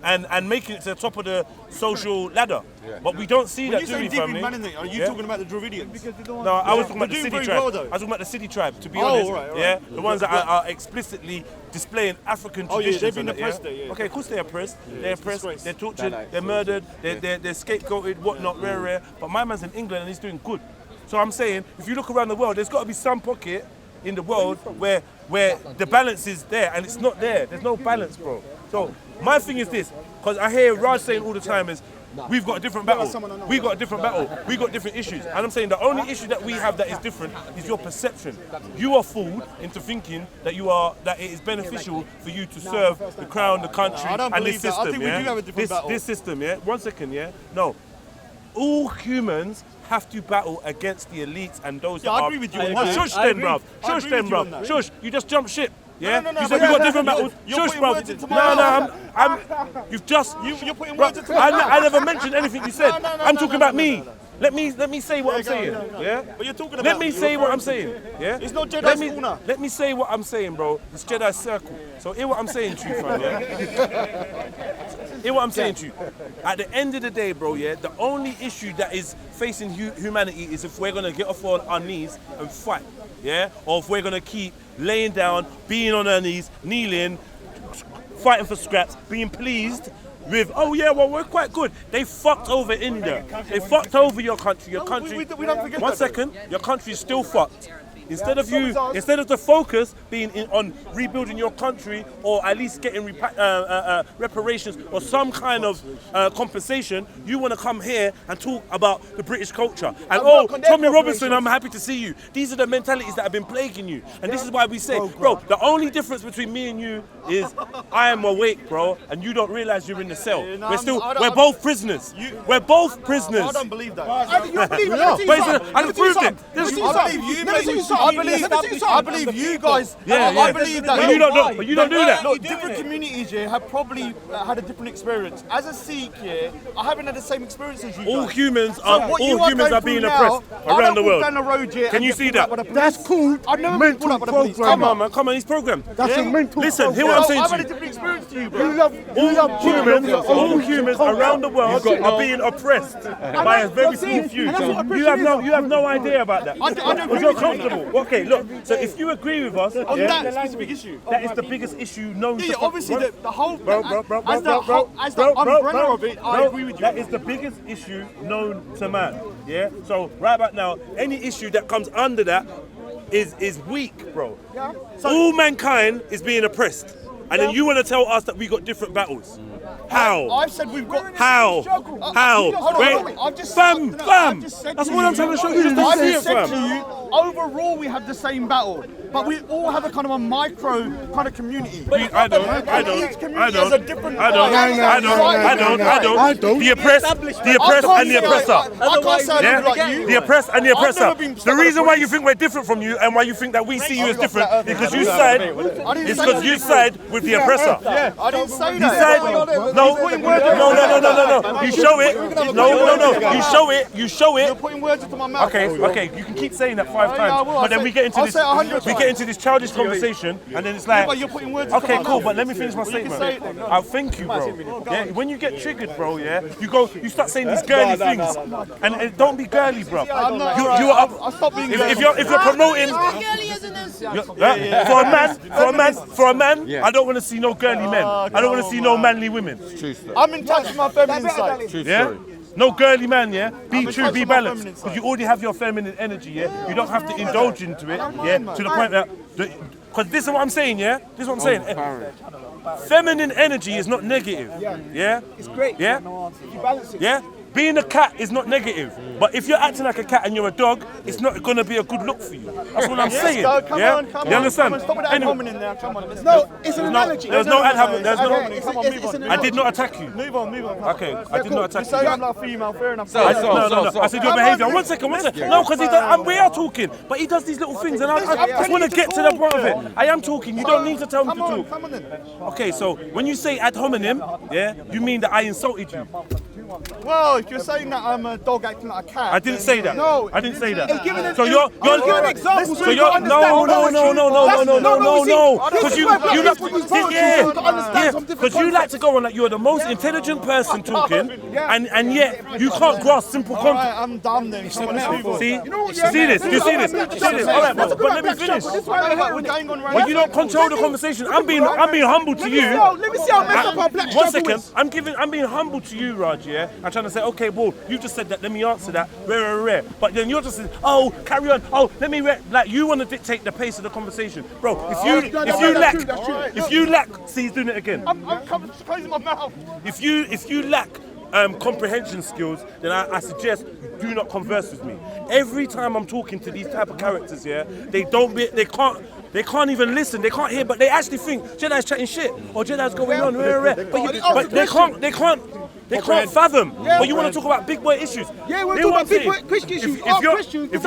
And making it to the top of the social ladder. But we don't see that, do we, family? Are you talking about the Dravidians? No, I was talking about the city tribe. I was talking about the city tribe, to be honest. Right. The ones that are explicitly displaying African traditions. They've been oppressed there, Okay, of course they're oppressed. They're oppressed, they're tortured, they're murdered, they're scapegoated, whatnot, rare. But my man's in England and he's doing good. So I'm saying, if you look around the world, there's got to be some pocket in the world where the balance is there, and it's not there. There's no balance, bro. So my thing is this, because I hear Raj saying all the time is, we've got a different battle. We've got a different battle. We've got different issues. And I'm saying the only issue that we have that is different is your perception. You are fooled into thinking that that it is beneficial for you to serve the crown, the country, and this system. I think we do have a different battle. This system, yeah? 1 second, yeah? No. All humans have to battle against the elites and those that are... I agree with you on Oh, that. shush then, bruv. Shush then, bruv. Shush. You just jumped ship. Yeah? No, you said we got different battles. Shush, bro. You've just... You're putting words into my mouth. I never mentioned anything you said. I'm talking about me. Let me say what I'm go, saying. go. Yeah? But you're talking about... Let me say what I'm saying. Yeah? It's not Jedi's corner. Let me say what I'm saying, bro. It's Jedi's circle. So hear what I'm saying to you, fam, yeah? Hear what I'm saying to you. At the end of the day, bro, yeah, the only issue that is facing humanity is if we're gonna get off on our knees and fight, yeah? Or if we're gonna keep laying down, being on our knees, kneeling, fighting for scraps, being pleased with, oh yeah, well, we're quite good. They fucked over India. They fucked over your country. Your country. We don't forget 1 second. Your country is still fucked. Instead of the focus being on rebuilding your country or at least getting reparations or some kind of compensation, you want to come here and talk about the British culture. And Tommy Robinson, I'm happy to see you. These are the mentalities that have been plaguing you. And this is why we say, bro, the only difference between me and you is I am awake, bro, and you don't realize you're in the cell. We're both prisoners. We're both prisoners. I don't believe that. You believe it? I proved it. I believe you guys. Yeah, I believe that. But you don't know. But you don't do that. Look, different communities here have probably had a different experience. As a Sikh here, I haven't had the same experience as you guys. All humans are being oppressed around the world. Can you see that? That's called mental program. Come on, man. Come on. He's programmed. That's a mental Listen, hear program. what I'm saying I've to had a you. different experience to you, bro. All humans around the world are being oppressed by a very small few. You have no idea about that. Because you're comfortable. Okay, look. So if you agree with us On that specific issue. that is the biggest issue known to Obviously, the whole as the umbrella of it, I agree with you. That is the biggest issue known to man. Yeah. So right about now, any issue that comes under that is weak, bro. Yeah. All mankind is being oppressed, and then you want to tell us that we got different battles. How? I've said we've got. How? How? Wait, fam. That's what I'm trying to show you. Just don't see it, said to fam. you, overall we have the same battle, but we all have a kind of a micro kind of community. I don't. Each community has a different. I don't. The oppressed and the oppressor. I can't say I don't like you. The oppressed and the oppressor. never been The reason why you think we're different from you and why you think that we see you as different because you side with the oppressor. Yeah, I didn't say You that. said no. You show it. No. You show You're it. putting words into my mouth. Okay. You can keep saying that 5 times, I will. but then we get into I'll this. say it 100 We get into this childish conversation, and then it's like. But you're putting words into Okay, my cool, mouth. but let me finish my Well, you can statement. say it then. Thank you, bro. Yeah, when you get triggered, bro, yeah, you start saying these girly things, and don't be girly, bro. I'm not. I'll stop being If you're promoting for a man, I don't want to see no girly men. I don't want to see no manly women. I'm in touch with my feminine side. Yeah. No girly man, yeah? Be true, be balanced. Because you already have your feminine energy, yeah? You don't have to indulge into it, yeah? To the point that... Because this is what I'm saying, yeah? This is what I'm saying. Feminine energy is not negative, yeah? It's great. Yeah? If you balance it. Yeah? Being a cat is not negative, but if you're acting like a cat and you're a dog, it's not going to be a good look for you. That's what I'm saying. Come yeah? on. You understand? Stop with that ad hominem now. Come on. No, it's an analogy. There was no ad hominem. There's no. It's an I did not attack you. Move on. Okay, I did not attack You say you. I'm not female. Fair enough. No. I said your behaviour. One second. No, because we are talking, but he does these little things, and I just want to get to the point of it. I am talking. You don't need to tell me to talk. Come on then. Okay, so when you say ad hominem, yeah, you mean that I insulted you. Well, if you're saying that I'm a dog acting like a cat, I didn't say that. No, I didn't say that. He's giving So you're giving examples. So you're no. Because you like to go on like you're the most intelligent person talking, and yet you can't grasp simple concepts. Alright, I'm dumb then. Come on, let's move on. See this. All right, but let me finish. We're going on right But you don't control the conversation. I'm being humble to you. Let me see how messed up our black 1 struggle second. is. I'm being humble to you, Raj. Yeah. yeah, and trying to say, okay, well, you just said that, let me answer that, rare. But then you're just saying, oh, carry on, oh, let me, like, you want to dictate the pace of the conversation. Bro, if you lack, see, he's doing it again. I'm closing my mouth. If you lack comprehension skills, then I suggest you do not converse with me. Every time I'm talking to these type of characters, yeah, they can't even listen, they can't hear, but they actually think Jedi's chatting shit or Jedi's going on, but they can't fathom. But you want to talk about big boy issues. Yeah, we're talking about big boy Christian issues. If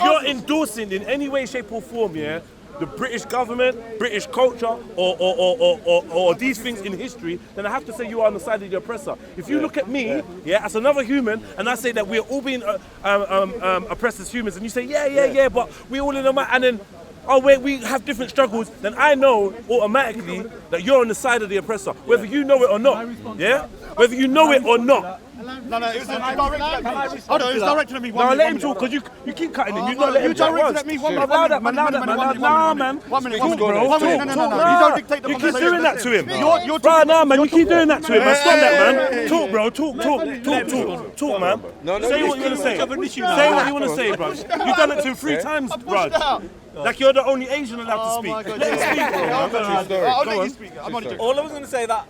you're endorsing in any way, shape or form, yeah, the British government, British culture, or these things in history, then I have to say you are on the side of the oppressor. If you look at me, yeah, as another human, and I say that we're all being oppressed as humans, and you say, yeah, but we all in a and then, oh wait, we have different struggles, then I know automatically that you're on the side of the oppressor, whether you know it or not, yeah? Whether you know it or not. No, it was directed at me. No, let him talk, because you keep cutting him. You don't let him talk once. Allow that, man. Nah, man. 1 minute. Talk, bro. No. You don't dictate the You keep conversation. doing that to him. You're Nah, man. You keep doing that to him, man. Stop that, man. Talk, bro. Talk, man. Say what you want to say. Say what you want to say, bro. You've done it to him 3 times, bro. Like you're the only Asian allowed to speak. Let him speak, bro. I'll let you speak. I'm only joking. All I was going to say that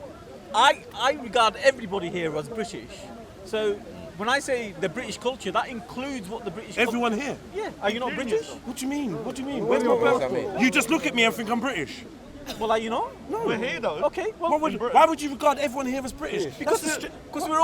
I regard everybody here as British. So when I say the British culture, that includes what the British Everyone here? Yeah. Are you not British? What do you mean? Where's my passport? You just look at me and think I'm British. Well, are you not? No. We're here though. Okay. Well, Why would you regard everyone here as British? because we're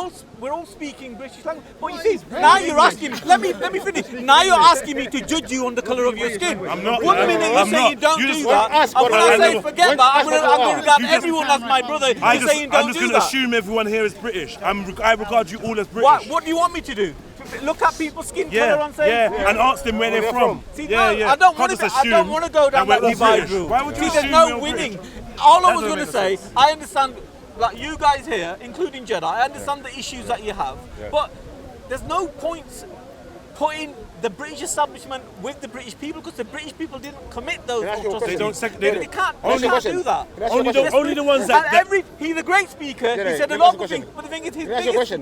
all speaking British language. But you see, now you're asking me. Let me finish. Now you're asking me to judge you on the colour of your skin. I'm not. 1 minute you say you don't do that. I'm gonna say forget that. I'm gonna regard everyone as my brother. You're saying don't do that. I'm just gonna assume everyone here is British. I regard you all as British. What do you want me to do? Look at people's skin colour and say, and ask them where they're from. See, no, I don't want to go down that divide route. Why would you See, there's no winning. All I was going to say, I understand, like you guys here, including Jedi, I understand the issues that you have, but there's no point putting the British establishment with the British people because the British people didn't commit those atrocities. They can't do that. Only the ones that... He's a great speaker, he said a lot of things, but the thing is,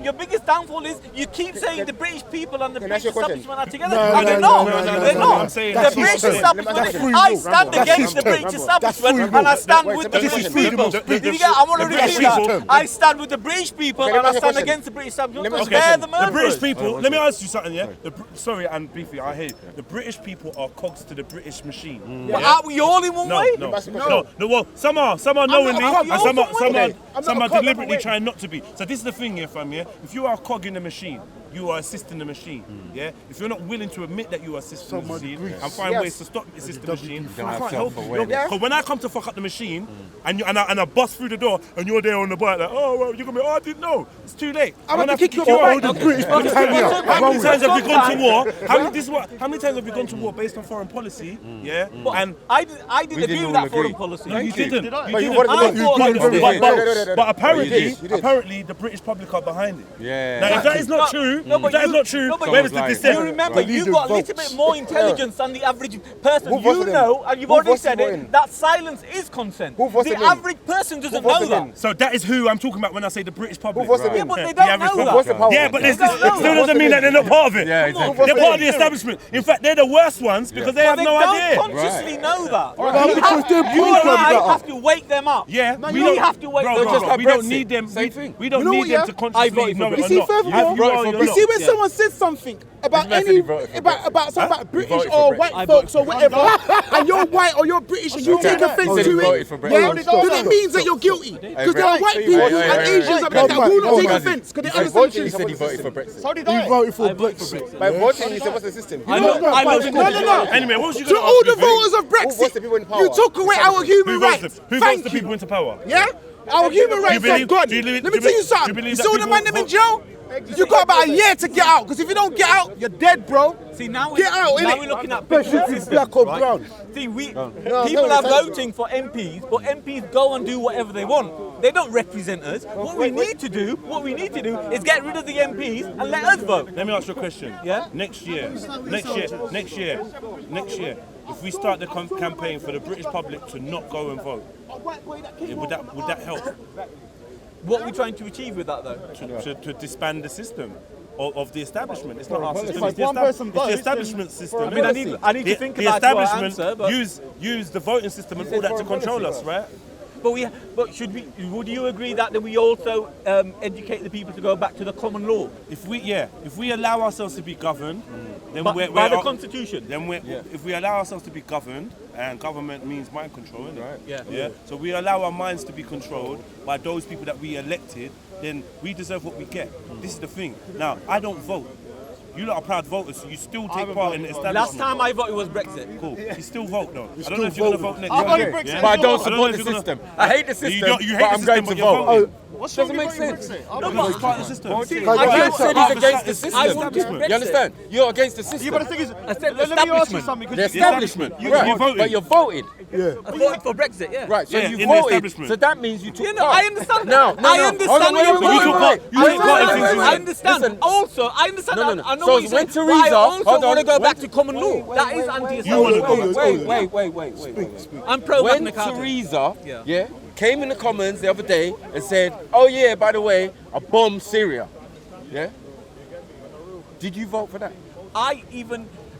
your biggest downfall is you keep saying the British people and the British establishment are together, and they're not. They're not. The British establishment, I stand against the British establishment and I stand with the British people. Did you get? I want to repeat that. I stand with the British people and I stand against the British establishment because they're the murderers. The British people, let me ask you something, yeah? Sorry, and Beefy, I hate it. The British people are cogs to the British machine. But are we all in one way? No. Well, some are knowingly, and some are deliberately trying not to be. So this is the thing here, fam. Yeah, if you are a cog in the machine, you are assisting the machine. Yeah, if you're not willing to admit that you are assisting the machine and find ways to stop assisting the machine, I can't help you. Because when I come to fuck up the machine and I bust through the door and you're there on the bike like, oh, well, you're gonna be, oh, I didn't know. It's too late. I'm gonna kick you out. How many times have we gone to war? How many times have we gone to war based on foreign policy? Yeah, and I didn't agree with that foreign policy. No, you didn't. But apparently, the British public are behind it. Yeah. Now, if that is not true, where is the dissent? You remember, you've got a little bit more intelligence than the average person. You know, and you've already said it, that silence is consent. The average person doesn't know that. So that is who I'm talking about when I say the British public. Yeah, but they don't know that. Yeah, but it still doesn't mean that they're not part of it. Yeah, exactly. They're part of the establishment. In fact, they're the worst ones because they have no idea. They don't consciously know that. You and I have to wake them up. Yeah, we have to wake them up. We don't need them. We don't need them to consciously know it or not. You see, furthermore, you see when someone says something about about British or white folks or whatever, and you're white or you're British and you take offence to it, then it means that you're guilty. Because there are white people and Asians that will not take offence because they understand the He said he truth. voted for Brexit. So did I. He voted for Brexit. By voting, he said, what's the system? No. Anyway, what was you To going to all the ask me? voters of Brexit, you took away our human rights. Who votes Thank the people you. into power? Yeah? Our human rights are gone. Let me tell you something. You see all the man them in jail? You got about a year to get out, because if you don't get out, you're dead, bro. See, now Get out, now innit? we're looking at It's black or brown. See, people are voting for MPs, but MPs go and do whatever they want. They don't represent us. What we need to do is get rid of the MPs and let us vote. Let me ask you a question. Yeah? Next year, if we start the campaign for the British public to not go and vote, would that help? What are we trying to achieve with that, though? To disband the system of the establishment. It's not our system. If It's the, one person it's the votes, establishment system. I mean, I need to think the about your establishment answer, but use the voting system and all that to control us, right? But should we? Would you agree that we also educate the people to go back to the common law? If we allow ourselves to be governed, then By the Constitution. Then if we allow ourselves to be governed, and government means mind control, isn't it? Right. Yeah. So we allow our minds to be controlled by those people that we elected, then we deserve what we get. This is the thing. Now, I don't vote. You lot are proud voters, so you still take part in the establishment. Last time I voted was Brexit. Cool. You still vote though. I don't know if you're going to vote next I voted time. Brexit. But I don't I don't know support if the you're system. I hate the system, You hate but the I'm going system, to but you're vote. voting. What's Doesn't wrong make with sense. No, but it's part of the system. I said he's against the system. establishment. You understand? You're against the system. Yeah, but the thing is, I said let me ask you establishment. something. 'cause The you- establishment, You right? voted. But you're voting, Yeah. I voted for Brexit. Yeah. right? So Yeah, you in the voted. establishment. So that means you took You know, part. I understand. No, I understand wait, your wait, point. wait, wait, You wait, took part in wait, things wait, as wait. I understand. Listen. Also, I understand. No, that. no. I know So what you when said. Theresa- But I also hold want to on, go back wait. to common law. That is anti-establishment. You want to go back. Wait. I'm pro When Magna Carta. Theresa, Yeah. came in the Commons the other day and said, "Oh yeah, by the way, I bombed Syria," yeah. Did you vote for that?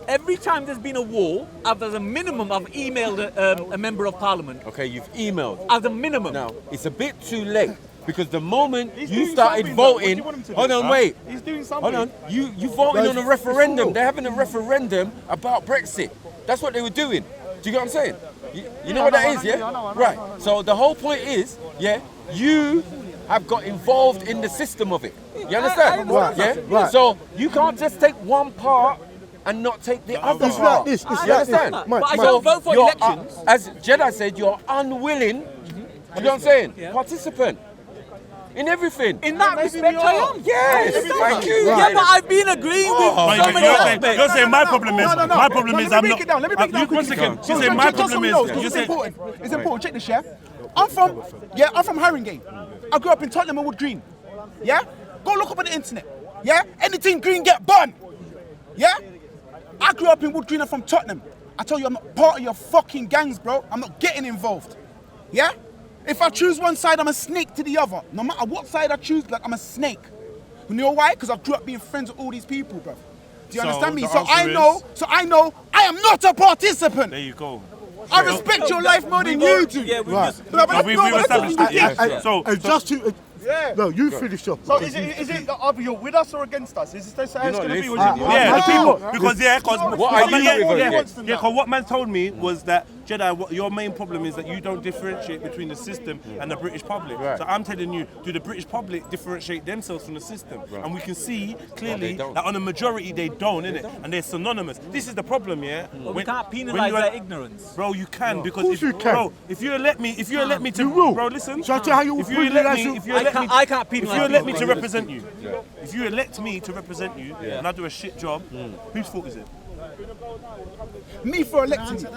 Every time there's been a war, as a minimum, I've emailed a member of parliament. Okay, you've emailed. As a minimum. Now it's a bit too late because the moment He's you doing started something, though. What do voting, you want him to hold do? on, wait. He's doing something. Hold on. You voting on a referendum. They're having a referendum about Brexit. That's what they were doing. Do you get what I'm saying? You know what that is, yeah? I know. Right. So the whole point is, you have got involved in the system of it. You understand? Right, Yeah. right. So you can't just take one part and not take the other It's part. like this. It's You like this. understand? But I Mike, don't vote for you're, elections. as Jedi said, you're unwilling. Do you know what I'm saying? Yeah. Participant in everything. In that respect, I am. Yes, thank you. Yeah, but I've been agreeing with so many aspects. You're saying my problem is No. my problem No, is let I'm me not. break it down. Let me break it down One quickly. second. So You're saying my just so problem we know, is. 'cause You're it's saying important. It's important. Check this, yeah. I'm from Haringey. I grew up in Tottenham and Wood Green. Yeah. Go look up on the internet. Yeah. Anything green get burned. Yeah. I grew up in Wood Green. I'm from Tottenham. I tell you, I'm not part of your fucking gangs, bro. I'm not getting involved. Yeah. If I choose one side, I'm a snake to the other. No matter what side I choose, like I'm a snake. You know why? Because I grew up being friends with all these people, bro. Do you So understand me? the So I answer know I am not a participant. There you go. I respect your life more than you do. Yeah, we Right. just. No, but So that's we've not established that. Yeah. So And just to, no, you finish up. So is it either you're with us or against us? Is this how it's not going to be? listening. yeah, No. the people because What are you voting against? what man told me was that Jedi, your main problem is that you don't differentiate between the system and the British public. Right. So I'm telling you, do the British public differentiate themselves from the system? And we can see clearly don't. that on a majority they don't, innit? And they're synonymous. This is the problem, yeah. But we can't when penalise you their are- ignorance. Bro, you can because course you can. bro, if you elect me to, You will. bro, listen. Shall I tell you how you if will you elect penalise me, you? if you elect me, I can't if penalise you elect me people. to represent you, if you elect me to represent you, and I do a shit job, whose fault is it? Me for electing you.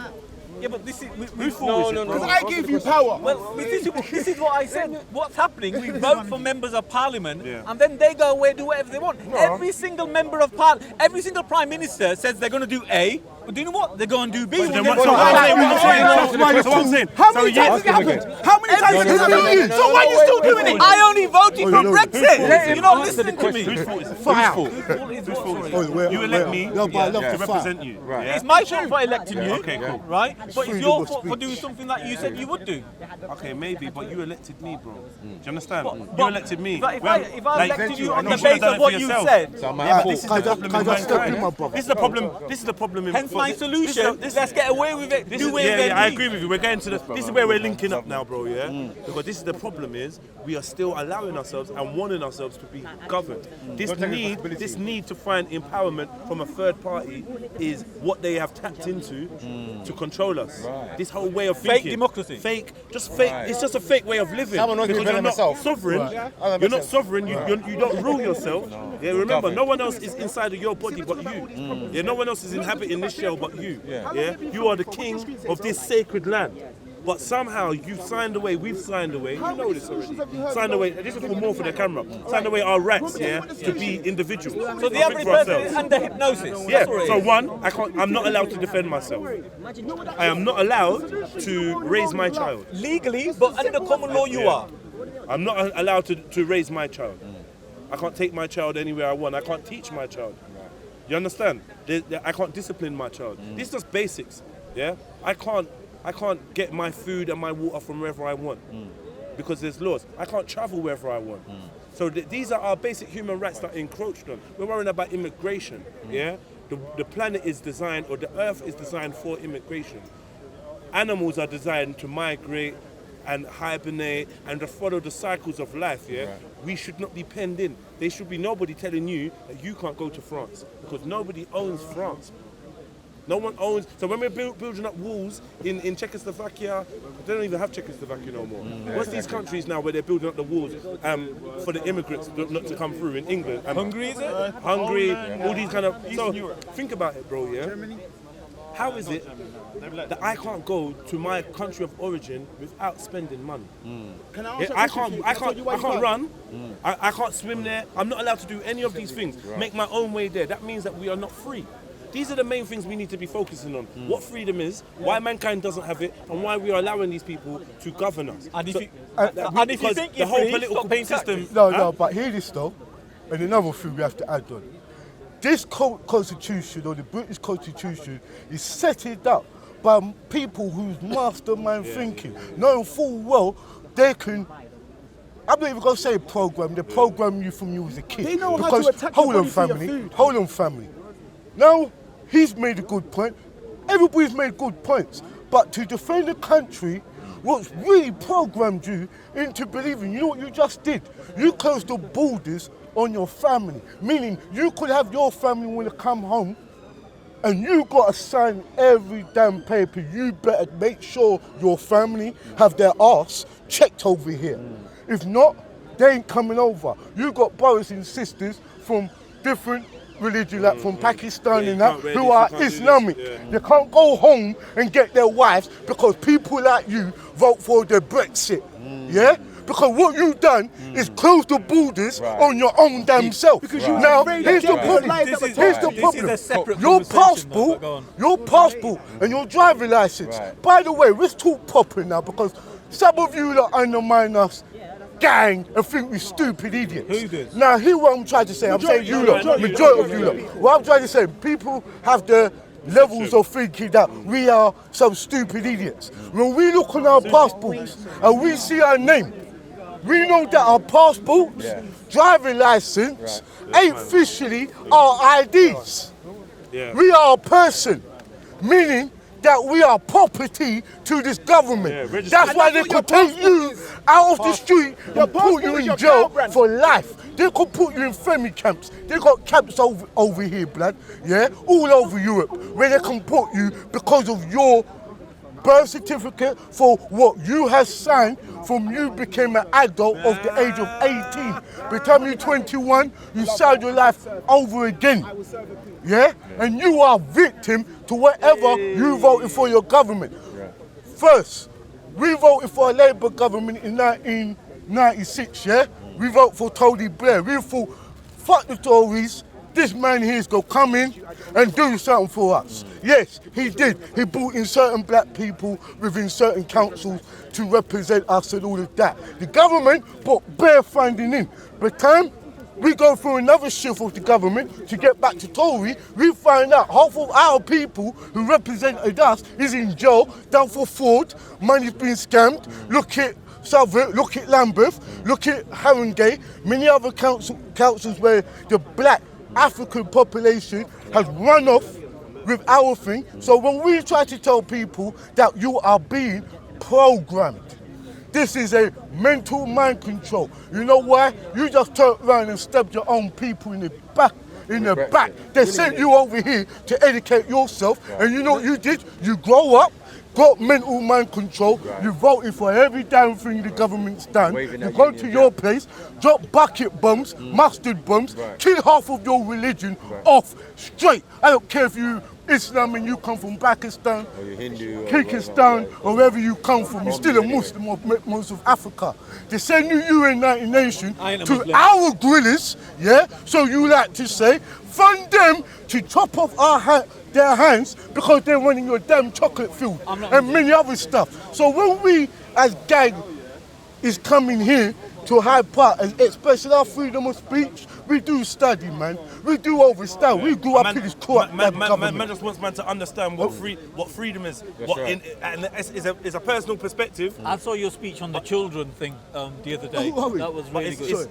Yeah, but this is. Whose fault is it? Because I gave you power. Well, this is what I said. What's happening? We vote for members of parliament, Yeah. and then they go away and do whatever they want. Every single member of parliament, every single prime minister says they're going to do A, but do you know what? They're going to do B. Then Well, what- so what I'm saying, How so many yeah, times has it happened? How many times has it happened? So why are you still doing it? I only voted for no. Brexit. You're not listening to me. whose fault is it? Fire. Whose fault is Oh, it? wait, You elect wait. me No, but I love to the represent fire. you. Right. It's my fault for electing you, Okay, cool. right? But it's Freedom your of fault for speech. doing something that you said you would do. Okay, maybe, but you elected me, bro. Do you understand? But- You but elected me. if I Well, elected you on the you should have basis done of it what for you yourself. said, So my Yeah, but fault. this is the Can I problem just in step in, mankind. my brother? This is the problem. This is the problem. hence my solution. This Let's get away with it. This Do is, away with yeah, I it. agree with you. We're getting to this is where we're linking up now, bro. Yeah, because this is the problem is we are still allowing ourselves and wanting ourselves to be governed. This need to find empowerment from a third party is what they have tapped into to control us. This whole way of thinking, democracy. fake. It's just a fake way of living. Someone not Because gonna you're defend not himself. sovereign. You're not sovereign. You don't rule yourself. Yeah, remember, no one else is inside of your body but you. Yeah, no one else is inhabiting this shell but you. Yeah, you are the king of this sacred land. But somehow you've signed away, we've signed away, you know this already. Signed away, this is for more for the camera. Signed away our rights, yeah, to be individuals. So the I average think for person ourselves. is under hypnosis. Yeah, That's what it so is. one, I'm not allowed to defend myself. I am not allowed to raise my child. Legally, but under common law you are. I'm not allowed to raise my child. I can't take my child anywhere I want. I can't teach my child. You understand? I can't discipline my child. This is just basics. Yeah, I can't get my food and my water from wherever I want because there's laws. I can't travel wherever I want. So these are our basic human rights that are encroached on. We're worrying about immigration. Yeah, the planet is designed, or the earth is designed for immigration. Animals are designed to migrate and hibernate and to follow the cycles of life, yeah? Right. We should not be penned in. There should be nobody telling you that you can't go to France because nobody owns France. No one owns. So when we're building up walls in Czechoslovakia, they don't even have Czechoslovakia no more. What's these countries now where they're building up the walls for the immigrants not to come through in England? Hungary, is it? Hungary, all these kind of. So think about it, bro, yeah? How is it that I can't go to my country of origin without spending money? Can I ask I can't run. I can't swim there. I'm not allowed to do any of these things. Make my own way there. That means that we are not free. These are the main things we need to be focusing on. What freedom is, why mankind doesn't have it, and why we are allowing these people to govern us. And if you think the whole political system... No, but hear this though, and another thing we have to add on. This constitution, or the British constitution, is set it up by people whose mastermind thinking, knowing full well they can. I'm not even going to say program. They program you from you as a kid. They know how to attack your body for your food. Hold on, family. Now he's made a good point. Everybody's made good points, but to defend the country, what's really programmed you into believing, you know what you just did? You closed the borders on your family, meaning you could have your family when you come home and you got to sign every damn paper. You better make sure your family have their arse checked over here. If not, they ain't coming over. You got brothers and sisters from different religion, like from Pakistan and that, who are Islamic. They can't go home and get their wives because people like you vote for the Brexit. Yeah? Because what you've done is close the borders on your own damn self. Now, here's the problem. Your passport and your driving license. By the way, let's talk proper now, because some of you that undermine us, gang, and think we're stupid idiots. Who does? Now, hear what I'm trying to say. I'm saying you lot, majority of you lot. What I'm trying to say, people have the levels of thinking that we are some stupid idiots. When we look on our passports and we see our name, we know that our passports, driving license, ain't officially our IDs. We are a person, meaning that we are property to this government. That's why they could take you out of the street and put you in jail for life. They could put you in family camps. They got camps over here, blood, all over Europe, where they can put you because of your birth certificate for what you have signed from you became an adult of the age of 18. By the time you're 21, you start your life over again. Yeah? And you are victim to whatever you voted for your government. First, we voted for a Labour government in 1996, yeah? We voted for Tony Blair. We thought, fuck the Tories, this man here is going to come in and do something for us. Yes, he did. He brought in certain black people within certain councils to represent us and all of that. The government put bare funding in. By the time we go through another shift of the government to get back to Tory, we find out half of our people who represented us is in jail, down for fraud, money's been scammed. Look at Southwark, look at Lambeth, look at Harringay, many other councils where the black African population has run off with our thing. So when we try to tell people that you are being programmed, this is a mental mind control. You know why? You just turned around and stabbed your own people in the back. They sent you over here to educate yourself, and you know what you did? You grow up, got mental mind control, you voted for every damn thing the government's done, you go to your place, drop bucket bombs, mustard bombs, kill half of your religion off straight. I don't care if you Islam and you come from Pakistan, or Hindu, Kyrgyzstan, or wherever you come from, you're still a Muslim of most of Africa. They send you United Nations to our guerrillas, so you like to say, fund them to chop off their hands because they're running your damn chocolate field and many other stuff. So when we as gang is coming here to Hyde Park and expressing our freedom of speech. We do study, man. We do understand. We grew up in this court. Man just wants man to understand what freedom is. And it's a personal perspective. I saw your speech on the children thing the other day. That was really good.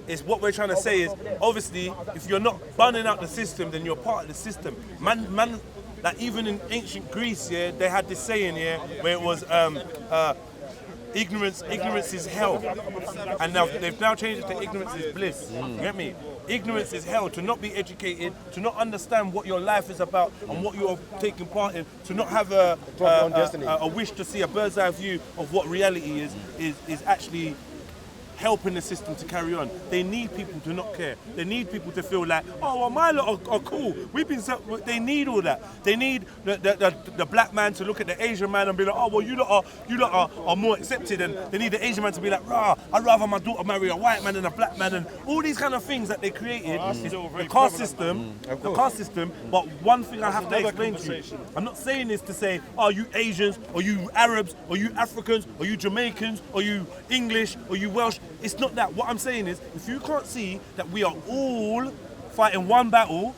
It's what we're trying to say is, obviously, if you're not burning out the system, then you're part of the system. Man, like even in ancient Greece, yeah, they had this saying, yeah, where it was ignorance is hell, and now they've changed it to ignorance is bliss. You get me? Ignorance is hell. To not be educated, to not understand what your life is about and what you're taking part in, to not have a wish to see a bird's eye view of what reality is actually helping the system to carry on. They need people to not care. They need people to feel like, oh, well, my lot are cool. They need all that. They need the black man to look at the Asian man and be like, oh, well, you lot are more accepted. And they need the Asian man to be like, rah, I'd rather my daughter marry a white man than a black man. And all these kind of things that they created is the caste system. The caste system. But one thing I have to explain to you, I'm not saying this to say, oh, you Asians, or you Arabs, or you Africans, or you Jamaicans, or you English, or you Welsh. It's not that. What I'm saying is, if you can't see that we are all fighting one battle,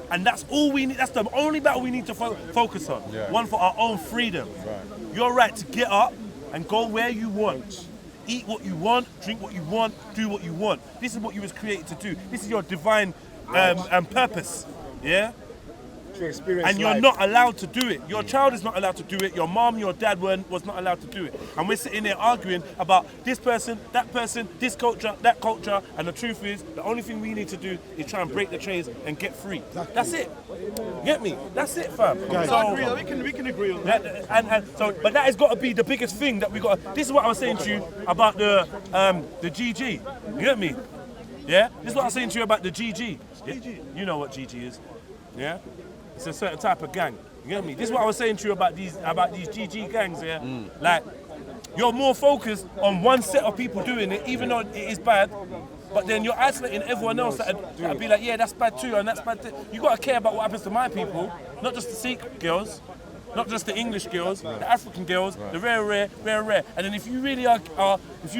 and that's all we need, that's the only battle we need to focus on. Yeah. One for our own freedom. Right. Your right to get up and go where you want. Eat what you want, drink what you want, do what you want. This is what you was created to do. This is your divine purpose. Yeah? And you're not allowed to do it. Your child is not allowed to do it. Your mom, your dad was not allowed to do it. And we're sitting there arguing about this person, this culture, that culture. And the truth is, the only thing we need to do is try and break the chains and get free. That's it. Get me? That's it, fam. So, we can agree on that. But that has got to be the biggest thing that we got. This is what I was saying to you about the GG. You get me? Yeah. This is what I was saying to you about the GG. You know what GG is? Yeah. It's a certain type of gang. You get me? This is what I was saying to you about these GG gangs, yeah? Like, you're more focused on one set of people doing it, even though it is bad, but then you're isolating everyone else that'd be like, yeah, that's bad too, and that's bad too. You gotta care about what happens to my people, not just the Sikh girls, not just the English girls, the African girls, the rare. And then if you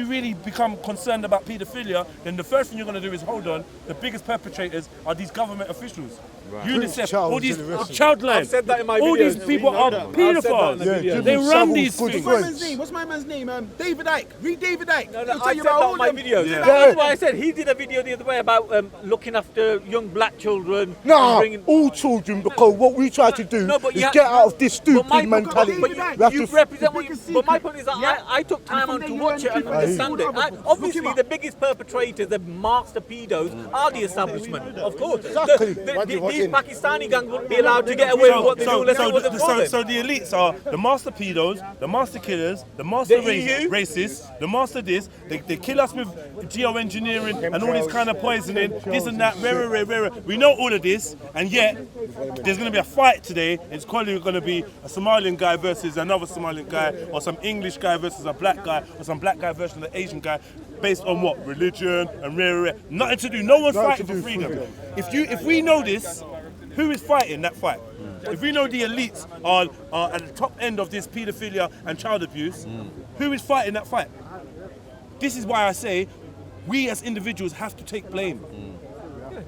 really become concerned about paedophilia, then the first thing you're going to do is, hold on, the biggest perpetrators are these government officials. Right. UNICEF, all these child lines. I've said that in my all videos. these people are paedophiles. They run these things. What's my man's name? David Icke. Read David Icke. No, I said that in my videos. Yeah. That's why I said he did a video the other way about looking after young black children. Nah, all children, because what we try to do is get out of this stupid mentality. But you represent what you... But my point is that I took time out to watch it and understand it. Obviously, the biggest perpetrators, the master pedos, are the establishment, of course. These Pakistani gangs wouldn't be allowed to get away with what they do unless it wasn't for them. So the elites are the master pedos, the master killers, the master racists, the master this. They kill us with geoengineering and all this kind of poisoning, this and that, rare. We know all of this, and yet there's going to be a fight today. It's probably going to be a Somalian guy versus another Somalian guy, or some English guy versus a black guy, or some black guy versus an Asian guy, based on what? Religion and rare. Nothing to do. No one's fighting for freedom. If we know this, who is fighting that fight? If we know the elites are at the top end of this paedophilia and child abuse, who is fighting that fight? This is why I say we as individuals have to take blame.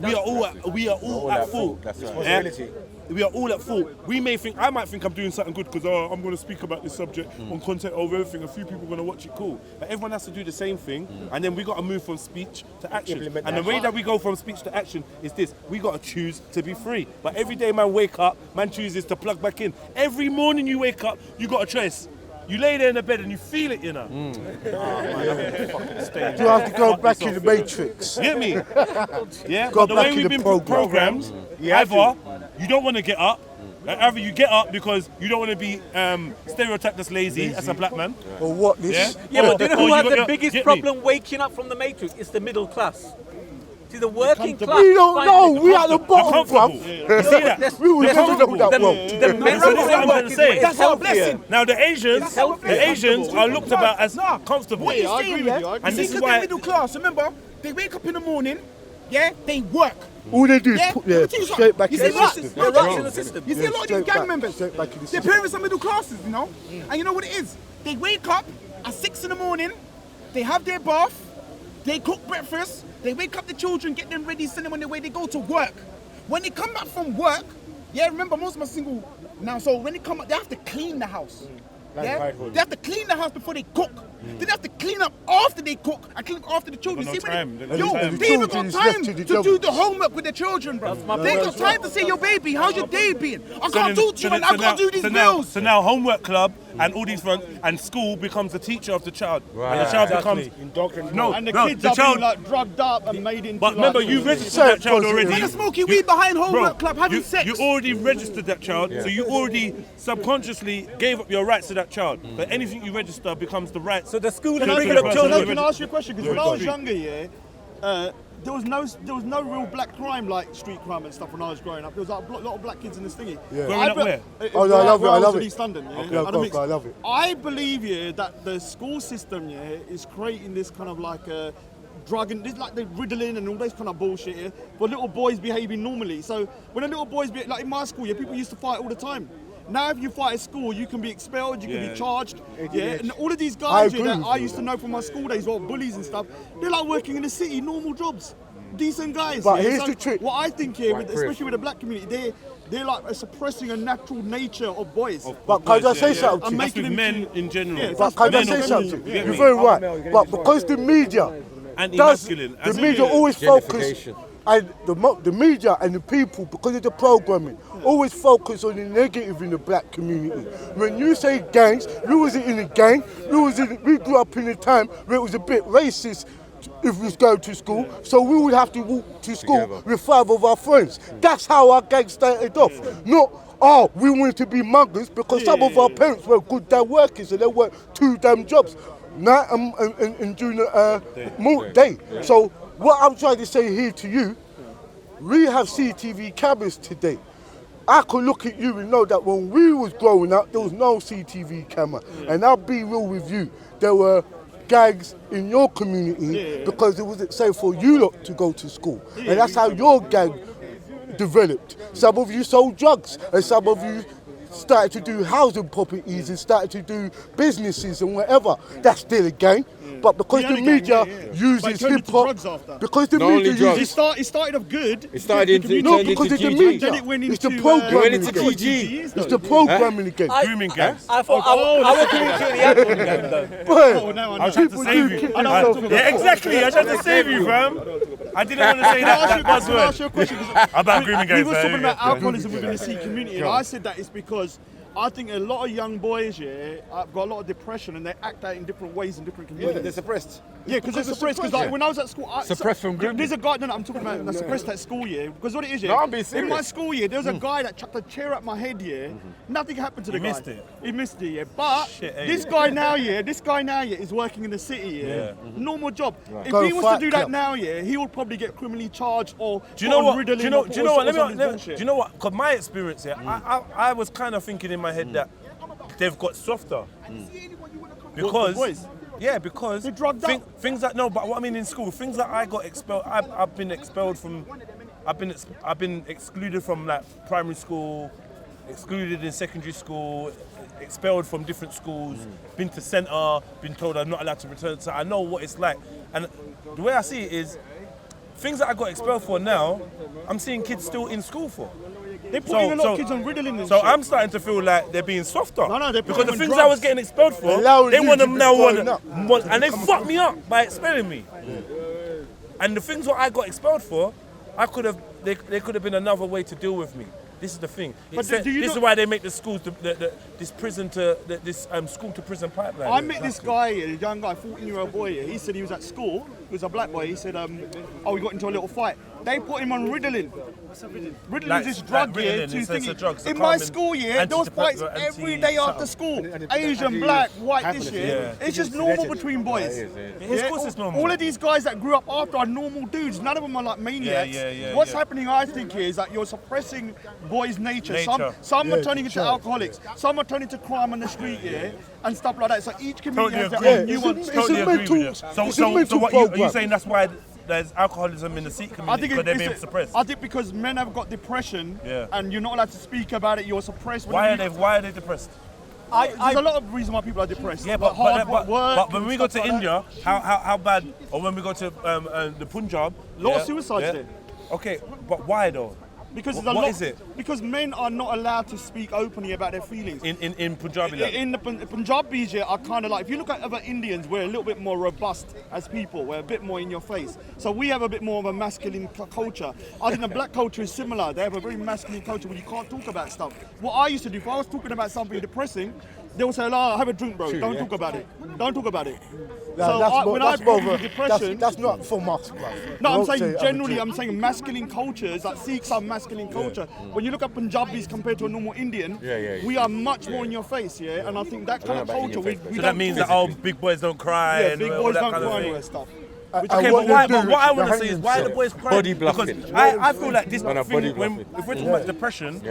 We are all at fault. That's responsibility. We are all at fault. I might think I'm doing something good because I'm going to speak about this subject on content over everything. A few people are going to watch it, cool. But everyone has to do the same thing, and then we got to move from speech to action. And the way that we go from speech to action is this: we got to choose to be free. But every day, man, wake up, man chooses to plug back in. Every morning you wake up, you got a choice. You lay there in the bed and you feel it, you know. You have to go back in the matrix. Get me? Yeah. But the way we've been programmed, either you don't want to get up, either you get up because you don't want to be stereotyped as lazy as a black man. Or what? This? Yeah, but do you know who has the biggest problem waking up from the matrix? It's the middle class. See, the working class. We don't know. We at the bottom, bruv. You see that? We will never know that well. That's our blessing. Now the Asians are looked about as comfortable. What are you saying, yeah? And this is the why middle class, remember, they wake up in the morning, yeah, they work. All they do is put their straight back in the system. You see a lot of these gang members, their parents are middle classes, you know? And you know what it is? They wake up at 6 in the morning, they have their bath, they cook breakfast, they wake up the children, get them ready, send them on their way, they go to work. When they come back from work, yeah, remember most of them are single now, so when they come up, they have to clean the house. Yeah? They have to clean the house before they cook. Then they have to clean up after they cook and clean up after the children. They've got See, no time. they even got time to do the homework with the children, bro. They got time to say, yo, baby, how's your day been? I can't talk to you and I can't do these bills. So now homework club and all these fronts, and school becomes the teacher of the child. Right. And the child becomes indoctrinated. And the kids are being like drugged up and made into. But remember, you registered that child already. Man, smoking weed behind homework club, having sex. You already registered that child, so you already subconsciously gave up your rights to that child. But anything you register becomes the right. So the school Can I ask you a question? Because when I was younger, there was no real black crime like street crime and stuff when I was growing up. There was like a lot of black kids in the thingy. Yeah. Growing up where? Oh, no, I love it. East London. Yeah? Okay. I love it. I believe that the school system is creating this kind of like drug and this like the riddling and all this kind of bullshit for little boys behaving normally. So when a little boys like in my school, people used to fight all the time. Now, if you fight at school, you can be expelled, you can be charged. Yeah, and all of these guys that I used to know from my school days, all bullies and stuff, they're like working in the city, normal jobs, decent guys. But here's the trick. What I think here, especially with the black community, they're like suppressing a natural nature of boys. But can I say something? I'm making them men in general. Yeah, But can I say something? You're very right. But because the media the media always focus, and the media and the people, because of the programming, always focus on the negative in the black community. When you say gangs, we wasn't in a gang. We grew up in a time where it was a bit racist if we was going to school, so we would have to walk to school with 5 of our friends. That's how our gang started off. Not, we wanted to be muggers because some of our parents were good damn workers and they worked 2 damn jobs, night and during the day. So what I'm trying to say here to you, we have CCTV cameras today. I could look at you and know that when we was growing up, there was no CCTV camera. And I'll be real with you, there were gangs in your community because it wasn't safe for you lot to go to school. And that's how your gang developed. Some of you sold drugs and some of you started to do housing properties and started to do businesses and whatever. That's still a gang. But because the media uses hip hop, because the media uses it started off good. It started into because of the media. It's the programming again. It's the programming again. Grooming gangs. I thought I was coming to the Apple gang though. I was trying to save you. Yeah, exactly. I was trying to save you, fam. I didn't want to say that buzzword about grooming gangs. We were talking about alcoholism within the Sikh community, and I said that it's because I think a lot of young boys have got a lot of depression and they act out in different ways in different communities. They're suppressed. Yeah, because they're suppressed. Because like when I was at school, suppressed from grooming. There's a guy. No, I'm talking about they're suppressed at school. Yeah, because what it is. Yeah, No, I'm being serious. in my school year, there was a guy that chucked a chair at my head. Yeah, nothing happened to the guy. He missed it. He missed it. Yeah, but this guy now, is working in the city. Yeah, normal job. If Go he was to fight do club. that now, yeah, he would probably get criminally charged or. Do you know what? Do Ritalin you know? or Do you know what? all sorts of Do you know what? Because my experience here, I was kind of thinking in my head that they've got softer because. Yeah, because things that but what I mean in school, things that I got expelled, I've been expelled from, I've been excluded from like primary school, excluded in secondary school, expelled from different schools, been to centre, been told I'm not allowed to return. So I know what it's like, and the way I see it is, things that I got expelled for now, I'm seeing kids still in school for. They're putting a lot of kids on Ritalin and So shit. I'm starting to feel like they're being softer. No, they're because the putting things on I was drugs. getting expelled for, they want to now want, and they fucked me up by expelling me. And the things what I got expelled for, they could have been another way to deal with me. This is the thing. But This is why they make the schools, this school to prison pipeline. I met this guy, a young guy, 14-year-old boy. He said he was at school. He was a black boy. He said, we got into a little fight. They put him on Ritalin. Ritalin is this drug here to thingy. In my school year, there was fights every day after school. Asian, black, white, this year. It's just normal between boys. Of course it's normal. All of these guys that grew up after are normal dudes. None of them are like maniacs. What's happening, I think, here is that you're suppressing boys' nature. Some are turning into alcoholics. Some are turning to crime on the street, and stuff like that. So each community has their own nuance. Totally agree with you. So what are you saying? That's why there's alcoholism in the Sikh community because they're being suppressed. I think because men have got depression and you're not allowed to speak about it, you're suppressed. Why are they depressed? There's a lot of reasons why people are depressed. Yeah, but when we go to India, how bad? Or when we go to the Punjab, a lot of suicides there. Okay, but why though? Because what is it? Because men are not allowed to speak openly about their feelings. In Punjabi land? In the Punjabis here are kind of like, if you look at other Indians, we're a little bit more robust as people. We're a bit more in your face. So we have a bit more of a masculine culture. I think the black culture is similar. They have a very masculine culture where you can't talk about stuff. What I used to do, if I was talking about something depressing, they would say, "Oh, have a drink, bro. Don't talk about it. Don't talk about it." That's not for us, bro. No, I'm saying generally, I'm saying masculine cultures, like Sikhs are masculine culture. When you look at Punjabis compared to a normal Indian, we are much more in your face, yeah? And I think that kind of culture, we so that means that big boys don't cry and big boys don't cry and stuff. Okay, but what I want to say is why the boys cry? Body bluffing. Because I feel like this thing, if we're talking about depression,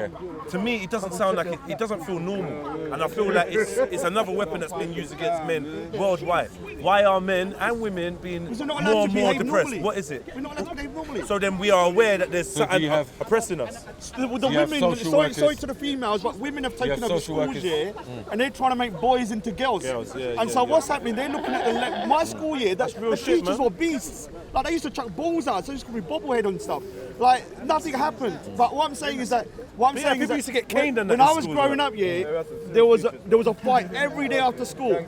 to me it doesn't sound like it doesn't feel normal. And I feel like it's another weapon that's being used against men worldwide. Why are men and women being more and more depressed? Normally. What is it? We're not allowed to behave normally. So then we are aware that there's something oppressing us. The women, sorry to the females, but women have taken over schools here and they're trying to make boys into girls. And so what's happening? They're looking at my school year, that's real shit, teachers were beasts. Like they used to chuck balls out, so it used to be bobblehead and stuff. Like nothing happened. But what I'm saying is that people used to get caned when I was growing up, there was a fight every day after school.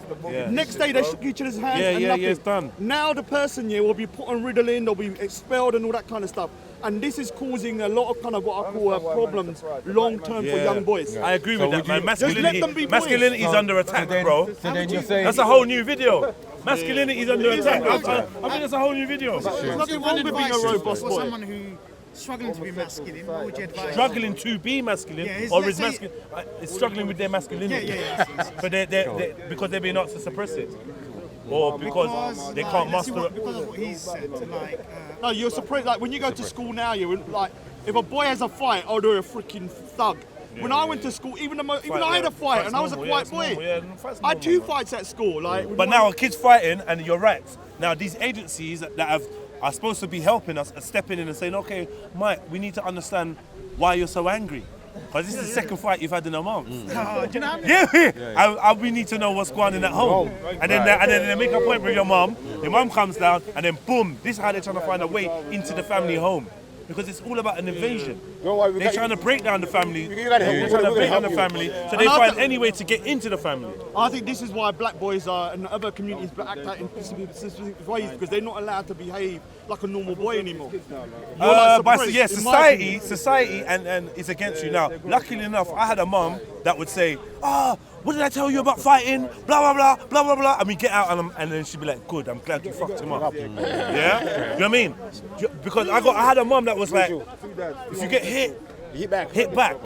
Next day they shook each other's hands and nothing. It's done. Now the person will be put on Ritalin, they'll be expelled and all that kind of stuff. And this is causing a lot of kind of what I call problems long term for young boys. I agree with that, man. Masculinity is under attack, bro. That's a whole new video. Masculinity is under attack. I think that's a whole new video. There's nothing wrong with being a robust boy. Someone who struggling to be masculine, what would you advise? Struggling to be masculine, or is masculine? It's struggling with their masculinity. But they because they're being asked to suppress it, or because they can't master it. Because of what he's said, no, you're surprised. Like when you go to school now, you're like, if a boy has a fight, oh, they're a freaking thug. When I went to school, even I had a fight, and I was a quiet boy. I had 2 fights at school. But now a kid's fighting, and you're right. Now these agencies that are supposed to be helping us are stepping in and saying, okay, Mike, we need to understand why you're so angry. Because this is the second fight you've had in a month. We need to know what's going on in that home. And then they make a point with your mum comes down, and then boom, this is how they're trying to find a way into the family home. Because it's all about an invasion. They're trying to break down the family. They're trying to break down the family, so they find any way to get into the family. I think this is why black boys and other communities act out in specific ways, because they're not allowed to behave like a normal boy anymore. Society and is against you. Now, luckily enough, I had a mum that would say, what did I tell you about fighting? Blah, blah, blah, blah, blah, blah. And we get out and then she'd be like, good, I'm glad you fucked him up. Yeah? You know what I mean? Because I had a mum that was like, if you get hit back.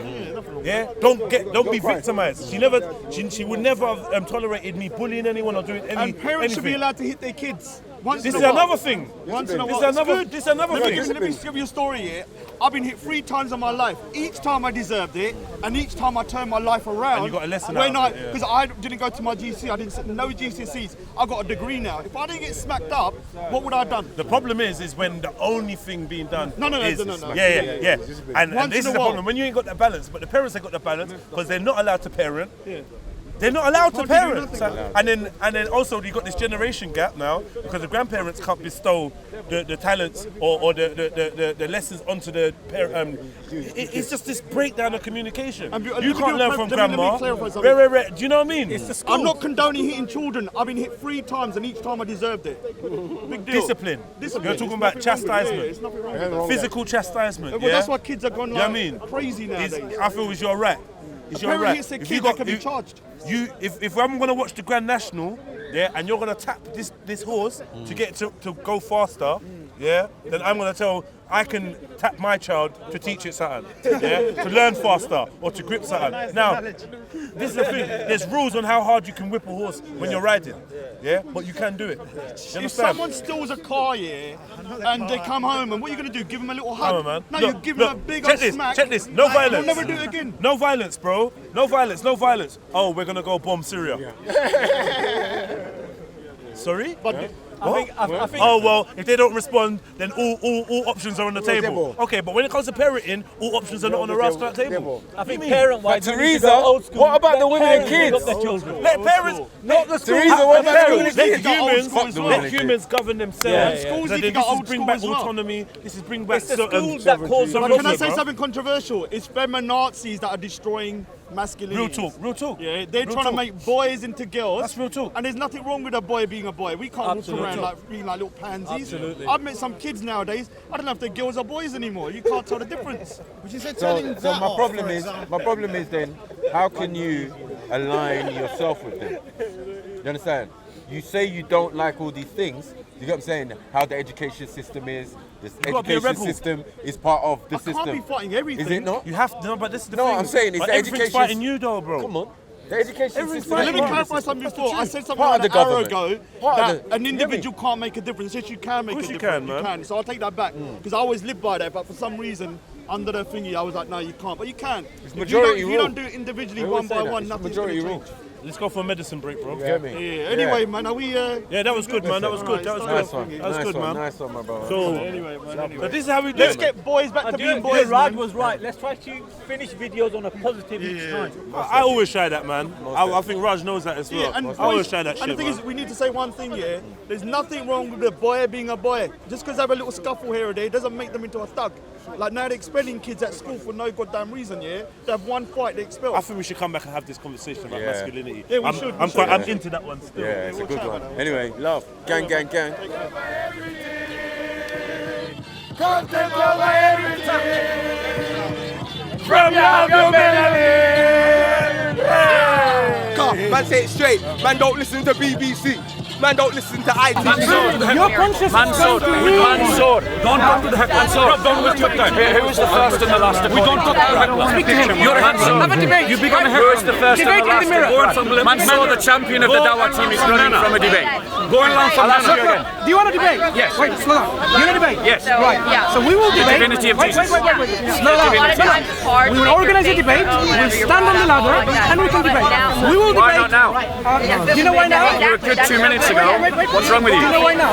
Yeah? Don't be victimized. She would never have tolerated me bullying anyone or doing anything. And parents should be allowed to hit their kids. This is another thing. Once in a while. This is another thing. Let me give you a story here. I've been hit 3 times in my life. Each time I deserved it, and each time I turned my life around. And you got a lesson out of it. Because I didn't go to my GC, I didn't sit no GCSEs. I got a degree now. If I didn't get smacked up, what would I have done? The problem is when the only thing being done No. Yeah. And this is the problem. When you ain't got that balance, but the parents have got the balance because they're not allowed to parent. They're not allowed to parent. And then also you got this generation gap now because the grandparents can't bestow the talents or the lessons onto the parent. It's just this breakdown of communication. You can't learn from grandma. Do you know what I mean? It's the school. I'm not condoning hitting children. I've been hit 3 times and each time I deserved it. Big deal. Discipline. You're talking about chastisement. Physical chastisement. Well, that's why kids are gone crazy nowadays. I feel it's your right. It's your right. Hits a kid, they can be charged. If I'm gonna watch the Grand National, and you're gonna tap this horse to get to go faster, then I'm gonna tell I can tap my child to teach it something, to learn faster or to grip something. Now, this is the thing. There's rules on how hard you can whip a horse when you're riding, but you can do it. If someone steals a car, and they come home, and what are you gonna do? Give them a little hug? Come on, man. No, you give them a big old smack. Check this. No violence. We'll never do it again. No violence, bro. No violence. Oh, we're gonna go bomb Syria. Sorry? But I think. Oh well, if they don't respond, then all options are on the table. Okay, but when it comes to parenting, all options are not on the rascal table. I think parent-wise, Teresa, what about the women and kids? Let parents, not the schools. Teresa, what about let humans govern themselves. Schools So need to then go this is old bring school back as well. autonomy. This is bring back It's the schools that cause the But can I problem. say something controversial? It's feminazis that are destroying masculinity. Real talk. Yeah, they're Real trying talk. to make boys into girls. That's real talk. And there's nothing wrong with a boy being a boy. We can't walk around like being like little pansies. Absolutely. I've met some kids nowadays. I don't know if they're girls or boys anymore. You can't tell the difference. Would you say So turning that my off, problem for is, example? then, how can you align yourself with them? You understand? You say you don't like all these things. You get what I'm saying? How the education system is. This gotta be a education rebel. system is part of the system. I can't be fighting everything. Is it not? You have to. No, but this is the No, thing. I'm saying it's But the everything's education. fighting you though, bro. Come on. The education Everything's system. But is let me part of clarify it. something before. I said something Part like of the an hour government. ago Part of that the- an individual can't make a difference. Yes, you can make a course you difference. can, man. So I'll take that back because I always lived by that. But for some reason, under the thingy, I was like, no, you can't. But you can. If majority you rule. don't do it individually, I one always say by that. one, It's nothing's going to majority change. rule. Let's go for a medicine break, bro. You get me? Yeah. Anyway, man, are we? Yeah, that was good, man. That was good. That was Nice good. one. That was Nice good, one. man. Nice one, my brother. So, Anyway, man. but this is how we do Let's it. get boys back to being Yeah, boys, Rad man. was right. Let's try to finish videos on a positive each time. I always try that, man. I think Raj knows that as well. Yeah, and I always try that and shit, the thing man. is, we need to say one thing, yeah. There's nothing wrong with a boy being a boy. Just because they have a little scuffle here or there doesn't make them into a thug. Like now they're expelling kids at school for no goddamn reason, yeah. They have one fight, they expel. I think we should come back and have this conversation about Yeah. masculinity. Yeah, we I'm, should, we I'm should. quite. I'm into that one still. Yeah, it's a good one. about Anyway, love. Gang, gang, gang. From your Man, say it straight. Man, don't listen to BBC. Man, don't listen to ITV. Your conscious Mansour. Don't talk to the heckler. Mansour, don't waste your time. Who was the first and the last? We don't talk to the heckler. Speak to him. You're a Mansour. Have a debate. You become a heckler. Who is the first and the Debate in the last? mirror. Mansour, the champion of the Dawa team, is running from a debate. Go and learn from Mansour. Do you want to debate? Yes. Wait, slow down. You want to debate? Yes. Right. Yeah. So we will The debate. divinity of Wait. Jesus. Slow down. Slow down. We will organize a debate. We will stand on the ladder and we can debate. We will Why debate. not now? Do you know why now? You were good 2 minutes ago. What's wrong with you? Do you know why now?